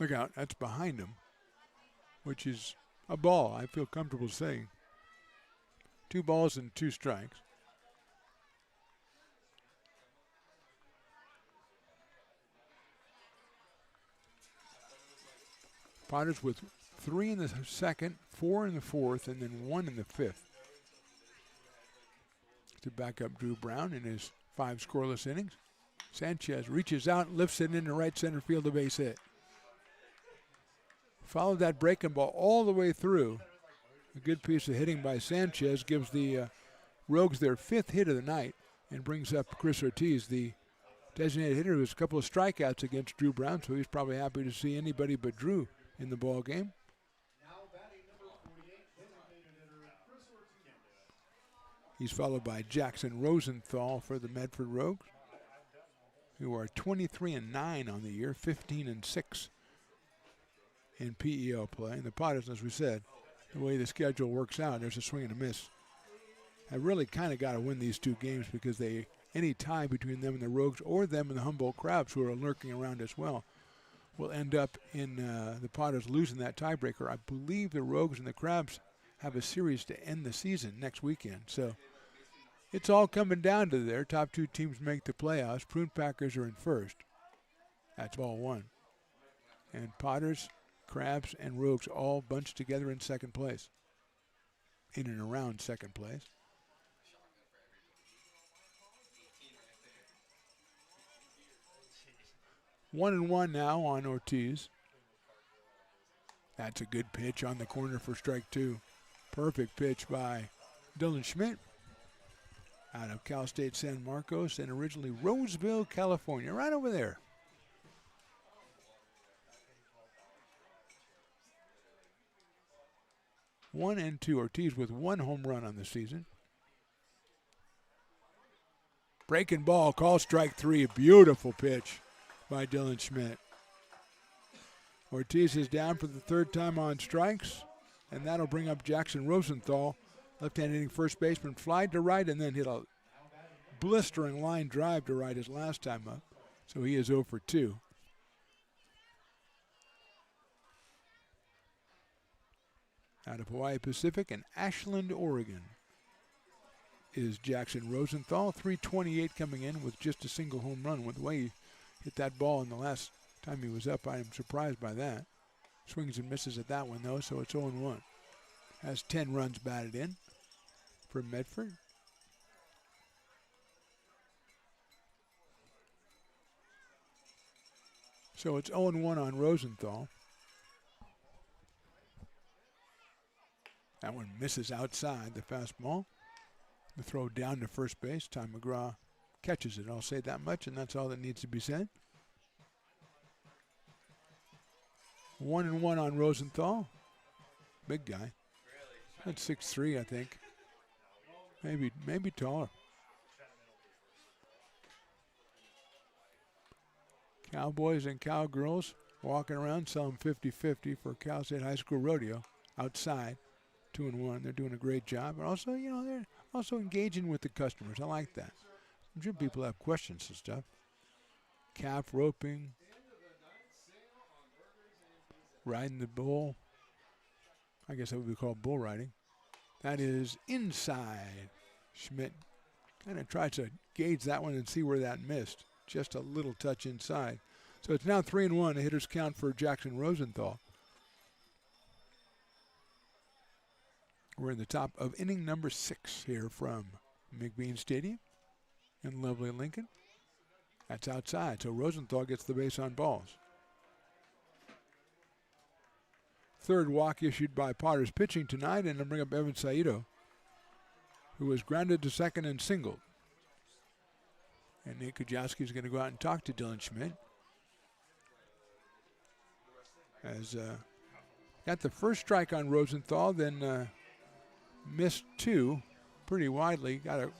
Look out, that's behind him, which is a ball, I feel comfortable saying. 2 balls and 2 strikes. Potters with 3 in the second, 4 in the fourth, and then 1 in the fifth. To back up Drew Brown in his 5 scoreless innings. Sanchez reaches out, lifts it into right center field, a base hit. Followed that breaking ball all the way through. A good piece of hitting by Sanchez gives the Rogues their 5th hit of the night and brings up Chris Ortiz, the designated hitter, who has a couple of strikeouts against Drew Brown, so he's probably happy to see anybody but Drew in the ball game. He's followed by Jackson Rosenthal for the Medford Rogues, who are 23-9 on the year, 15-6 in PEL play. And the Potters, as we said, the way the schedule works out, there's a swing and a miss. I really kind of got to win these 2 games because any tie between them and the Rogues or them and the Humboldt Crabs, who are lurking around as well, will end up in the Potters losing that tiebreaker. I believe the Rogues and the Crabs have a series to end the season next weekend. So it's all coming down to their top 2 teams make the playoffs. Prune Packers are in first. That's ball 1. And Potters, Crabs, and Rogues all bunched together in second place. In and around second place. 1-1 now on Ortiz. That's a good pitch on the corner for strike 2. Perfect pitch by Dylan Schmidt out of Cal State San Marcos and originally Roseville, California, right over there. One and 2. Ortiz with 1 home run on the season. Breaking ball, call strike 3. Beautiful pitch by Dylan Schmidt. Ortiz is down for the 3rd time on strikes, and that'll bring up Jackson Rosenthal, left-hand hitting first baseman, flied to right and then hit a blistering line drive to right his last time up. So he is 0 for 2. Out of Hawaii Pacific and Ashland, Oregon, is Jackson Rosenthal. 328 coming in with just a single home run. With the way he hit that ball in the last time he was up, I am surprised by that. Swings and misses at that one, though, so it's 0-1. Has 10 runs batted in for Medford. So it's 0-1 on Rosenthal. That one misses outside the fastball. The throw down to first base. Ty McGraw catches it. I'll say that much, and that's all that needs to be said. 1-1 on Rosenthal. Big guy. That's 6'3", I think. Maybe taller. Cowboys and cowgirls walking around selling 50-50 for Cal State High School Rodeo outside. 2-1. They're doing a great job. And also, they're also engaging with the customers. I like that. I'm sure people have questions and stuff. Calf roping. Riding the bull. I guess that would be called bull riding. That is inside. Schmidt kind of tries to gauge that one and see where that missed. Just a little touch inside. So it's now 3-1. A hitter's count for Jackson Rosenthal. We're in the top of inning number 6 here from McBean Stadium in lovely Lincoln. That's outside, so Rosenthal gets the base on balls. 3rd walk issued by Potters pitching tonight, and they'll bring up Evan Saito, who was grounded to second and singled. And Nate Kujawski is going to go out and talk to Dylan Schmidt. As got the first strike on Rosenthal, then missed 2 pretty widely. Got a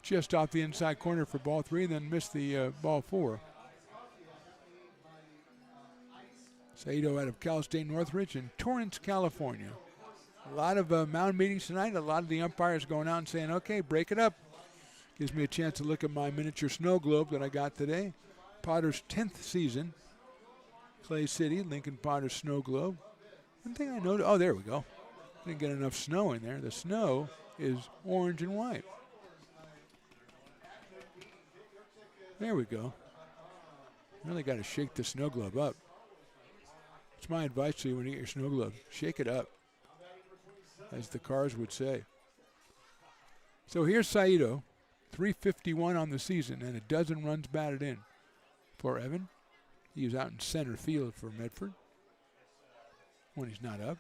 just off the inside corner for ball 3, then missed the ball 4. Saito out of Cal State Northridge in Torrance, California. A lot of mound meetings tonight. A lot of the umpires going out and saying, okay, break it up. Gives me a chance to look at my miniature snow globe that I got today. Potter's 10th season. Clay City, Lincoln Potter's snow globe. One thing I noticed, oh, there we go. Didn't get enough snow in there. The snow is orange and white. There we go. Really got to shake the snow globe up. It's my advice to you when you get your snow gloves. Shake it up, as the Cars would say. So here's Saito, 351 on the season, and a dozen runs batted in for Evan. He was out in center field for Medford when he's not up.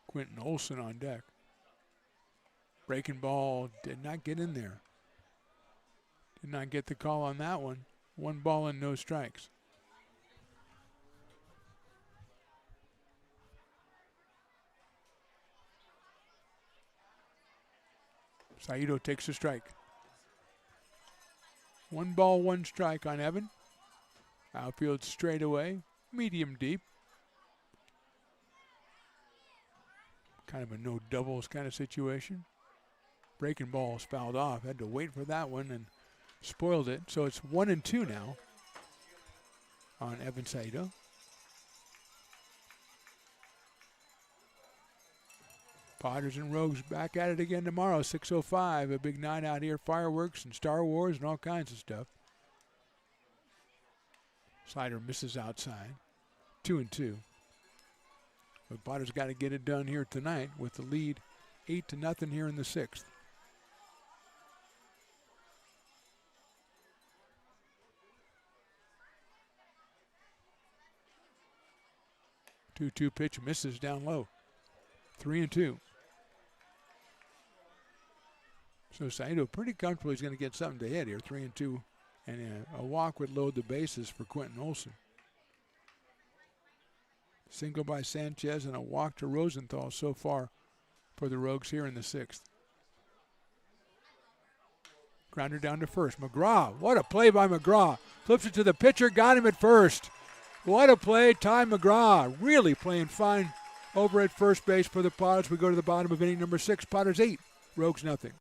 Quentin Olson on deck. Breaking ball did not get in there. Did not get the call on that one. 1 ball and no strikes. Saito takes a strike. 1 ball, 1 strike on Evan. Outfield straight away, medium deep. Kind of a no doubles kind of situation. Breaking ball is fouled off. Had to wait for that one and spoiled it. So it's 1-2 now on Evan Saito. Potters and Rogues back at it again tomorrow, 6:05. A big night out here, fireworks and Star Wars and all kinds of stuff. Slider misses outside, 2-2. But Potters got to get it done here tonight with the lead 8-0 here in the 6th. Two pitch misses down low, 3-2. So Saito pretty comfortable he's going to get something to hit here, 3-2. And a walk would load the bases for Quentin Olson. Single by Sanchez and a walk to Rosenthal so far for the Rogues here in the 6th. Grounder down to first. McGraw, what a play by McGraw. Flips it to the pitcher, got him at first. What a play, Ty McGraw. Really playing fine over at first base for the Potters. We go to the bottom of inning number 6. Potters 8, Rogues nothing.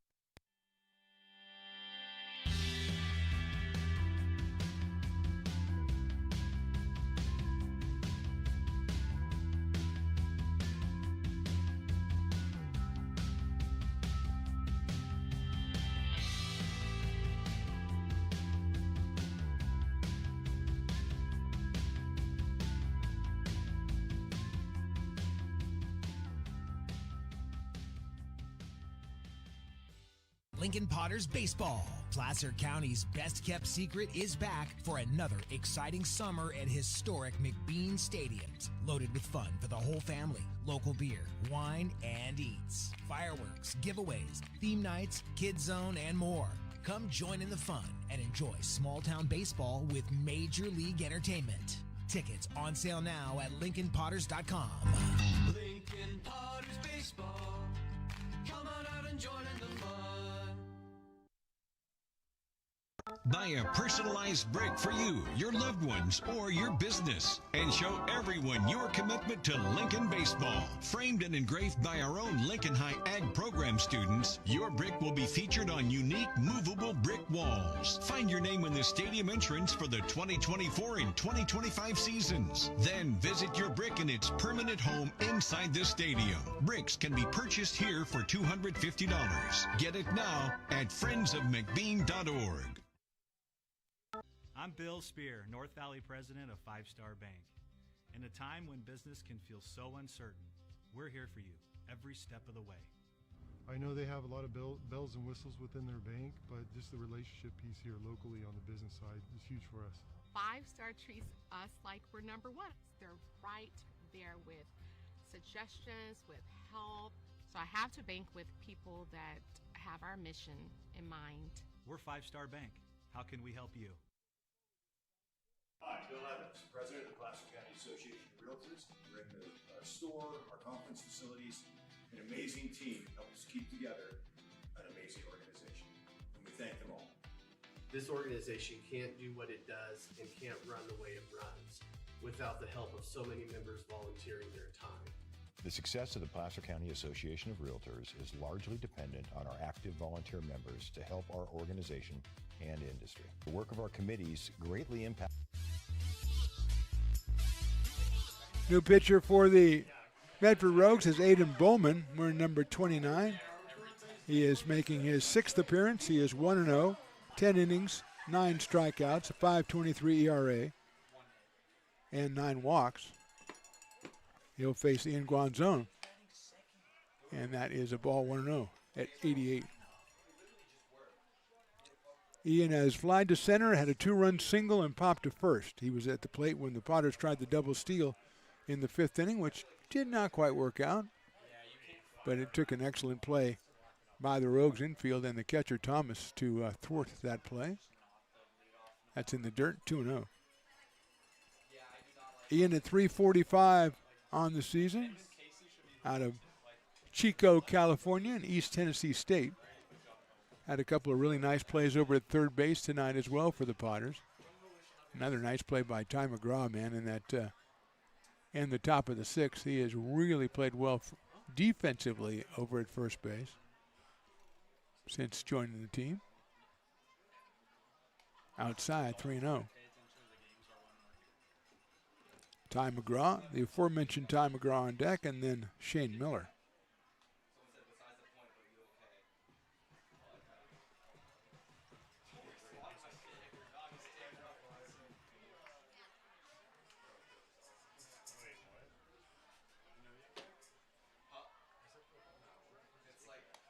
Lincoln Potters Baseball. Placer County's best kept secret is back for another exciting summer at historic McBean Stadiums. Loaded with fun for the whole family, local beer, wine, and eats. Fireworks, giveaways, theme nights, kids zone, and more. Come join in the fun and enjoy small town baseball with Major League Entertainment. Tickets on sale now at LincolnPotters.com. Lincoln Potters Baseball. Come on out and join in the fun. Buy a personalized brick for you, your loved ones, or your business, and show everyone your commitment to Lincoln baseball. Framed and engraved by our own Lincoln High Ag program students, your brick will be featured on unique movable brick walls. Find your name in the stadium entrance for the 2024 and 2025 seasons. Then visit your brick in its permanent home inside the stadium. Bricks can be purchased here for $250. Get it now at friendsofmcbean.org. I'm Bill Spear, North Valley president of 5 Star Bank. In a time when business can feel so uncertain, we're here for you every step of the way. I know they have a lot of bells and whistles within their bank, but just the relationship piece here locally on the business side is huge for us. 5 Star treats us like we're number one. They're right there with suggestions, with help. So I have to bank with people that have our mission in mind. We're 5 Star Bank. How can we help you? Hi, Bill Evans, president of the Placer County Association of Realtors. We're in the store, our conference facilities, an amazing team help us keep together an amazing organization, and we thank them all. This organization can't do what it does and can't run the way it runs without the help of so many members volunteering their time. The success of the Placer County Association of Realtors is largely dependent on our active volunteer members to help our organization and industry. The work of our committees greatly impacts. New pitcher for the Medford Rogues is Aiden Bowman, wearing number 29. He is making his 6th appearance. He is 1-0, 10 innings, 9 strikeouts, a 5.23 ERA, and 9 walks. He'll face Ian Guanzon. And that is a ball 1-0 at 88. Ian has flied to center, had a 2-run single, and popped to first. He was at the plate when the Potters tried the double steal in the 5th inning, which did not quite work out. But it took an excellent play by the Rogues infield and the catcher Thomas to thwart that play. That's in the dirt, 2-0. Ian at 345 on the season out of Chico, California, and East Tennessee State. Had a couple of really nice plays over at third base tonight as well for the Potters. Another nice play by Ty McGraw, man, in that in the top of the 6th. He has really played well defensively over at first base since joining the team. Outside, 3-0. Ty McGraw, the aforementioned Ty McGraw on deck, and then Shane Miller.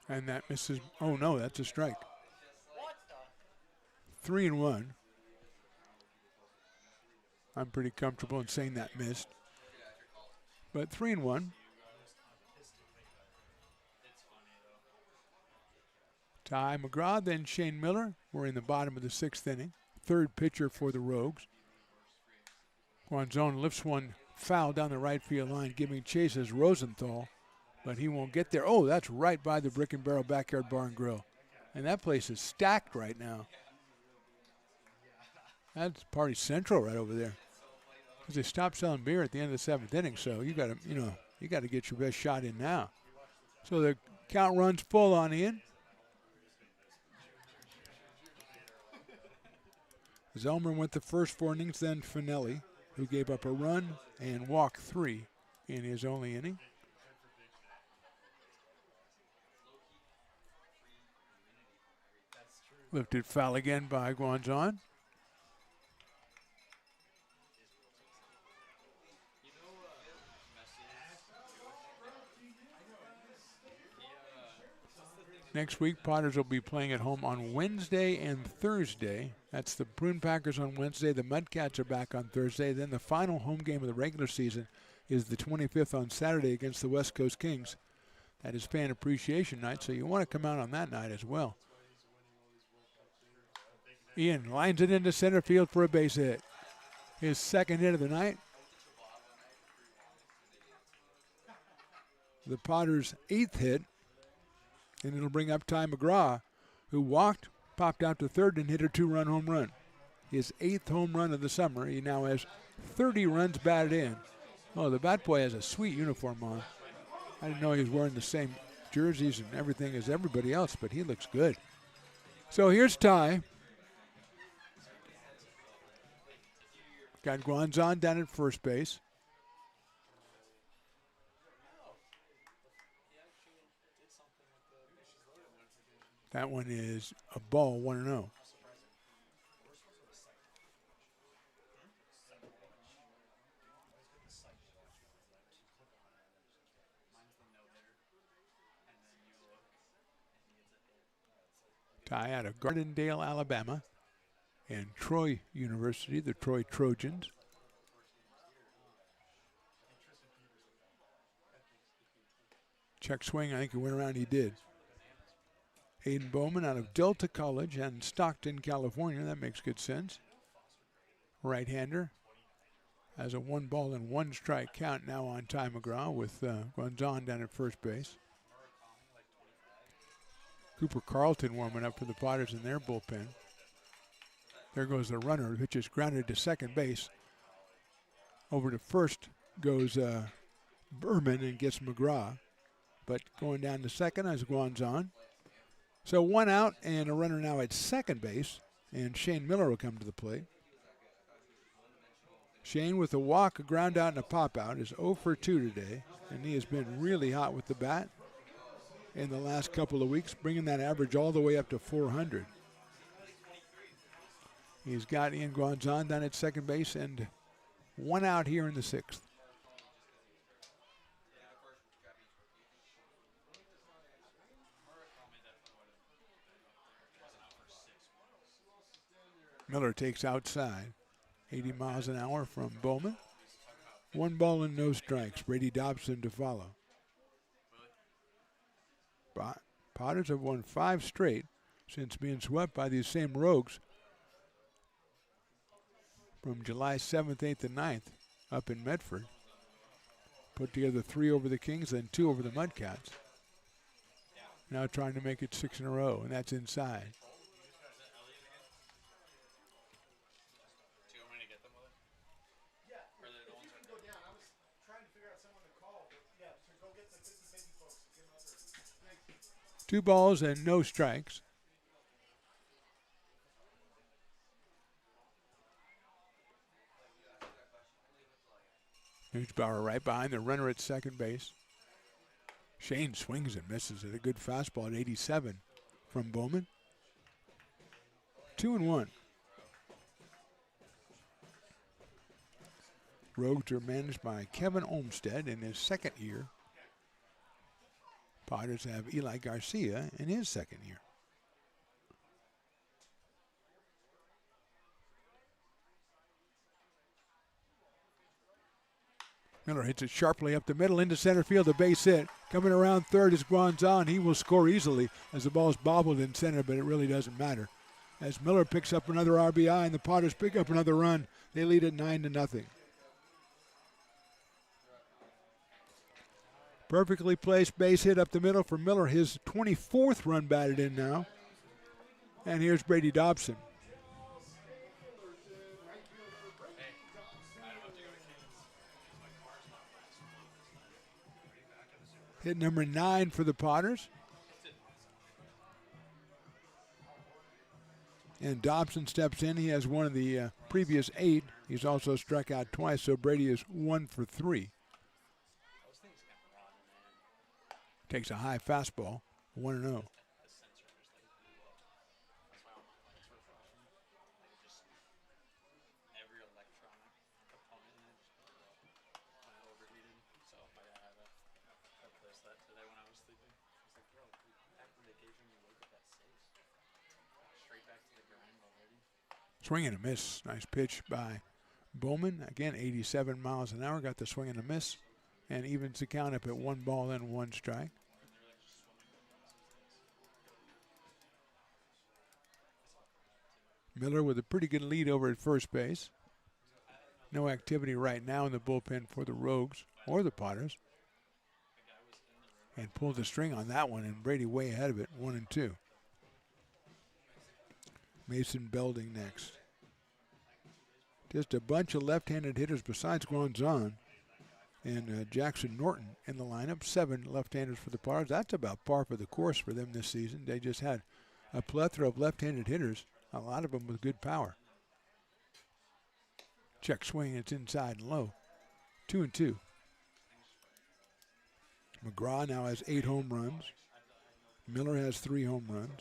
And that misses. Oh, no, that's a strike. 3-1. I'm pretty comfortable in saying that missed. But 3-1. Ty McGraw, then Shane Miller. We're in the bottom of the 6th inning. Third pitcher for the Rogues. Guanzon lifts one foul down the right field line, giving chase as Rosenthal, but he won't get there. Oh, that's right by the Brick and Barrel Backyard Bar and Grill. And that place is stacked right now. That's Party Central right over there. Because they stopped selling beer at the end of the 7th inning, so you got to get your best shot in now. So the count runs full on Ian. Zellmer went the first 4 innings, then Finelli, who gave up a run and walked 3 in his only inning. Lifted foul again by Guanzon. Next week, Potters will be playing at home on Wednesday and Thursday. That's the Prune Packers on Wednesday. The Mudcats are back on Thursday. Then the final home game of the regular season is the 25th on Saturday against the West Coast Kings. That is Fan Appreciation Night, so you want to come out on that night as well. Ian lines it into center field for a base hit. His second hit of the night. The Potters' 8th hit. And it'll bring up Ty McGraw, who walked, popped out to third, and hit a 2-run home run. His 8th home run of the summer. He now has 30 runs batted in. Oh, the bat boy has a sweet uniform on. I didn't know he was wearing the same jerseys and everything as everybody else, but he looks good. So here's Ty. Got Guanzon down at first base. That one is a ball, 1-0. Ty out of Gardendale, Alabama, and Troy University, the Troy Trojans. Check swing, I think he went around, he did. Aiden Bowman out of Delta College and Stockton, California. That makes good sense. Right-hander has a 1-ball-and-1-strike count now on Ty McGraw with Guanzon down at first base. Cooper Carlton warming up for the Potters in their bullpen. There goes the runner, which is grounded to second base. Over to first goes Berman and gets McGraw. But going down to second is Guanzon. So 1 out and a runner now at second base, and Shane Miller will come to the plate. Shane with a walk, a ground out, and a pop out is 0 for 2 today, and he has been really hot with the bat in the last couple of weeks, bringing that average all the way up to 400. He's got Ian Guanzon down at second base and one out here in the sixth. Miller takes outside. 80 miles an hour from Bowman. 1 ball and no strikes. Brady Dobson to follow. Potters have won 5 straight since being swept by these same Rogues from July 7th, 8th, and 9th up in Medford. Put together 3 over the Kings, then 2 over the Mudcats. Now trying to make it 6 in a row, and that's inside. Two balls and no strikes. Bauer right behind the runner at second base. Shane swings and misses at a good fastball at 87 from Bowman. 2-1. Rogues are managed by Kevin Olmstead in his second year. Potters have Eli Garcia in his second year. Miller hits it sharply up the middle into center field, a base hit. Coming around third is Guanzon. He will score easily as the ball's bobbled in center, but it really doesn't matter. As Miller picks up another RBI and the Potters pick up another run, they lead at 9-0. Perfectly placed base hit up the middle for Miller, his 24th run batted in now. And here's Brady Dobson. Hit number 9 for the Potters. And Dobson steps in. He has one of the previous 8. He's also struck out twice, so Brady is 1 for 3. Takes a high fastball, 1-0. Swing and a miss. Nice pitch by Bowman. Again, 87 miles an hour. Got the swing and a miss. And evens the count up at 1 ball and 1 strike. Miller with a pretty good lead over at first base. No activity right now in the bullpen for the Rogues or the Potters. And pulled the string on that one, and Brady way ahead of it, 1-2. Mason Belding next. Just a bunch of left-handed hitters besides Guanzon and Jackson Norton in the lineup. 7 left-handers for the Potters. That's about par for the course for them this season. They just had a plethora of left-handed hitters, a lot of them with good power. Check swing, it's inside and low. 2-2. McGraw now has 8 home runs. Miller has 3 home runs.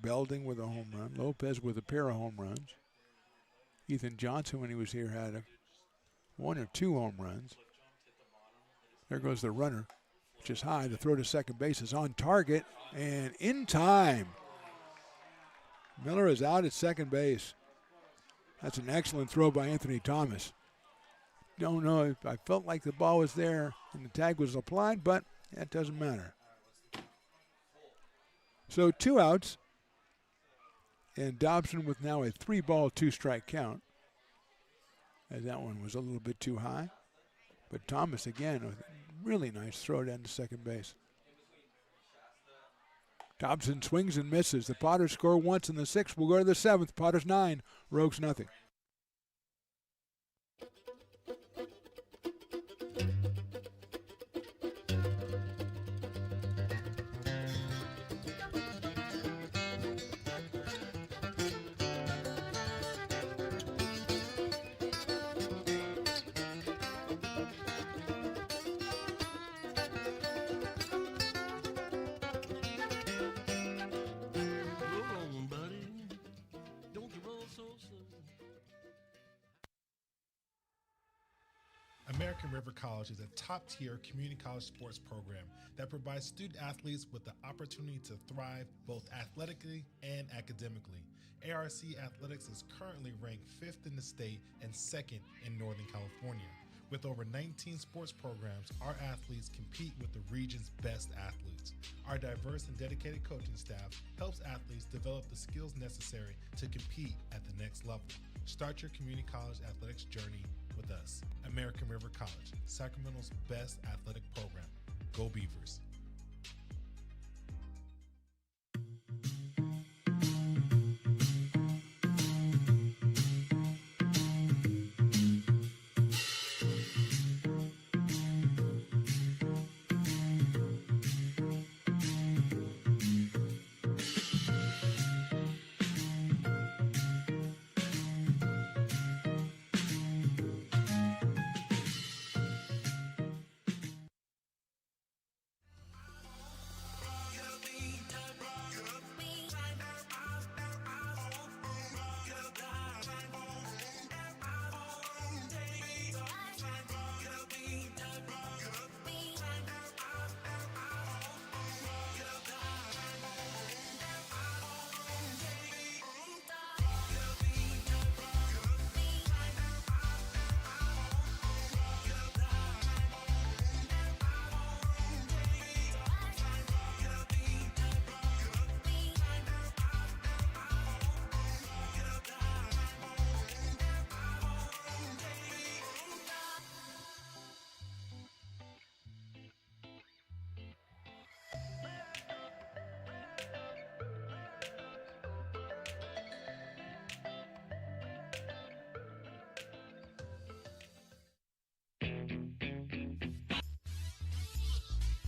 Belding with a home run. Lopez with a pair of home runs. Ethan Johnson, when he was here, had 1 or 2 home runs. There goes the runner, which is high. The throw to second base is on target and in time. Miller is out at second base. That's an excellent throw by Anthony Thomas. Don't know if I felt like the ball was there and the tag was applied, but that doesn't matter. So 2 outs. And Dobson with now a 3-ball, 2-strike count. As that one was a little bit too high. But Thomas again with a really nice throw down to second base. Dobson swings and misses. The Potters score once in the 6th. We'll go to the 7th. Potters 9, Rogues nothing. American River College is a top-tier community college sports program that provides student athletes with the opportunity to thrive both athletically and academically. ARC Athletics is currently ranked 5th in the state and 2nd in Northern California. With over 19 sports programs, our athletes compete with the region's best athletes. Our diverse and dedicated coaching staff helps athletes develop the skills necessary to compete at the next level. Start your community college athletics journey with us. American River College, Sacramento's best athletic program. Go Beavers.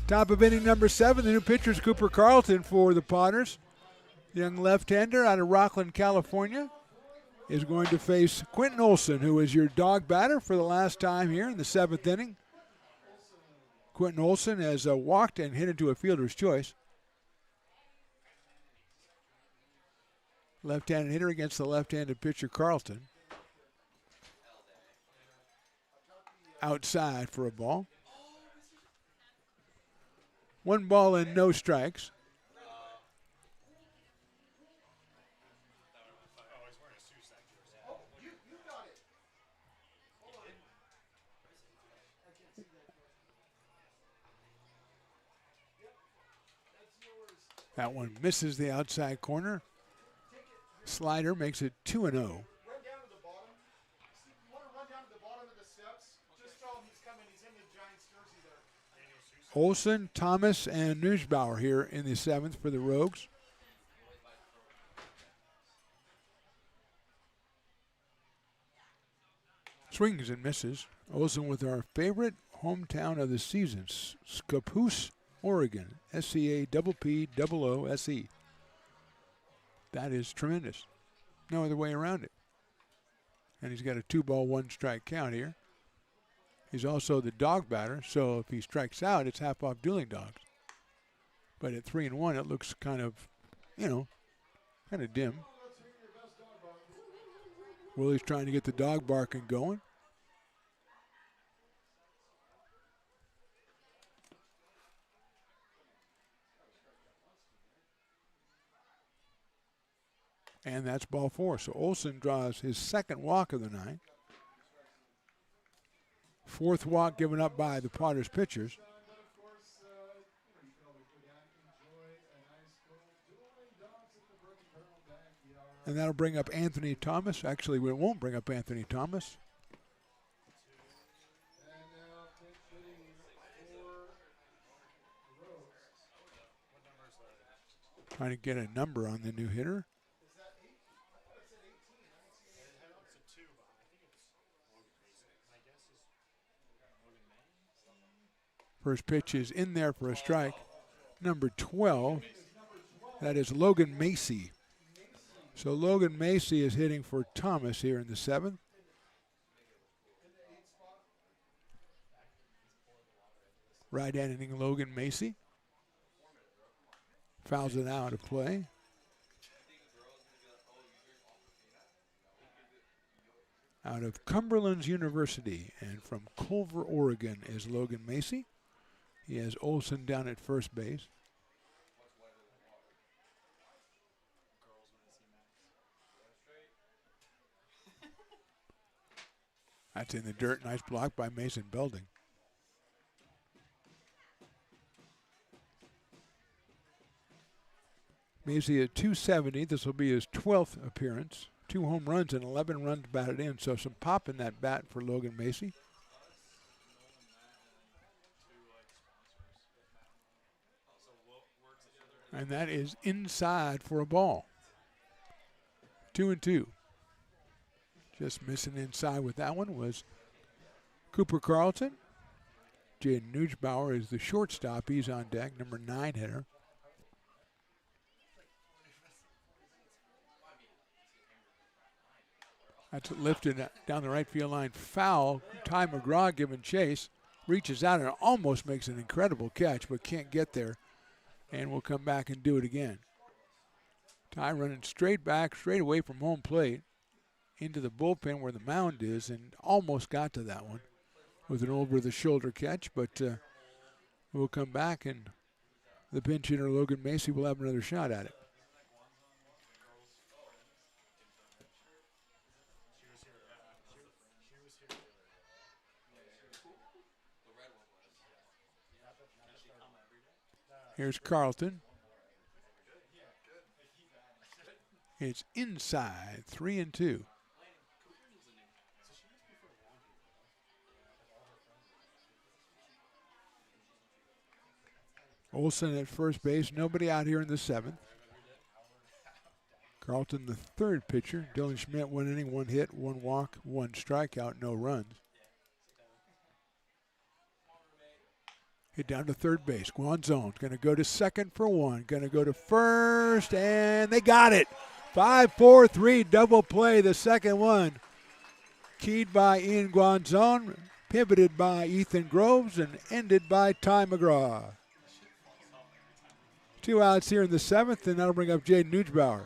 Top of inning number 7, the new pitcher is Cooper Carlton for the Potters. Young left-hander out of Rockland, California, is going to face Quentin Olson, who is your dog batter for the last time here in the 7th inning. Quentin Olson has walked and hit into a fielder's choice. Left-handed hitter against the left-handed pitcher Carlton. Outside for a ball. 1 ball and no strikes. That one misses the outside corner. Slider makes it 2-0. Olson, Thomas, and Neusbauer here in the 7th for the Rogues. Swings and misses. Olson with our favorite hometown of the season, Scappoose, Oregon. SCAPPOOSE. That is tremendous. No other way around it. And he's got a 2-ball, 1-strike count here. He's also the dog batter, so if he strikes out, it's half off dueling dogs. But at 3-1, it looks kind of, kind of dim. Willie's trying to get the dog barking going. And that's ball 4. So Olson draws his 2nd walk of the night. 4th walk given up by the Potters pitchers. And that'll bring up Anthony Thomas. Actually, we won't bring up Anthony Thomas. Trying to get a number on the new hitter. First pitch is in there for a strike. Number 12, that is Logan Macy. So Logan Macy is hitting for Thomas here in the 7th. Right-handing Logan Macy. Fouls it out of play. out of Cumberland's University. And from Culver, Oregon is Logan Macy. He has Olson down at first base. That's in the dirt. Nice block by Mason Belding. Macy at 270. This will be his 12th appearance. 2 home runs and 11 runs batted in. So some pop in that bat for Logan Macy. And that is inside for a ball. 2-2. Just missing inside with that one was Cooper Carlton. Jaden Nuggebauer is the shortstop. He's on deck, number 9 hitter. That's lifted down the right field line. Foul. Ty McGraw giving chase. Reaches out and almost makes an incredible catch, but can't get there. And will come back and do it again. Ty running straight back, straight away from home plate into the bullpen where the mound is, and almost got to that one with an over-the-shoulder catch, but we'll come back and the pinch hitter Logan Macy will have another shot at it. Here's Carlton. It's inside, 3-2. Olson at first base. Nobody out here in the 7th. Carlton, the 3rd pitcher. Dylan Schmidt, 1 inning, 1 hit, 1 walk, 1 strikeout, no runs. Hit down to 3rd base. Guanzone going to go to 2nd for 1. Going to go to 1st, and they got it. 5-4-3 double play, the 2nd one. Keyed by Ian Guanzone, pivoted by Ethan Groves, and ended by Ty McGraw. 2 outs here in the 7th, and that'll bring up Jaden Nuggebauer.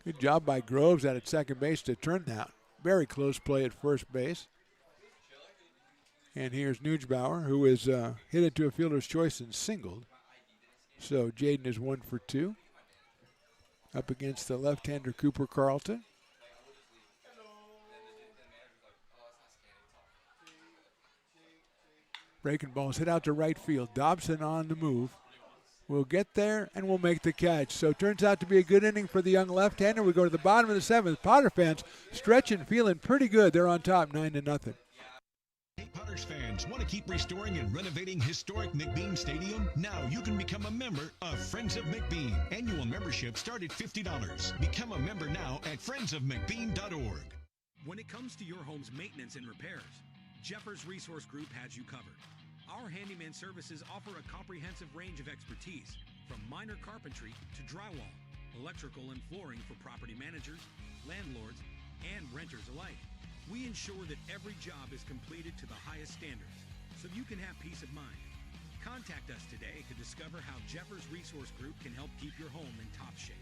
Good job by Groves out at 2nd base to turn that. Very close play at 1st base. And here's Nuggebauer, who is hit it to a fielder's choice and singled. So Jaden is 1 for 2. Up against the left-hander Cooper Carlton. Breaking balls hit out to right field. Dobson on the move. Will get there and will make the catch. So it turns out to be a good inning for the young left-hander. We go to the bottom of the 7th. Potter fans stretching, feeling pretty good. They're on top, 9-0. Potters fans want to keep restoring and renovating historic McBean Stadium? Now you can become a member of Friends of McBean. Annual membership start at $50. Become a member now at friendsofmcbean.org. When it comes to your home's maintenance and repairs, Jeffers Resource Group has you covered. Our handyman services offer a comprehensive range of expertise, from minor carpentry to drywall, electrical and flooring for property managers, landlords, and renters alike. We ensure that every job is completed to the highest standards, so you can have peace of mind. Contact us today to discover how Jeffers Resource Group can help keep your home in top shape.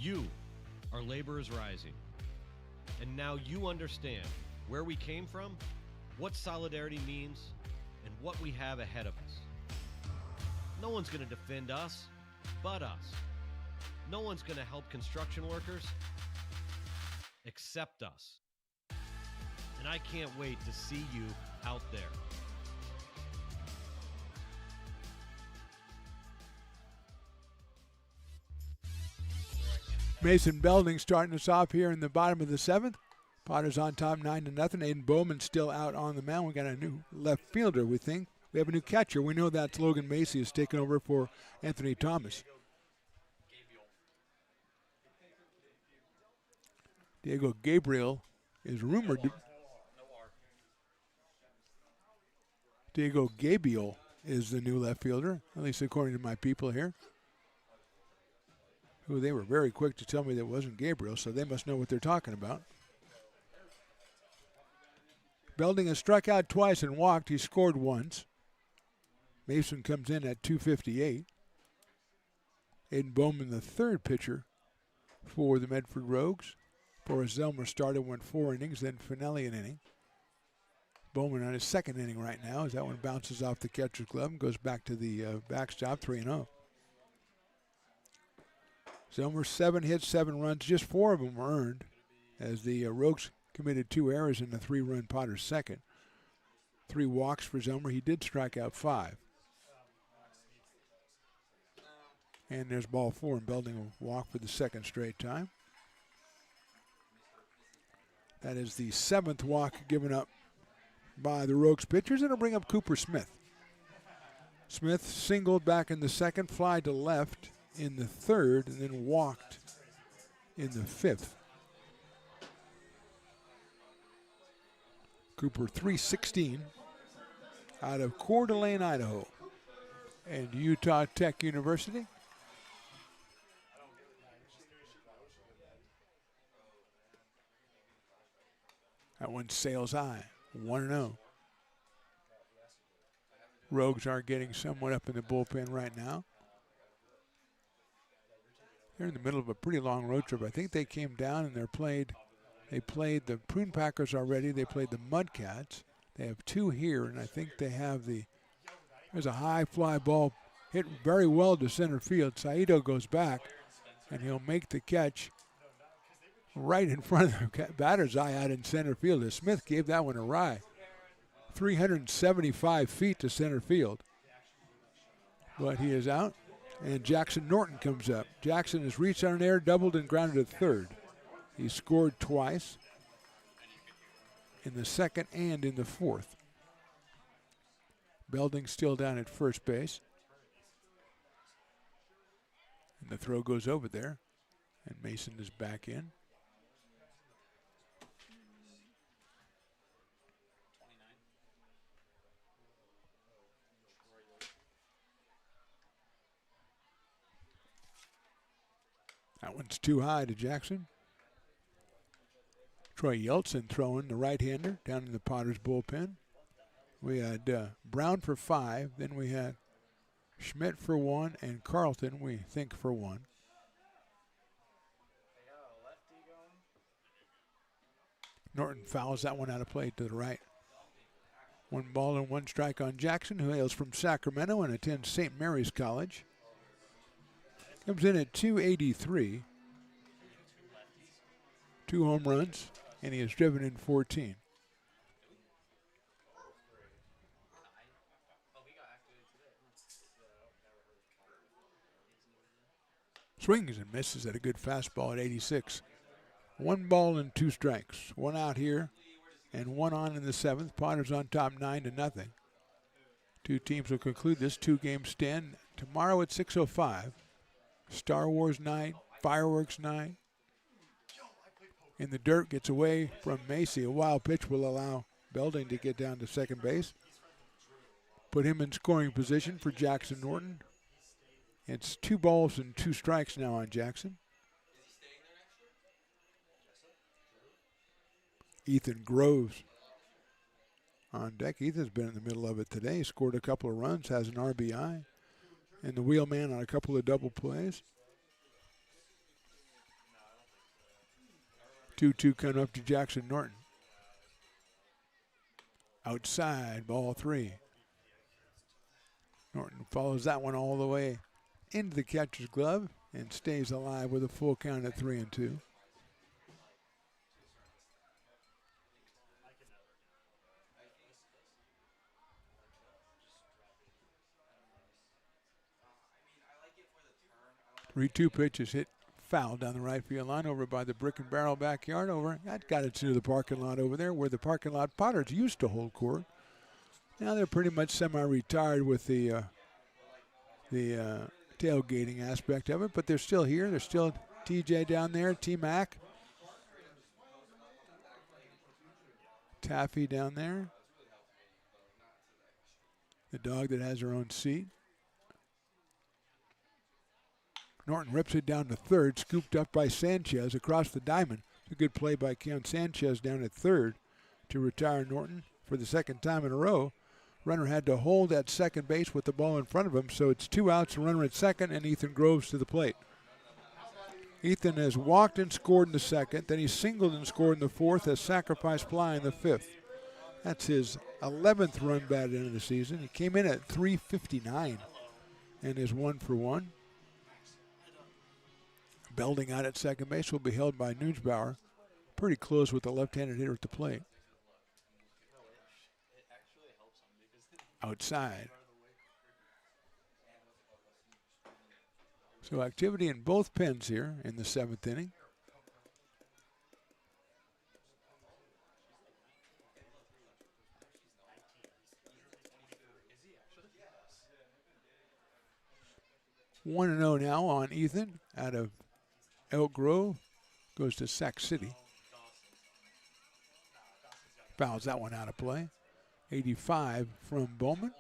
You are Laborers Rising. And now you understand where we came from, what solidarity means, and what we have ahead of us. No one's going to defend us but us. No one's going to help construction workers except us. And I can't wait to see you out there. Mason Belding starting us off here in the bottom of the 7th. Potters on top 9-0. Aiden Bowman still out on the mound. We got a new left fielder, we think. We have a new catcher. We know that's Logan Macy is taking over for Anthony Thomas. Diego Gabriel is rumored to. Diego Gabriel is the new left fielder, at least according to my people here. Who they were very quick to tell me that wasn't Gabriel, so they must know what they're talking about. Belding has struck out twice and walked. He scored once. Mason comes in at 258. Aiden Bowman, the third pitcher for the Medford Rogues. Forrest Zelmer started, went 4 innings, then Finelli an inning. Bowman on his second inning right now as that one bounces off the catcher's glove and goes back to the backstop, 3-0. Zelmer 7 hits, 7 runs, just 4 of them were earned as the Rogues committed 2 errors in the 3-run Potters second. 3 walks for Zelmer. He did strike out 5. And there's ball 4, and Belding will walk for the second straight time. That is the 7th walk given up by the Rogues pitchers. It'll bring up Cooper Smith. Smith singled back in the second, fly to left in the third, and then walked in the 5th. Cooper 316 out of Coeur d'Alene, Idaho, and Utah Tech University. That one sails high, 1-0. Rogues are getting somewhat up in the bullpen right now. They're in the middle of a pretty long road trip. I think they came down and they played the Prune Packers already. They played the Mudcats. They have 2 here, and I think they have there's a high fly ball hit very well to center field. Saito goes back, and he'll make the catch right in front of the batter's eye out in center field. As Smith gave that one a ride. 375 feet to center field. But he is out, and Jackson Norton comes up. Jackson has reached on air, doubled, and grounded to third. He scored twice in the second and in the 4th. Belding still down at first base. And the throw goes over there, and Mason is back in. That one's too high to Jackson. Troy Yeltsin throwing, the right-hander, down in the Potters bullpen. We had Brown for 5. Then we had Schmidt for 1, and Carlton, we think, for 1. Norton fouls that one out of play to the right. 1 ball and 1 strike on Jackson, who hails from Sacramento and attends St. Mary's College. Comes in at 283. 2 home runs, and he has driven in 14. Swings and misses at a good fastball at 86. 1 ball and 2 strikes. 1 out here and 1 on in the 7th. Potters on top 9-0. 2 teams will conclude this 2-game stand tomorrow at 6:05. Star Wars night, fireworks night. In the dirt, gets away from Macy. A wild pitch will allow Belding to get down to second base. Put him in scoring position for Jackson Norton. It's 2 balls and 2 strikes now on Jackson. Ethan Groves on deck. Ethan's been in the middle of it today. Scored a couple of runs, has an RBI. And the wheelman on a couple of double plays. 2-2 coming up to Jackson Norton. Outside, ball 3. Norton follows that one all the way into the catcher's glove and stays alive with a full count at 3-2. The 3-2 pitch is hit foul down the right field line over by the Brick and Barrel backyard over. That got it to the parking lot over there where the parking lot Potters used to hold court. Now they're pretty much semi-retired with the tailgating aspect of it, but they're still here. There's still TJ down there, T-Mac. Taffy down there. The dog that has her own seat. Norton rips it down to third, scooped up by Sanchez across the diamond. It's a good play by Keon Sanchez down at third to retire Norton for the second time in a row. Runner had to hold at second base with the ball in front of him, so it's 2 outs, runner at second, and Ethan Groves to the plate. Ethan has walked and scored in the second, then he singled and scored in the fourth, has sacrificed fly in the fifth. That's his 11th run batted into the season. He came in at .359 and is 1 for 1. Belding out at second base will be held by Newsbauer. Pretty close with the left-handed hitter at the plate. Outside. So activity in both pens here in the 7th inning. One 1-0 now on Ethan out of Elk Grove. Goes to Sac City. Fouls that one out of play. 85 from Bowman.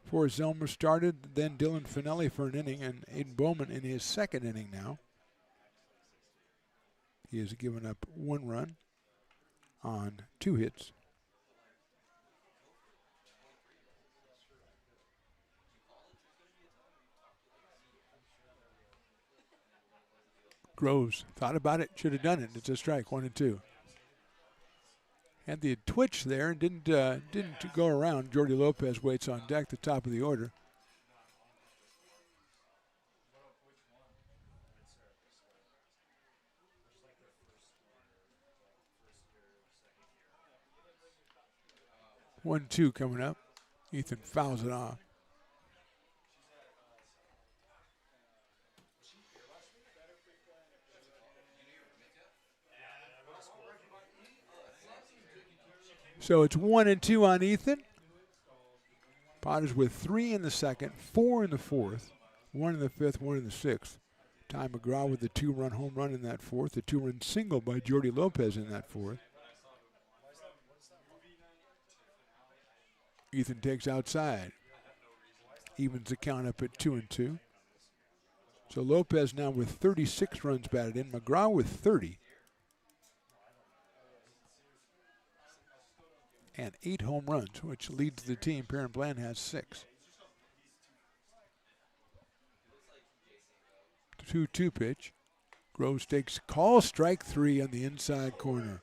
Before Zelmer started, then Dylan Finelli for an inning, and Aiden Bowman in his second inning now. He has given up 1 run on 2 hits. Groves thought about it, should have done it. It's a strike, 1-2. Had the twitch there and didn't go around. Jordy Lopez waits on deck, the top of the order. One, 2 coming up. Ethan fouls it off. So it's 1-2 on Ethan. Potters with 3 in the second, 4 in the fourth, 1 in the fifth, 1 in the sixth. Ty McGraw with the 2-run home run in that fourth, the 2-run single by Jordy Lopez in that fourth. Ethan takes outside. Evens the count up at 2-2. So Lopez now with 36 runs batted in, McGraw with 30. And 8 home runs, which leads the team. Parent Bland has 6. 2-2 pitch. Groves takes call, strike 3 on the inside corner.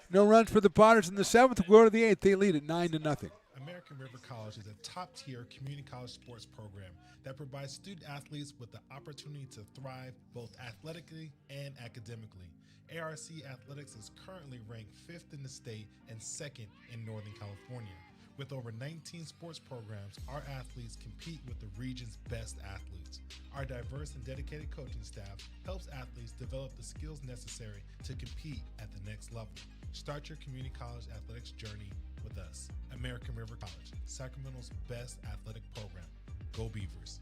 No runs for the Potters in the 7th. We'll go to the 8th. They lead at 9-0. American River College is a top-tier community college sports program that provides student athletes with the opportunity to thrive both athletically and academically. ARC Athletics is currently ranked 5th in the state and 2nd in Northern California. With over 19 sports programs, our athletes compete with the region's best athletes. Our diverse and dedicated coaching staff helps athletes develop the skills necessary to compete at the next level. Start your community college athletics journey with us. American River College, Sacramento's best athletic program. Go Beavers.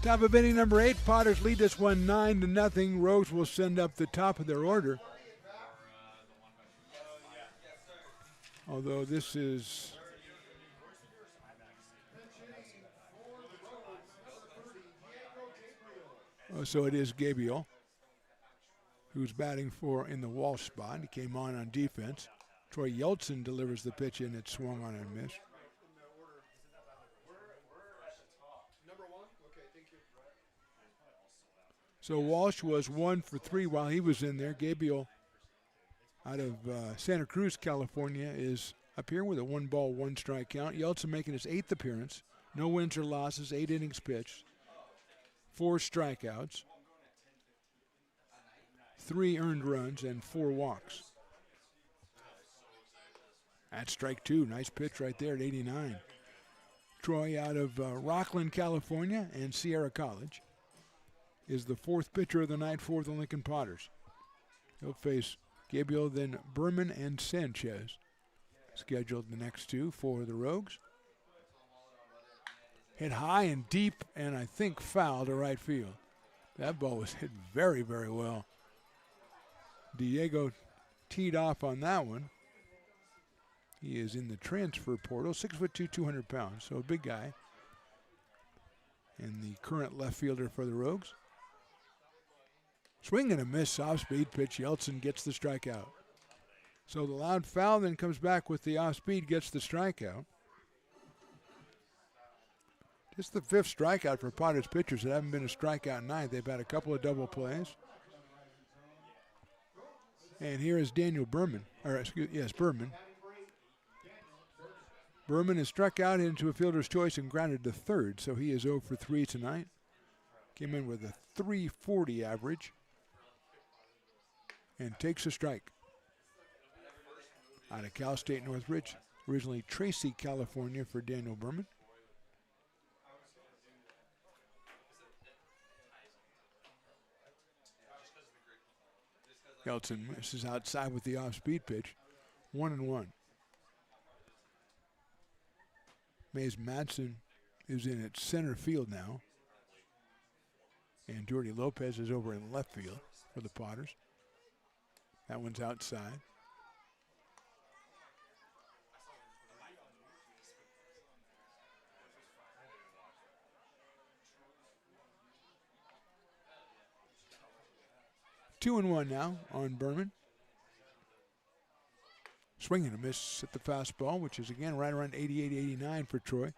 Top of inning number 8. Potters lead this one 9-0. Rogues will send up the top of their order. Although this is so it is Gabriel who's batting for in the Walsh spot. He came on defense. Troy Yeltsin delivers the pitch in. It swung on and missed. So Walsh was 1 for 3 while he was in there. Gabriel out of Santa Cruz, California, is up here with a 1-ball, 1-strike count. Yeltsin making his 8th appearance. No wins or losses, 8 innings pitched, 4 strikeouts, 3 earned runs, and 4 walks. That's strike 2. Nice pitch right there at 89. Troy out of Rockland, California, and Sierra College is the 4th pitcher of the night for the Lincoln Potters. He'll face Gabriel, then Berman and Sanchez. Scheduled the next 2 for the Rogues. Hit high and deep, and I think foul to right field. That ball was hit very, very well. Diego teed off on that one. He is in the transfer portal, 6'2", 200 pounds, so a big guy. And the current left fielder for the Rogues. Swing and a miss, off-speed pitch. Yeltsin gets the strikeout. So the loud foul then comes back with the off-speed, gets the strikeout. Just the 5th strikeout for Potters pitchers. It haven't been a strikeout night. They've had a couple of double plays. And here is Daniel Berman, Berman. Berman is struck out into a fielder's choice and grounded to third, so he is 0 for 3 tonight. Came in with a .340 average and takes a strike. Out of Cal State Northridge, originally Tracy, California for Daniel Berman. Yeltsin misses outside with the off-speed pitch. 1-1. Mays Madsen is in at center field now. And Jordy Lopez is over in left field for the Potters. That one's outside. 2-1 now on Berman. Swing and a miss at the fastball, which is again right around 88, 89 for Troy.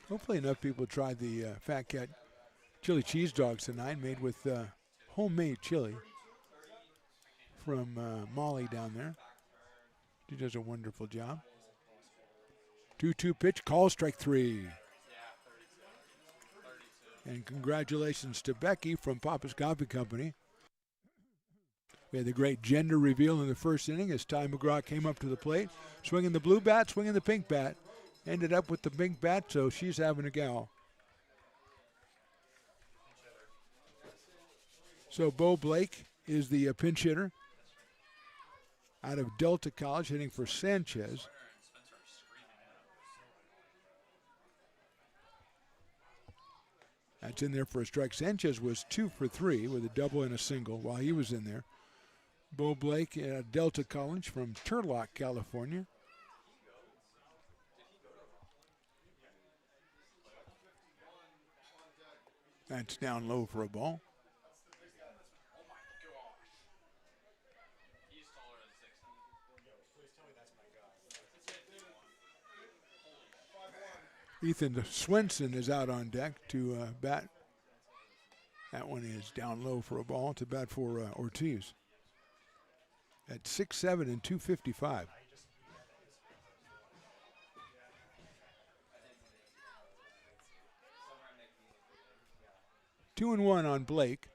Hopefully enough people tried the Fat Cat chili cheese dogs tonight, made with homemade chili from Molly down there. She does a wonderful job. 2-2 pitch, call, strike 3. And congratulations to Becky from Papa's Coffee Company. We had the great gender reveal in the first inning as Ty McGraw came up to the plate, swinging the blue bat, swinging the pink bat. Ended up with the pink bat, so she's having a gal. So Bo Blake is the pinch hitter out of Delta College, hitting for Sanchez. That's in there for a strike. Sanchez was 2 for 3 with a double and a single while he was in there. Bo Blake at Delta College from Turlock, California. That's down low for a ball. Ethan Swenson is out on deck to bat. That one is down low for a ball to bat for Ortiz. At 6'7" and 255. Two and one on Blake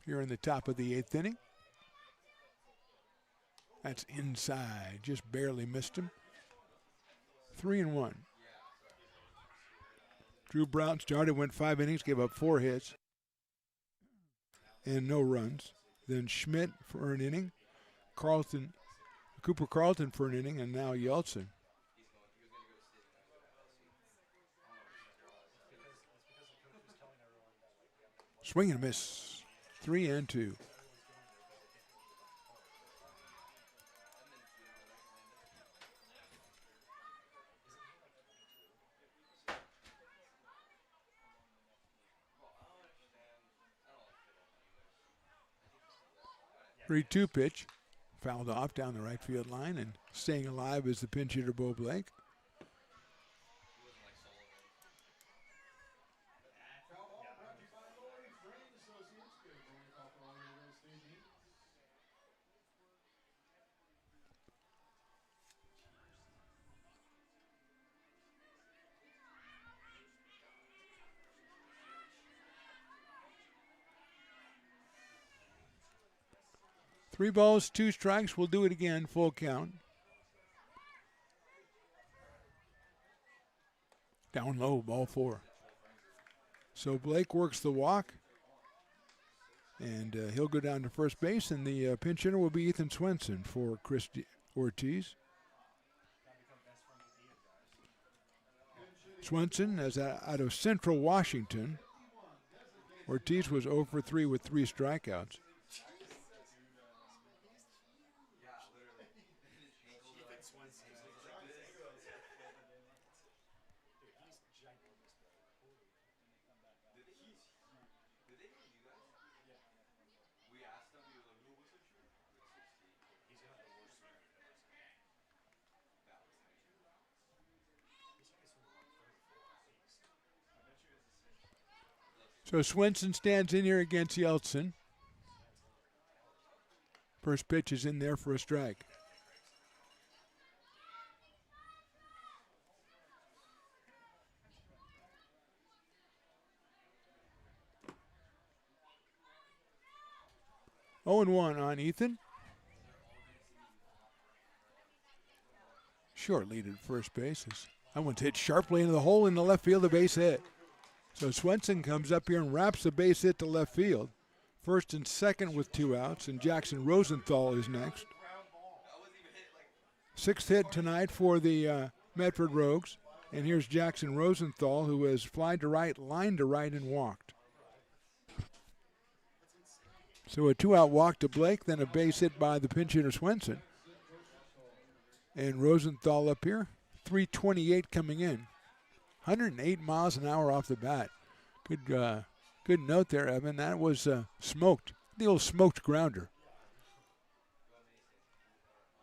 here in the top of the 8th inning. That's inside, just barely missed him. 3-1. Drew Brown started, went 5 innings, gave up 4 hits and no runs. Then Schmidt for an inning, Cooper Carlton for an inning, and now Yeltsin. Swing and miss. 3-2. Three-two pitch. Fouled off down the right field line, and staying alive is the pinch hitter, Bo Blake. Three balls, two strikes. We'll do it again, full count. Down low, ball four. So Blake works the walk, and he'll go down to first base, and the pinch hitter will be Ethan Swenson for Chris Ortiz. Swenson is out of Central Washington. Ortiz was 0 for 3 with 3 strikeouts. So Swenson stands in here against Yeltsin. First pitch is in there for a strike. Oh and 1 on Ethan. Short lead at first base. That one's hit sharply into the hole in the left field, a base hit. So Swenson comes up here and wraps the base hit to left field. First and second with 2 outs, and Jackson Rosenthal is next. 6th hit tonight for the Medford Rogues. And here's Jackson Rosenthal, who has flied to right, lined to right, and walked. So a 2-out walk to Blake, then a base hit by the pinch hitter Swenson. And Rosenthal up here, 328 coming in. 108 miles an hour off the bat. Good note there, Evan. That was smoked. The old smoked grounder.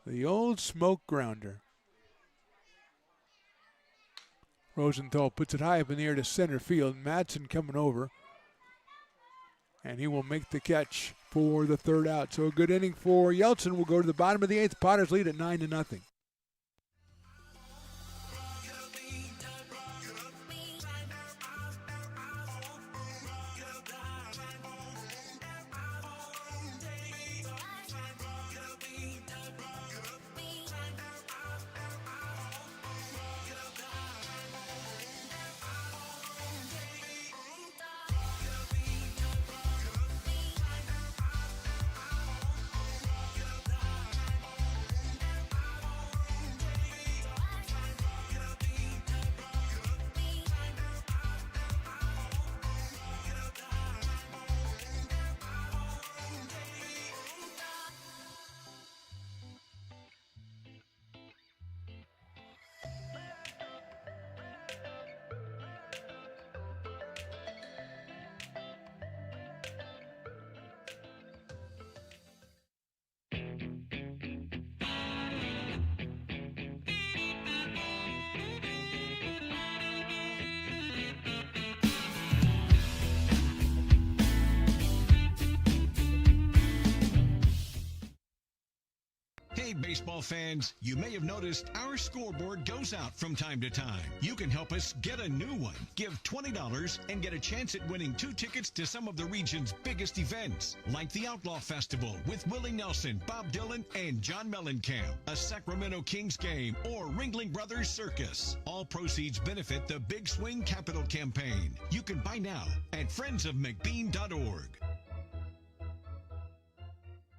The old smoked grounder. Rosenthal puts it high up in the air to center field. Madsen coming over. And he will make the catch for the 3rd out. So a good inning for Yeltsin. Will go to the bottom of the 8th. Potters lead at 9-0. Hey, baseball fans, you may have noticed our scoreboard goes out from time to time. You can help us get a new one. Give $20 and get a chance at winning 2 tickets to some of the region's biggest events, like the Outlaw Festival with Willie Nelson, Bob Dylan, and John Mellencamp, a Sacramento Kings game, or Ringling Brothers Circus. All proceeds benefit the Big Swing Capital Campaign. You can buy now at friendsofmcbean.org.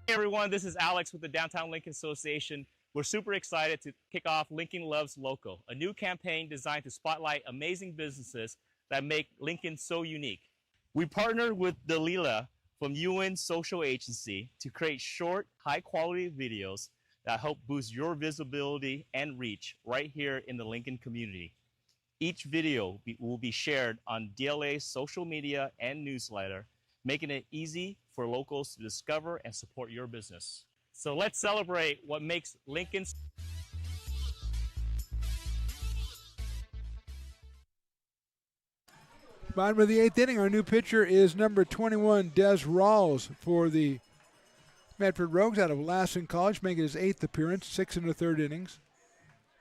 Hey everyone, this is Alex with the Downtown Lincoln Association. We're super excited to kick off Lincoln Loves Local, a new campaign designed to spotlight amazing businesses that make Lincoln so unique. We partnered with Dalila from UN Social Agency to create short, high-quality videos that help boost your visibility and reach right here in the Lincoln community. Each video will be shared on DLA's social media and newsletter, making it easy for locals to discover and support your business. So let's celebrate what makes Lincoln. Bottom of the 8th inning, our new pitcher is number 21, Des Rawls, for the Medford Rogues out of Lassen College, making his 8th appearance, 6 1/3 innings.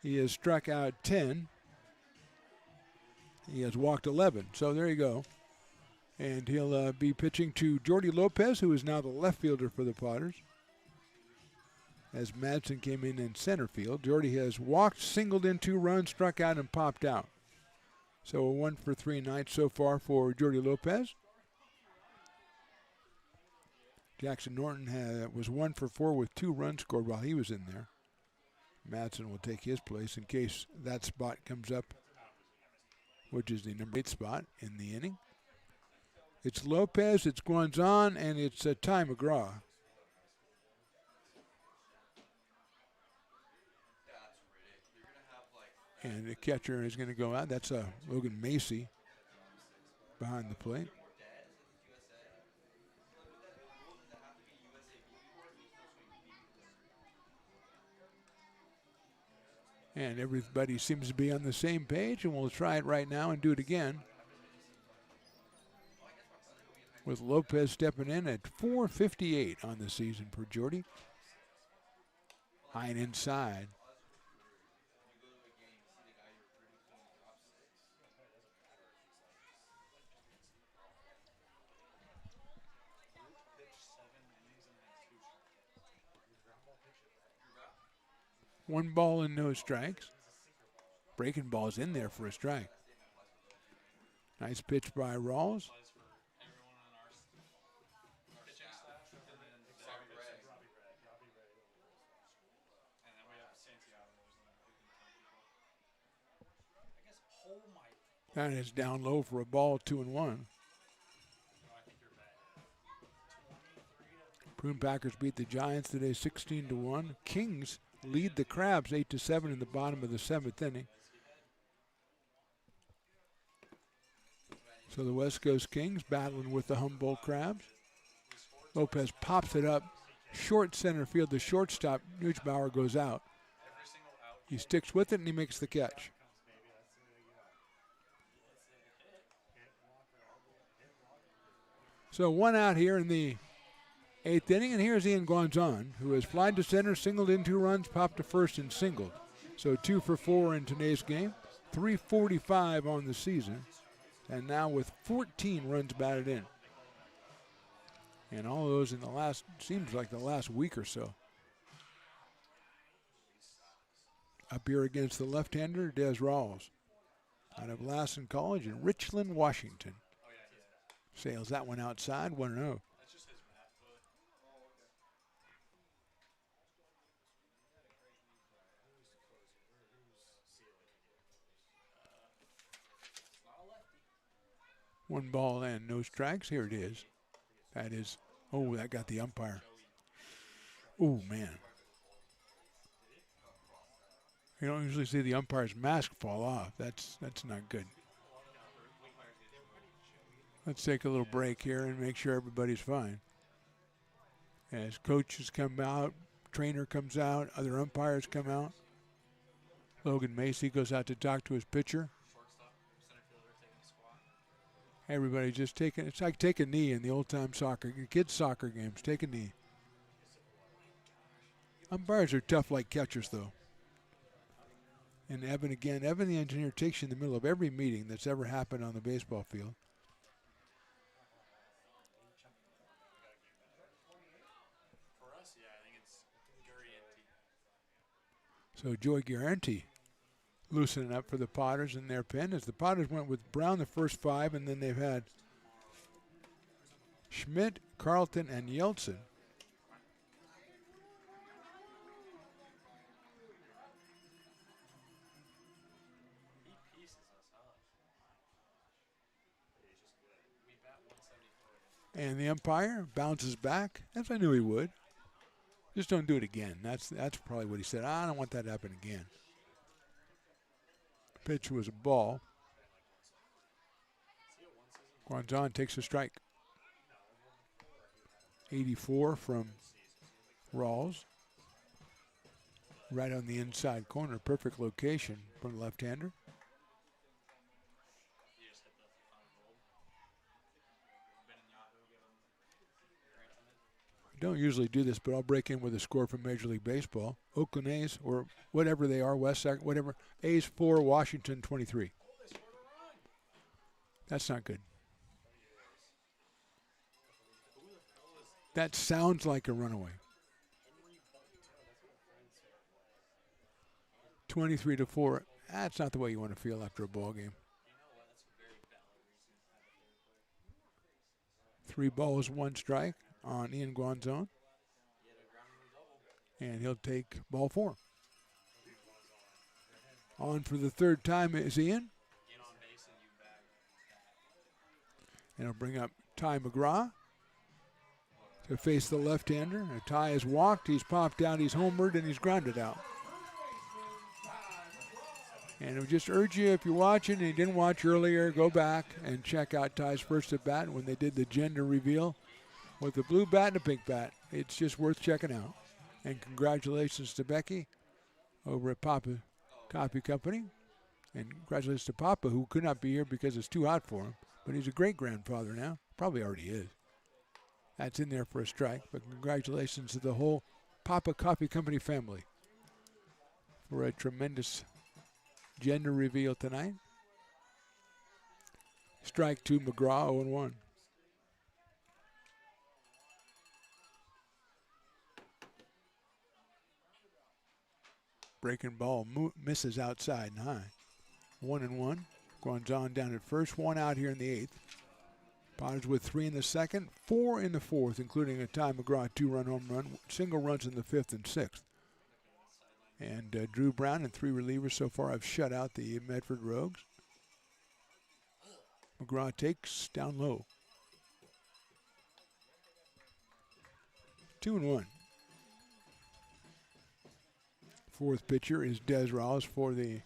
He has struck out 10. He has walked 11, so there you go. And he'll be pitching to Jordy Lopez, who is now the left fielder for the Potters, as Madsen came in center field. Jordy has walked, singled in 2 runs, struck out, and popped out. So a 1 for 3 night so far for Jordy Lopez. Jackson Norton was 1 for 4 with 2 runs scored while he was in there. Madsen will take his place in case that spot comes up, which is the number 8 spot in the inning. It's Lopez, it's Guanzon, and it's Ty McGraw. And the catcher is going to go out. That's Logan Macy behind the plate. And everybody seems to be on the same page, and we'll try it right now and do it again. With Lopez stepping in at .458 on the season for Jordy. High and inside. One ball and no strikes. Breaking ball's in there for a strike. Nice pitch by Rawls. That is down low for a ball, 2-1. Prune Packers beat the Giants today 16-1. Kings lead the Crabs 8-7 in the bottom of the 7th inning. So the West Coast Kings battling with the Humboldt Crabs. Lopez pops it up, short center field. The shortstop, Nuggebauer, goes out. He sticks with it and he makes the catch. So 1 out here in the 8th inning, and here's Ian Guanzon, who has flied to center, singled in 2 runs, popped to first, and singled. So 2 for 4 in today's game, 345 on the season, and now with 14 runs batted in. And all of those in the last, seems like the last week or so. Up here against the left-hander, Des Rawls, out of Lassen College in Richland, Washington. Sails that one outside, 1-0. One ball and no strikes. Here it is. That is, oh, that got the umpire. Oh, man. You don't usually see the umpire's mask fall off. That's not good. Let's take a little break here and make sure everybody's fine. As coaches come out, trainer comes out, other umpires come out. Logan Macy goes out to talk to his pitcher. Everybody just taking, it's like take a knee in the old-time soccer, kids' soccer games, take a knee. Umpires are tough like catchers, though. And Evan, again, Evan the engineer takes you in the middle of every meeting that's ever happened on the baseball field. So Joey Guarantee loosening up for the Potters in their pen as the Potters went with Brown the first 5, and then they've had Schmidt, Carlton, and Yeltsin. And the umpire bounces back, as I knew he would. Just don't do it again. That's probably what he said. I don't want that to happen again. Pitch was a ball. Guanzon takes a strike. 84 from Rawls. Right on the inside corner. Perfect location from the left-hander. I don't usually do this, but I'll break in with a score from Major League Baseball. Oakland A's, or whatever they are, West Side, whatever. A's 4, Washington 23. That's not good. That sounds like a runaway. 23-4. That's not the way you want to feel after a ball game. 3 balls, 1 strike on Ian Guanzon. And he'll take ball 4. On for the 3rd time is Ian. And he'll bring up Ty McGraw to face the left-hander. Ty has walked, he's popped out, he's homered, and he's grounded out. And I would just urge you, if you're watching and you didn't watch earlier, go back and check out Ty's first at bat when they did the gender reveal with the blue bat and the pink bat. It's just worth checking out. And congratulations to Becky over at Papa Coffee Company. And congratulations to Papa, who could not be here because it's too hot for him. But he's a great-grandfather now. Probably already is. That's in there for a strike. But congratulations to the whole Papa Coffee Company family for a tremendous gender reveal tonight. Strike 2, McGraw, 0-1. Breaking ball misses outside and high. 1-1. Guanzon down at first. 1 out here in the 8th. Potters with 3 in the 2nd, 4 in the 4th, including a Ty McGraw 2-run home run. Single runs in the 5th and 6th. And Drew Brown and 3 relievers so far have shut out the Medford Rogues. McGraw takes down low. 2-1. 4th pitcher is Des Rawls for the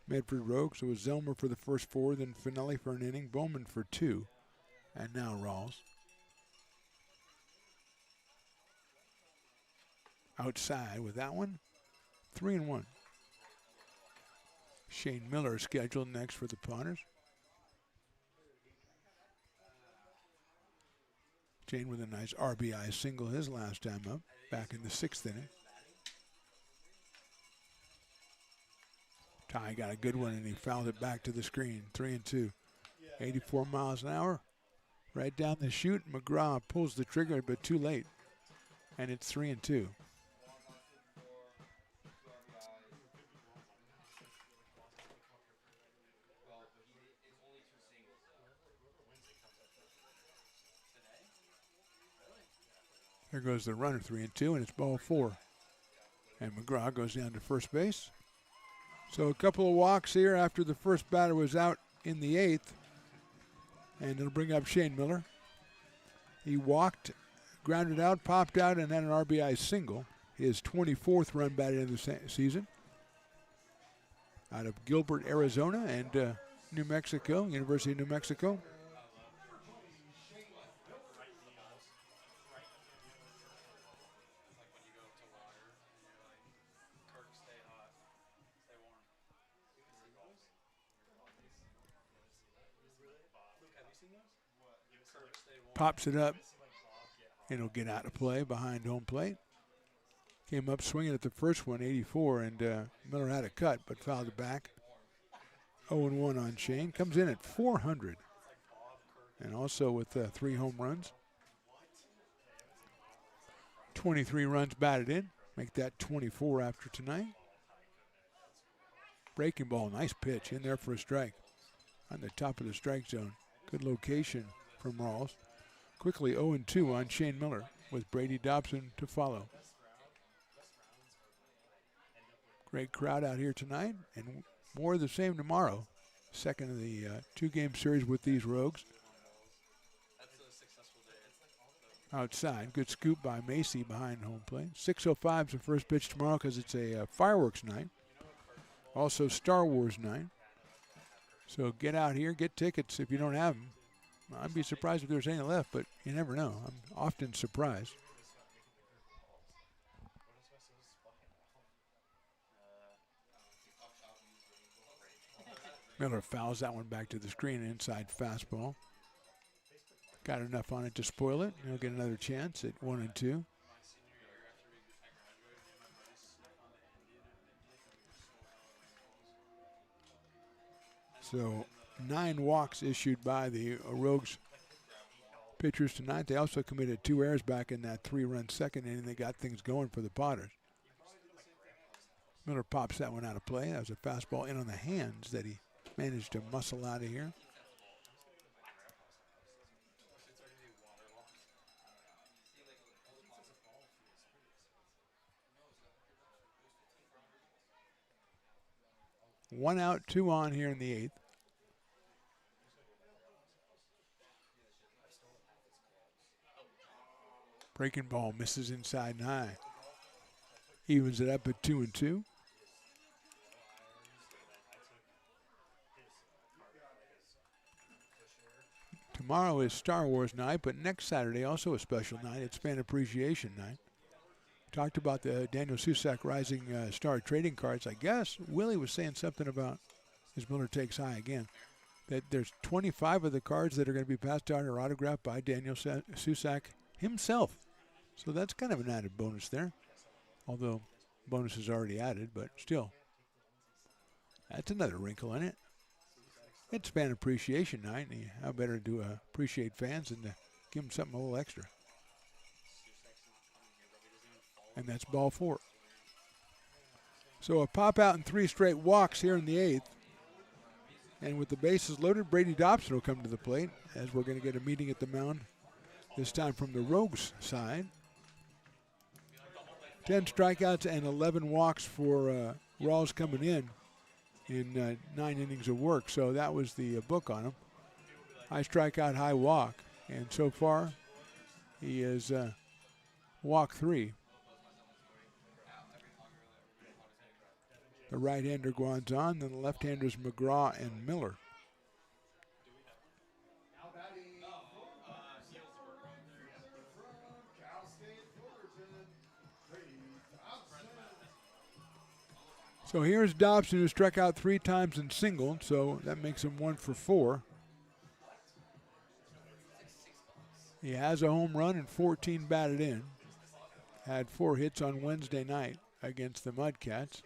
Medford Rogues. It was Zelmer for the first 4, then Finelli for an inning, Bowman for 2, and now Rawls. Outside with that one. 3-1. Shane Miller scheduled next for the Potters. Shane with a nice RBI single his last time up, back in the 6th inning. Ty got a good one and he fouled it back to the screen. 3-2. 84 miles an hour. Right down the chute. McGraw pulls the trigger, but too late. And it's 3-2. There goes the runner, 3-2, and it's ball 4. And McGraw goes down to first base. So a couple of walks here after the first batter was out in the 8th. And it'll bring up Shane Miller. He walked, grounded out, popped out, and had an RBI single. His 24th run batted in the season. Out of Gilbert, Arizona, and New Mexico, University of New Mexico. Pops it up, and it'll get out of play behind home plate. Came up swinging at the first one, 84, and Miller had a cut, but fouled it back. 0-1 on Shane. Comes in at 400, and also with 3 home runs. 23 runs batted in. Make that 24 after tonight. Breaking ball, nice pitch in there for a strike. On the top of the strike zone. Good location from Rawls. Quickly 0-2 on Shane Miller with Brady Dobson to follow. Great crowd out here tonight, and more of the same tomorrow. Second of the 2-game series with these Rogues. outside. Good scoop by Macy behind home plate. 6:05 is the first pitch tomorrow because it's a fireworks night. Also Star Wars night. So get out here, get tickets if you don't have them. I'd be surprised if there's any left, but you never know. I'm often surprised. Miller fouls that one back to the screen, inside fastball. Got enough on it to spoil it. He'll get another chance at 1-2. So 9 walks issued by the Rogues pitchers tonight. They also committed 2 errors back in that 3-run second inning. They got things going for the Potters. Miller pops that one out of play. That was a fastball in on the hands that he managed to muscle out of here. One out, 2 on here in the 8th. Breaking ball misses inside and high. Evens it up at 2-2. Tomorrow is Star Wars night, but next Saturday also a special night. It's Fan Appreciation Night. Talked about the Daniel Susak Rising Star trading cards. I guess Willie was saying something about, as Miller takes high again, that there's 25 of the cards that are going to be passed out or autographed by Daniel Susak himself. So that's kind of an added bonus there. Although bonus is already added, but still. That's another wrinkle in it. It's Fan Appreciation Night, and how better to appreciate fans than to give them something a little extra. And that's ball 4. So a pop out and 3 straight walks here in the 8th. And with the bases loaded, Brady Dobson will come to the plate as we're going to get a meeting at the mound, this time from the Rogues side. 10 strikeouts and 11 walks for Rawls coming in 9 innings of work. So that was the book on him. High strikeout, high walk. And so far, he has walked 3. The right-hander Guanzon, then the left-handers McGraw and Miller. So here's Dobson, who struck out 3 times and singled, so that makes him 1 for 4. He has a home run and 14 batted in. Had 4 hits on Wednesday night against the Mudcats.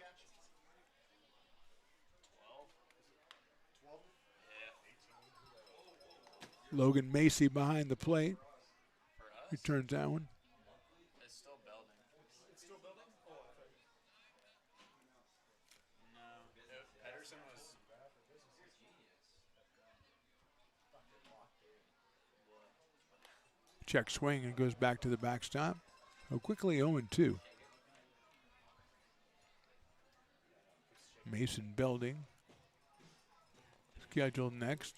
Logan Macy behind the plate. Returns that one. It's still building. It's still building? No. Pedersen was. Check swing and goes back to the backstop. So quickly 0-2. Mason Belding scheduled next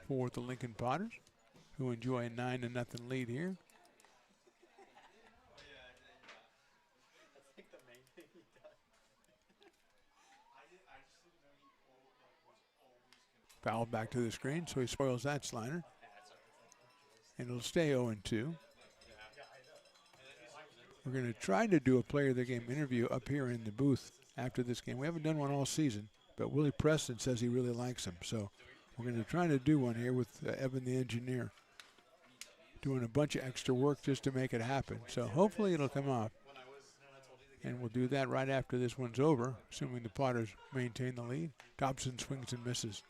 for the Lincoln Potters, who enjoy a 9-0 lead here. Fouled back to the screen, so he spoils that slider. And it'll stay 0-2. We're going to try to do a player of the game interview up here in the booth after this game. We haven't done one all season, but Willie Preston says he really likes him. So we're going to try to do one here with Evan the engineer, doing a bunch of extra work just to make it happen. So hopefully it'll come off. And we'll do that right after this one's over, assuming the Potters maintain the lead. Dobson swings and misses.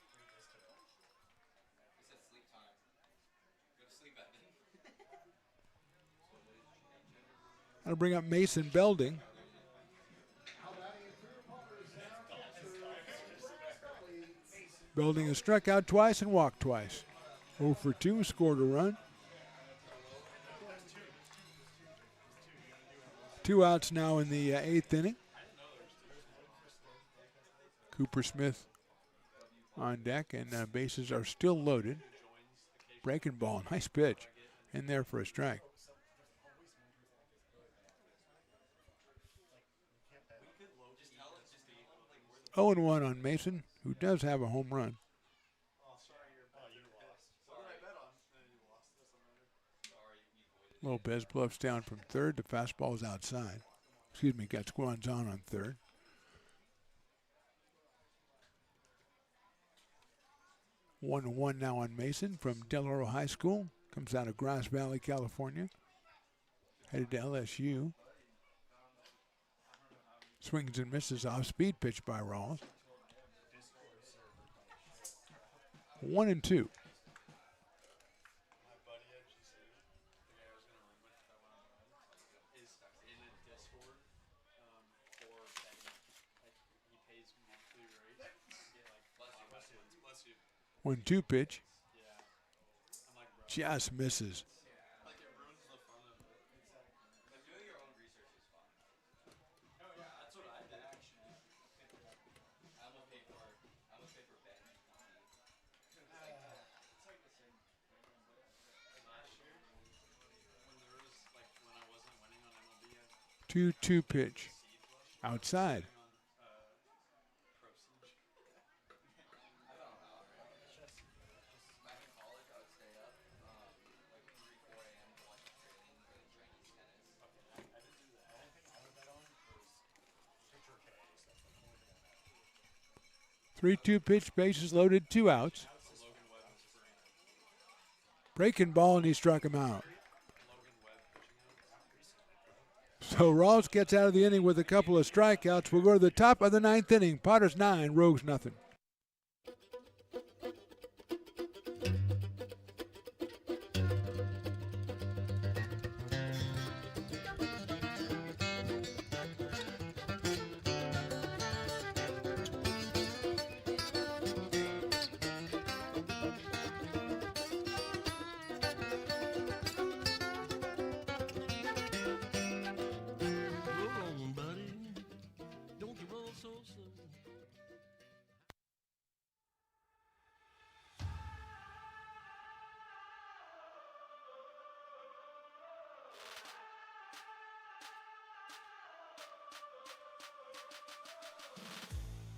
That'll bring up Mason Belding. Belding has struck out twice and walked twice. 0 for 2, scored a run. 2 outs now in the 8th inning. Cooper Smith on deck, and bases are still loaded. Breaking ball, nice pitch in there for a strike. 0-1 on Mason, who does have a home run. Lopez bluffs down from third. The fastball is outside. Excuse me, got Squanzon on third. One to one now on Mason from Del Oro High School. Comes out of Grass Valley, California. Headed to LSU. Swings and misses off speed pitch by Rawls. 1-2. One two pitch. Just misses. Two pitch. Outside. Three-two pitch, bases loaded, 2 outs. Breaking ball, and he struck him out. So Rawls gets out of the inning with a couple of strikeouts. We'll go to the top of the 9th inning. Potters 9, Rogues nothing.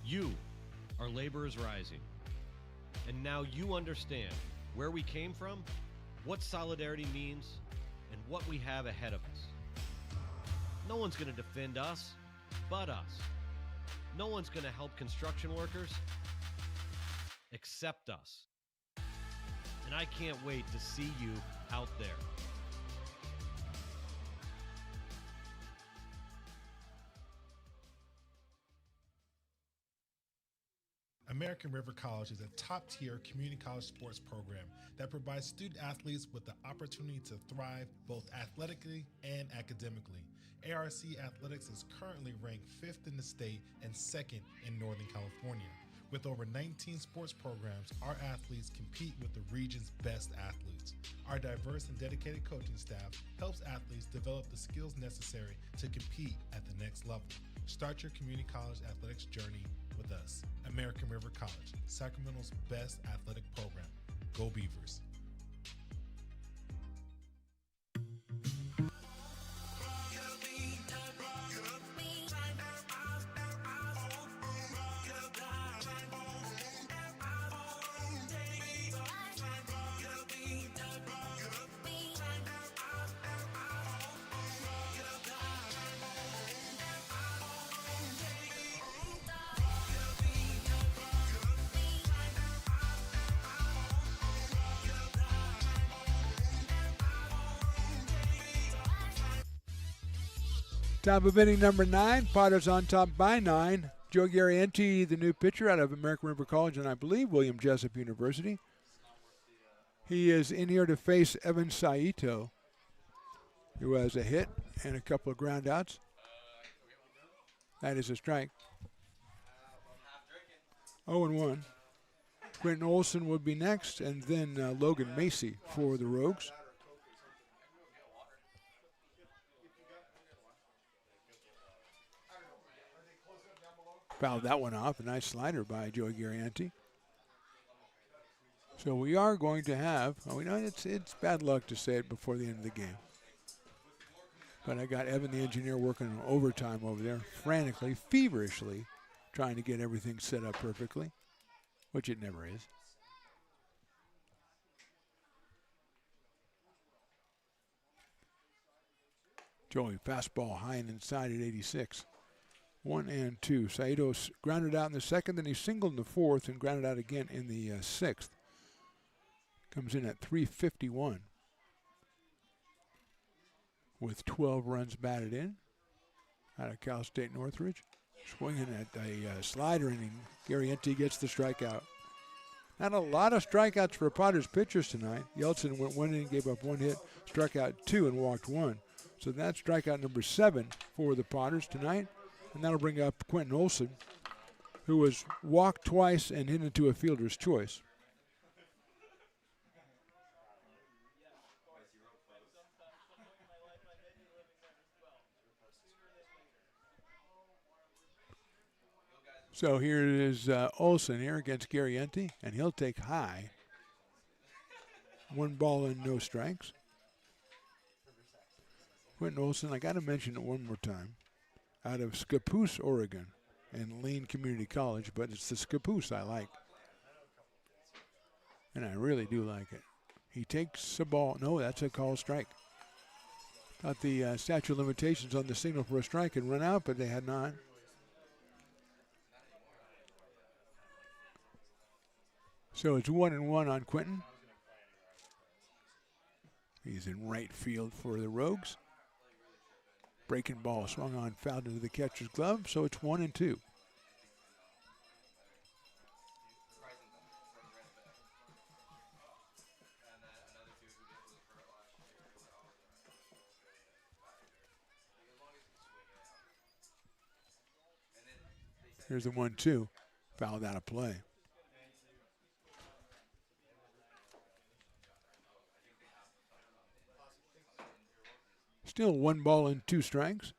You are laborers rising. And now you understand where we came from, what solidarity means, and what we have ahead of us. No one's going to defend us but us. No one's going to help construction workers except us. And I can't wait to see you out there. American River College is a top-tier community college sports program that provides student athletes with the opportunity to thrive both athletically and academically. ARC Athletics is currently ranked 5th in the state and 2nd in Northern California. With over 19 sports programs, our athletes compete with the region's best athletes. Our diverse and dedicated coaching staff helps athletes develop the skills necessary to compete at the next level. Start your community college athletics journey with us. American River College, Sacramento's best athletic program. Go Beavers. Top of inning number 9. Potters on top by 9. Joe Garrienti, the new pitcher out of American River College and I believe William Jessup University. He is in here to face Evan Saito, who has a hit and a couple of ground outs. That is a strike. 0-1. Quentin Olson would be next, and then Logan Macy for the Rogues. Fouled that one off. A nice slider by Joey Garrienti. So we are going to have, we know it's bad luck to say it before the end of the game. But I got Evan the engineer working on overtime over there, frantically, feverishly, trying to get everything set up perfectly, which it never is. Joey, fastball high and inside at 86. 1-2. Saito grounded out in the second, then he singled in the fourth and grounded out again in the sixth. Comes in at 351 with 12 runs batted in out of Cal State Northridge. Swinging at a slider inning. Garrienti gets the strikeout. Not a lot of strikeouts for Potters pitchers tonight. Yeltsin went 1 inning, gave up 1 hit, struck out 2 and walked 1. So that's strikeout number 7 for the Potters tonight. And that'll bring up Quentin Olson, who was walked twice and hit into a fielder's choice. So here is Olson here against Garrienti, and he'll take high. 1 ball and no strikes. Quentin Olson, I got to mention it one more time, out of Scappoose, Oregon, and Lane Community College, but it's the Scappoose I like. And I really do like it. He takes a ball. No, that's a call strike. Thought the statute of limitations on the signal for a strike had run out, but they had not. So it's 1-1 on Quentin. He's in right field for the Rogues. Breaking ball swung on, fouled into the catcher's glove, so it's 1-2. Here's the 1-2, fouled out of play. Still 1 ball and 2 strikes.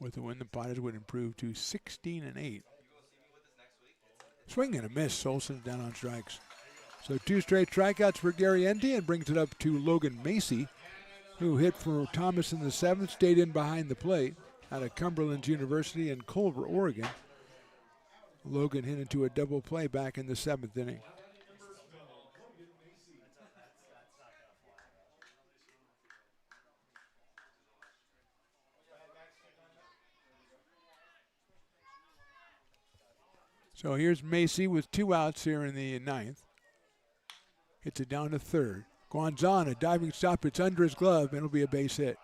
With the win, the Potters would improve to 16-8. Swing and a miss. Olson down on strikes. So 2 straight strikeouts for Garrienti, and brings it up to Logan Macy, who hit for Thomas in the 7th, stayed in behind the plate out of Cumberland University in Culver, Oregon. Logan hit into a double play back in the 7th inning. So here's Macy with 2 outs here in the 9th. Hits it down to third. Guanzon, a diving stop. It's under his glove, and it'll be a base hit.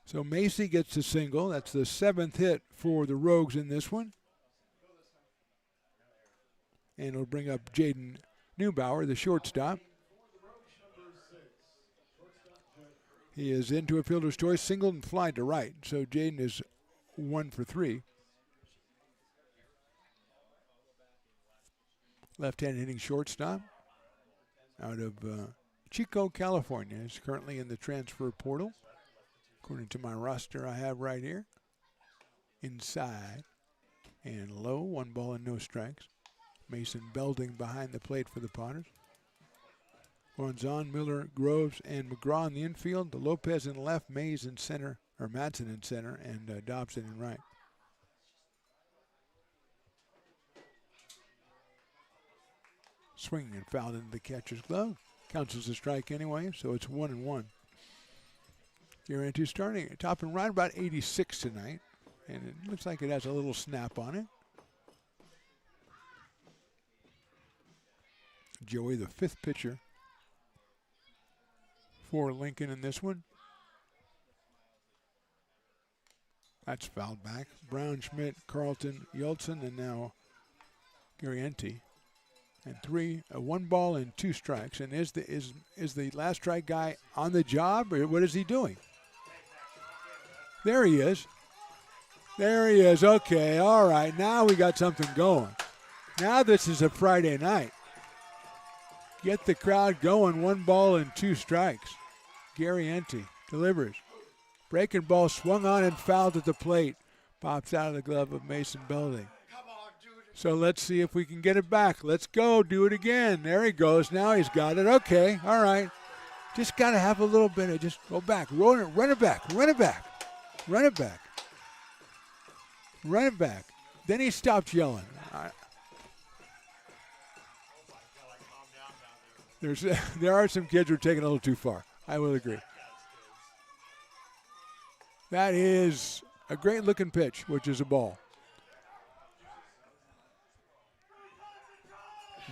So Macy gets a single. That's the 7th hit for the Rogues in this one. And it'll bring up Jaden Neubauer, the shortstop. He is into a fielder's choice, singled and fly to right. So Jaden is 1 for 3. Left-handed hitting shortstop out of Chico, California. Is currently in the transfer portal, according to my roster I have right here. Inside and low, 1 ball and no strikes. Mason Belding behind the plate for the Potters. Guanzon, Miller, Groves, and McGraw in the infield. The Lopez in left, Mays in center, or Madsen in center, and Dobson in right. Swinging and fouled into the catcher's glove. Counts as a strike anyway, so it's 1-1. Garrienti starting top and right about 86 tonight, and it looks like it has a little snap on it. Joey, the 5th pitcher for Lincoln in this one. That's fouled back. Brown, Schmidt, Carlton, Yeltsin, and now Garrienti. And 1 ball and 2 strikes. And is the last strike guy on the job, or what is he doing? There he is. There he is. Okay, all right. Now we got something going. Now this is a Friday night. Get the crowd going. 1 ball and 2 strikes. Garrienti delivers. Breaking ball swung on and fouled at the plate. Pops out of the glove of Mason Belding. So let's see if we can get it back. Let's go. Do it again. There he goes. Now he's got it. Okay. All right. Just got to have a little bit of just go back. Run it back. Run it back. Run it back. Run it back. Then he stopped yelling. There are some kids who are taking it a little too far. I will agree. That is a great-looking pitch, which is a ball.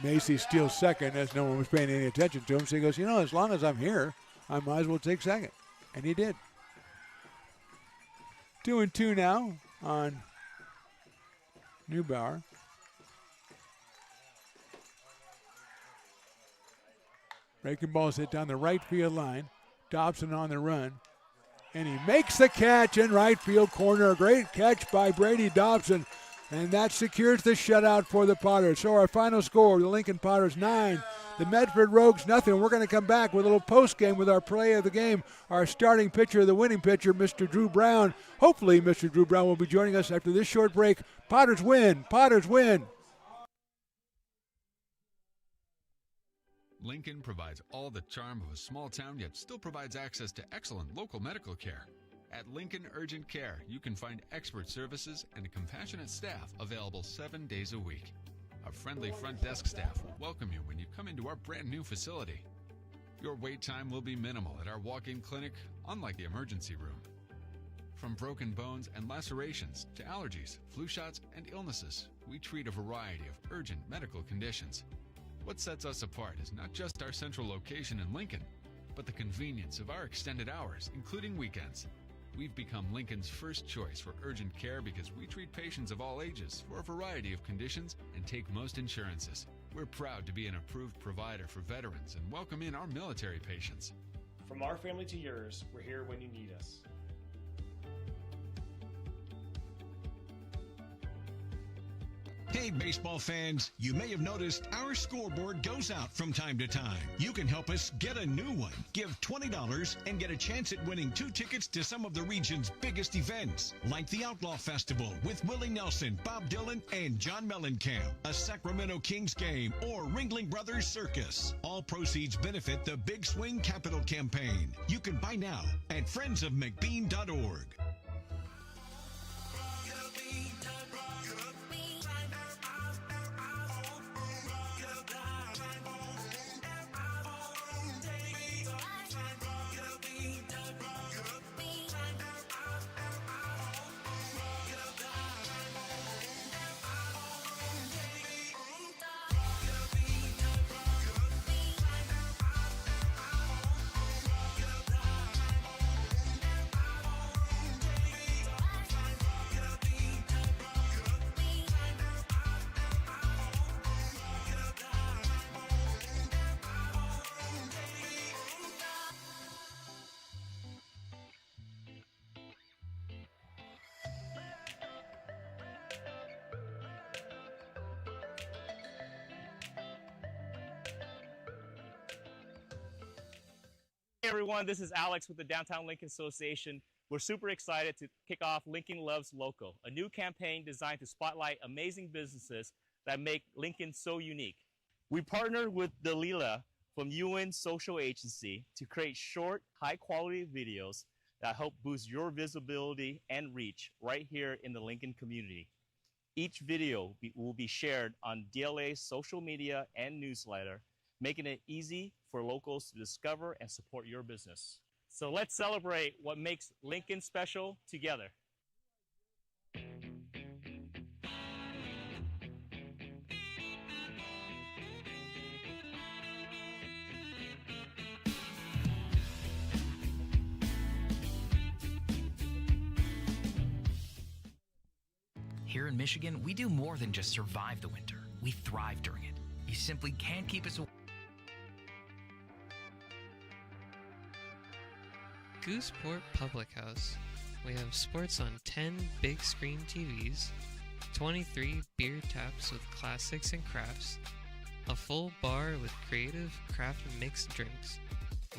Macy steals second as no one was paying any attention to him. So he goes, as long as I'm here, I might as well take second. And he did. 2-2 now on Neubauer. Breaking balls hit down the right field line. Dobson on the run. And he makes the catch in right field corner. A great catch by Brady Dobson. And that secures the shutout for the Potters. So our final score, the Lincoln Potters 9, the Medford Rogues nothing. We're going to come back with a little post game with our play of the game. Our starting pitcher, the winning pitcher, Mr. Drew Brown. Hopefully Mr. Drew Brown will be joining us after this short break. Potters win. Potters win. Lincoln provides all the charm of a small town, yet still provides access to excellent local medical care. At Lincoln Urgent Care, you can find expert services and a compassionate staff available 7 days a week. A friendly front desk staff will welcome you when you come into our brand new facility. Your wait time will be minimal at our walk-in clinic, unlike the emergency room. From broken bones and lacerations to allergies, flu shots, and illnesses, we treat a variety of urgent medical conditions. What sets us apart is not just our central location in Lincoln, but the convenience of our extended hours, including weekends. We've become Lincoln's first choice for urgent care because we treat patients of all ages for a variety of conditions and take most insurances. We're proud to be an approved provider for veterans and welcome in our military patients. From our family to yours, we're here when you need us. Hey, baseball fans, you may have noticed our scoreboard goes out from time to time. You can help us get a new one. Give $20 and get a chance at winning 2 tickets to some of the region's biggest events, like the Outlaw Festival with Willie Nelson, Bob Dylan, and John Mellencamp, a Sacramento Kings game, or Ringling Brothers Circus. All proceeds benefit the Big Swing Capital Campaign. You can buy now at friendsofmcbean.org. Hey everyone, this is Alex with the Downtown Lincoln Association. We're super excited to kick off Lincoln Loves Local, a new campaign designed to spotlight amazing businesses that make Lincoln so unique. We partnered with Dalila from UN Social Agency to create short, high-quality videos that help boost your visibility and reach right here in the Lincoln community. Each video will be shared on DLA's social media and newsletter, making it easy for locals to discover and support your business. So let's celebrate what makes Lincoln special together. Here in Michigan, we do more than just survive the winter. We thrive during it. You simply can't keep us away. Gooseport Public House. We have sports on 10 big screen TVs, 23 beer taps with classics and crafts, a full bar with creative craft mixed drinks,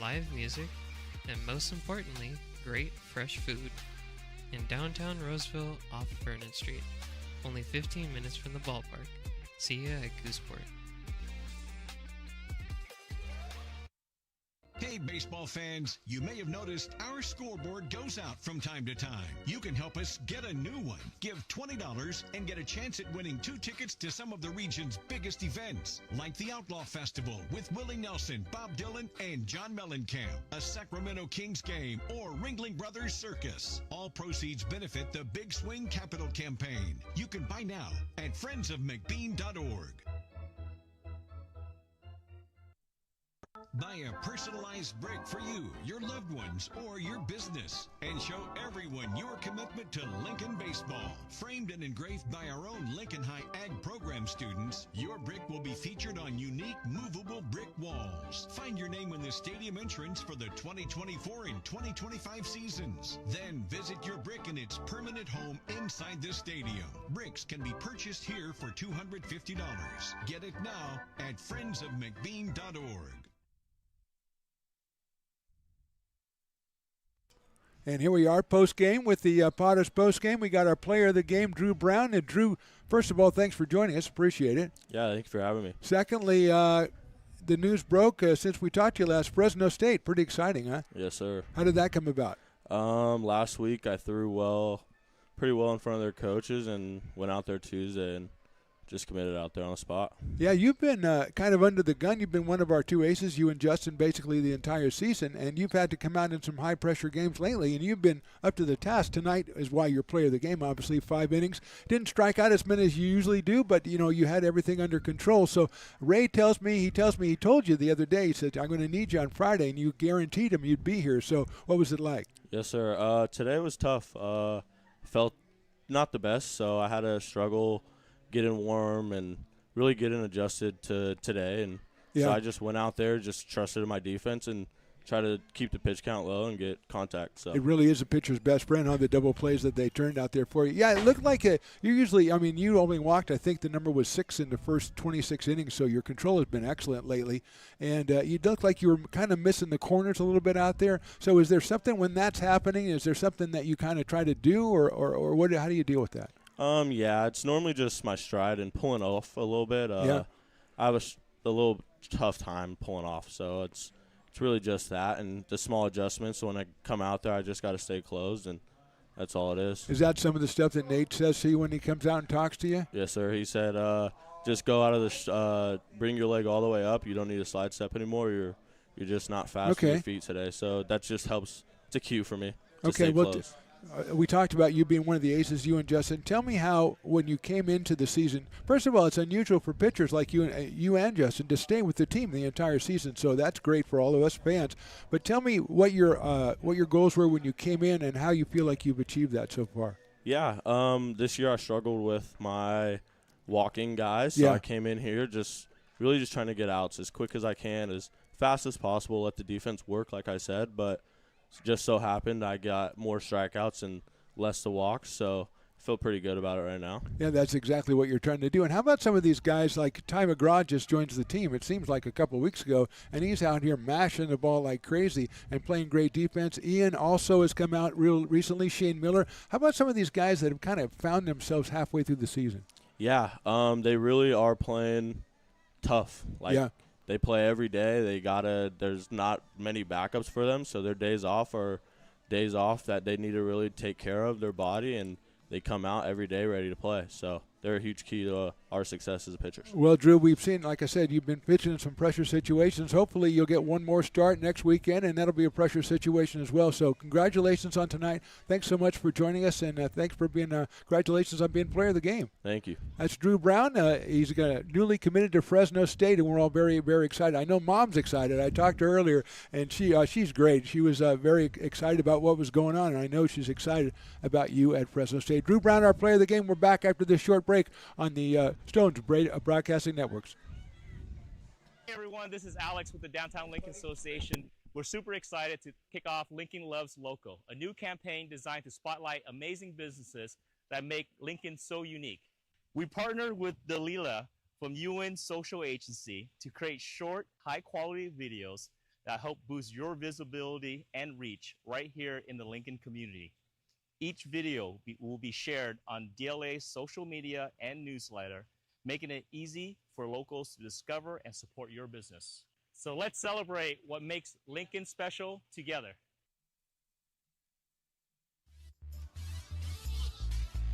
live music, and most importantly, great fresh food. In downtown Roseville off Vernon Street. only 15 minutes from the ballpark. See ya at Gooseport. Hey, baseball fans, you may have noticed our scoreboard goes out from time to time. You can help us get a new one. Give $20 and get a chance at winning 2 tickets to some of the region's biggest events, like the Outlaw Festival with Willie Nelson, Bob Dylan, and John Mellencamp, a Sacramento Kings game, or Ringling Brothers Circus. All proceeds benefit the Big Swing Capital Campaign. You can buy now at friendsofmcbean.org. Buy a personalized brick for you, your loved ones, or your business, and show everyone your commitment to Lincoln baseball. Framed and engraved by our own Lincoln High Ag program students, your brick will be featured on unique movable brick walls. Find your name in the stadium entrance for the 2024 and 2025 seasons. Then visit your brick in its permanent home inside the stadium. Bricks can be purchased here for $250. Get it now at friendsofmcbean.org. And here we are post-game with the Potters post-game. We got our player of the game, Drew Brown. And Drew, first of all, thanks for joining us. Appreciate it. Yeah, thanks for having me. Secondly, the news broke since we talked to you last. Fresno State, pretty exciting, huh? Yes, sir. How did that come about? Last week I threw pretty well in front of their coaches and went out there Tuesday and just committed out there on the spot. Yeah, you've been kind of under the gun. You've been one of our 2 aces, you and Justin, basically the entire season, and you've had to come out in some high-pressure games lately, and you've been up to the task. Tonight is why you're player of the game, obviously, 5 innings. Didn't strike out as many as you usually do, but, you had everything under control. So Ray tells me he told you the other day, he said, I'm going to need you on Friday, and you guaranteed him you'd be here. So what was it like? Yes, sir. Today was tough. Felt not the best, so I had to struggle getting warm and really getting adjusted to today. And so I just went out there, just trusted in my defense and try to keep the pitch count low and get contact. So it really is a pitcher's best friend, the double plays that they turned out there for you. Yeah, it looked like you usually, you only walked, I think the number was 6 in the first 26 innings, so your control has been excellent lately. And you looked like you were kind of missing the corners a little bit out there. So is there something when that's happening, is there something that you kind of try to do or what? How do you deal with that? Yeah, it's normally just my stride and pulling off a little bit. I have a little tough time pulling off, so it's really just that and the small adjustments. So when I come out there, I just got to stay closed, and that's all it is. Is that some of the stuff that Nate says to you when he comes out and talks to you? Yes, sir. He said, just go out of the bring your leg all the way up. You don't need a slide step anymore. You're just not fast with your feet today. So that just helps. It's a cue for me to stay close. We talked about you being one of the aces, you and Justin. Tell me how, when you came into the season, first of all, it's unusual for pitchers like you and Justin to stay with the team the entire season, so that's great for all of us fans. But tell me what your goals were when you came in and how you feel like you've achieved that so far. Yeah, this year I struggled with my walking guys, so I came in here just trying to get outs as quick as I can, as fast as possible, let the defense work, like I said, but just so happened I got more strikeouts and less to walk, so I feel pretty good about it right now. Yeah, that's exactly what you're trying to do. And how about some of these guys like Ty McGraw just joins the team, it seems like a couple of weeks ago, and he's out here mashing the ball like crazy and playing great defense. Ian also has come out real recently, Shane Miller. How about some of these guys that have kind of found themselves halfway through the season? Yeah, they really are playing tough. They play every day. There's not many backups for them, so their days off are days off that they need to really take care of their body, and they come out every day ready to play. So they're a huge key to our success as pitchers. Well, Drew, we've seen, like I said, you've been pitching in some pressure situations. Hopefully you'll get one more start next weekend, and that'll be a pressure situation as well. So congratulations on tonight. Thanks so much for joining us, and thanks for being congratulations on being player of the game. Thank you. That's Drew Brown. He's newly committed to Fresno State, and we're all very, very excited. I know Mom's excited. I talked to her earlier, and she's great. She was very excited about what was going on, and I know she's excited about you at Fresno State. Drew Brown, our player of the game. We're back after this short break on the Stones Broadcasting Networks. Hey everyone, this is Alex with the Downtown Lincoln Association. We're super excited to kick off Lincoln Loves Local, a new campaign designed to spotlight amazing businesses that make Lincoln so unique. We partnered with Dalila from UN Social Agency to create short, high-quality videos that help boost your visibility and reach right here in the Lincoln community. Each video will be shared on DLA's social media and newsletter, making it easy for locals to discover and support your business. So let's celebrate what makes Lincoln special together.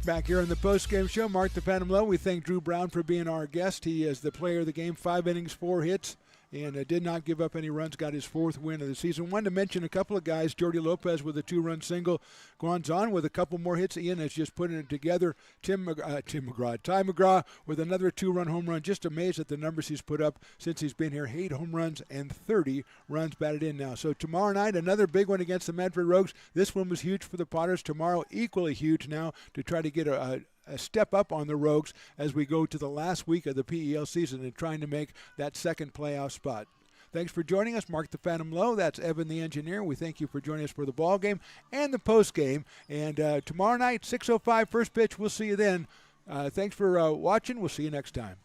Back here on the post-game show, Mark the Phantom Lowe, we thank Drew Brown for being our guest. He is the player of the game, 5 innings, 4 hits, and did not give up any runs, got his 4th win of the season. Wanted to mention a couple of guys, Jordy Lopez with a 2-run single, Guanzon with a couple more hits. Ian is just putting it together. Ty McGraw with another 2-run home run. Just amazed at the numbers he's put up since he's been here. 8 home runs and 30 runs batted in now. So tomorrow night, another big one against the Medford Rogues. This one was huge for the Potters. Tomorrow, equally huge now to try to get a step up on the Rogues as we go to the last week of the PEL season and trying to make that second playoff spot. Thanks for joining us, Mark the Phantom Lowe. That's Evan the engineer. We thank you for joining us for the ball game and the post game. And tomorrow night, 6:05 first pitch. We'll see you then. Thanks for watching. We'll see you next time.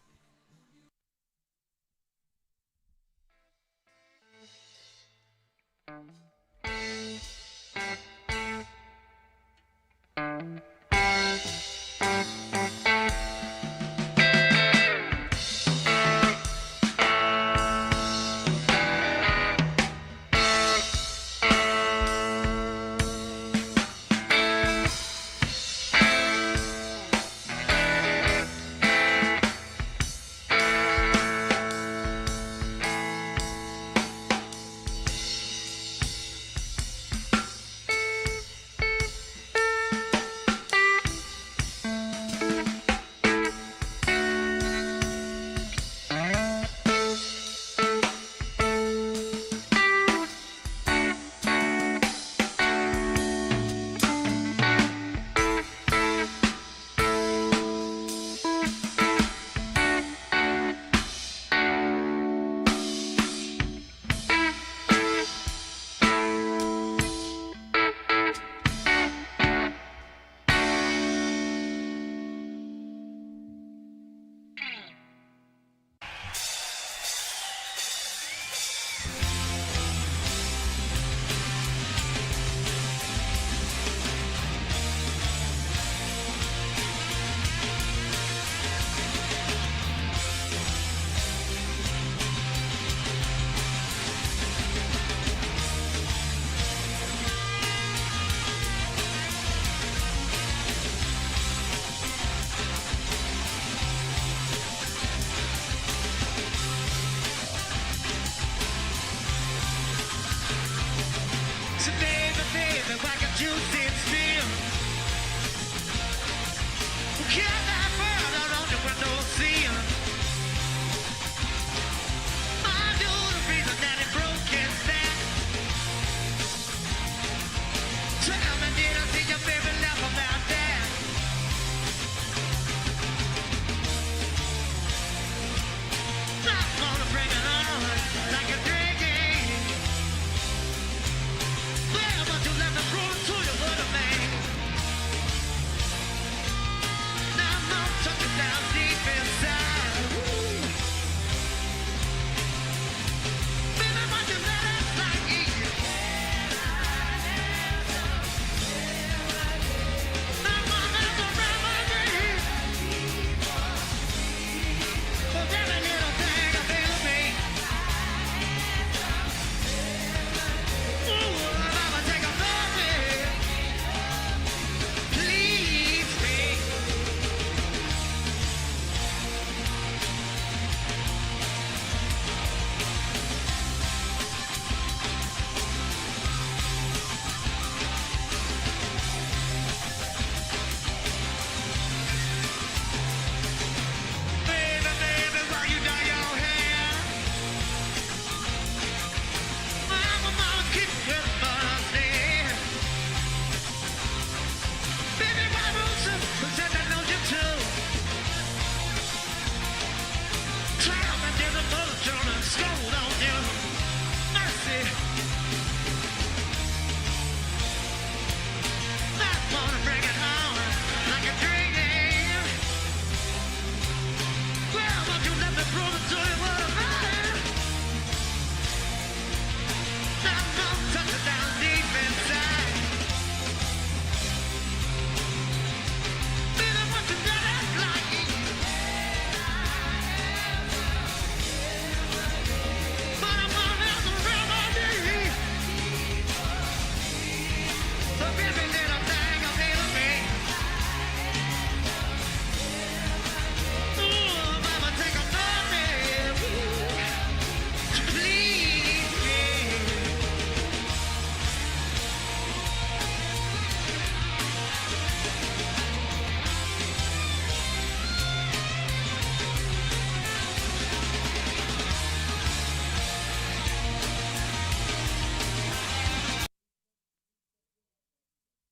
Check out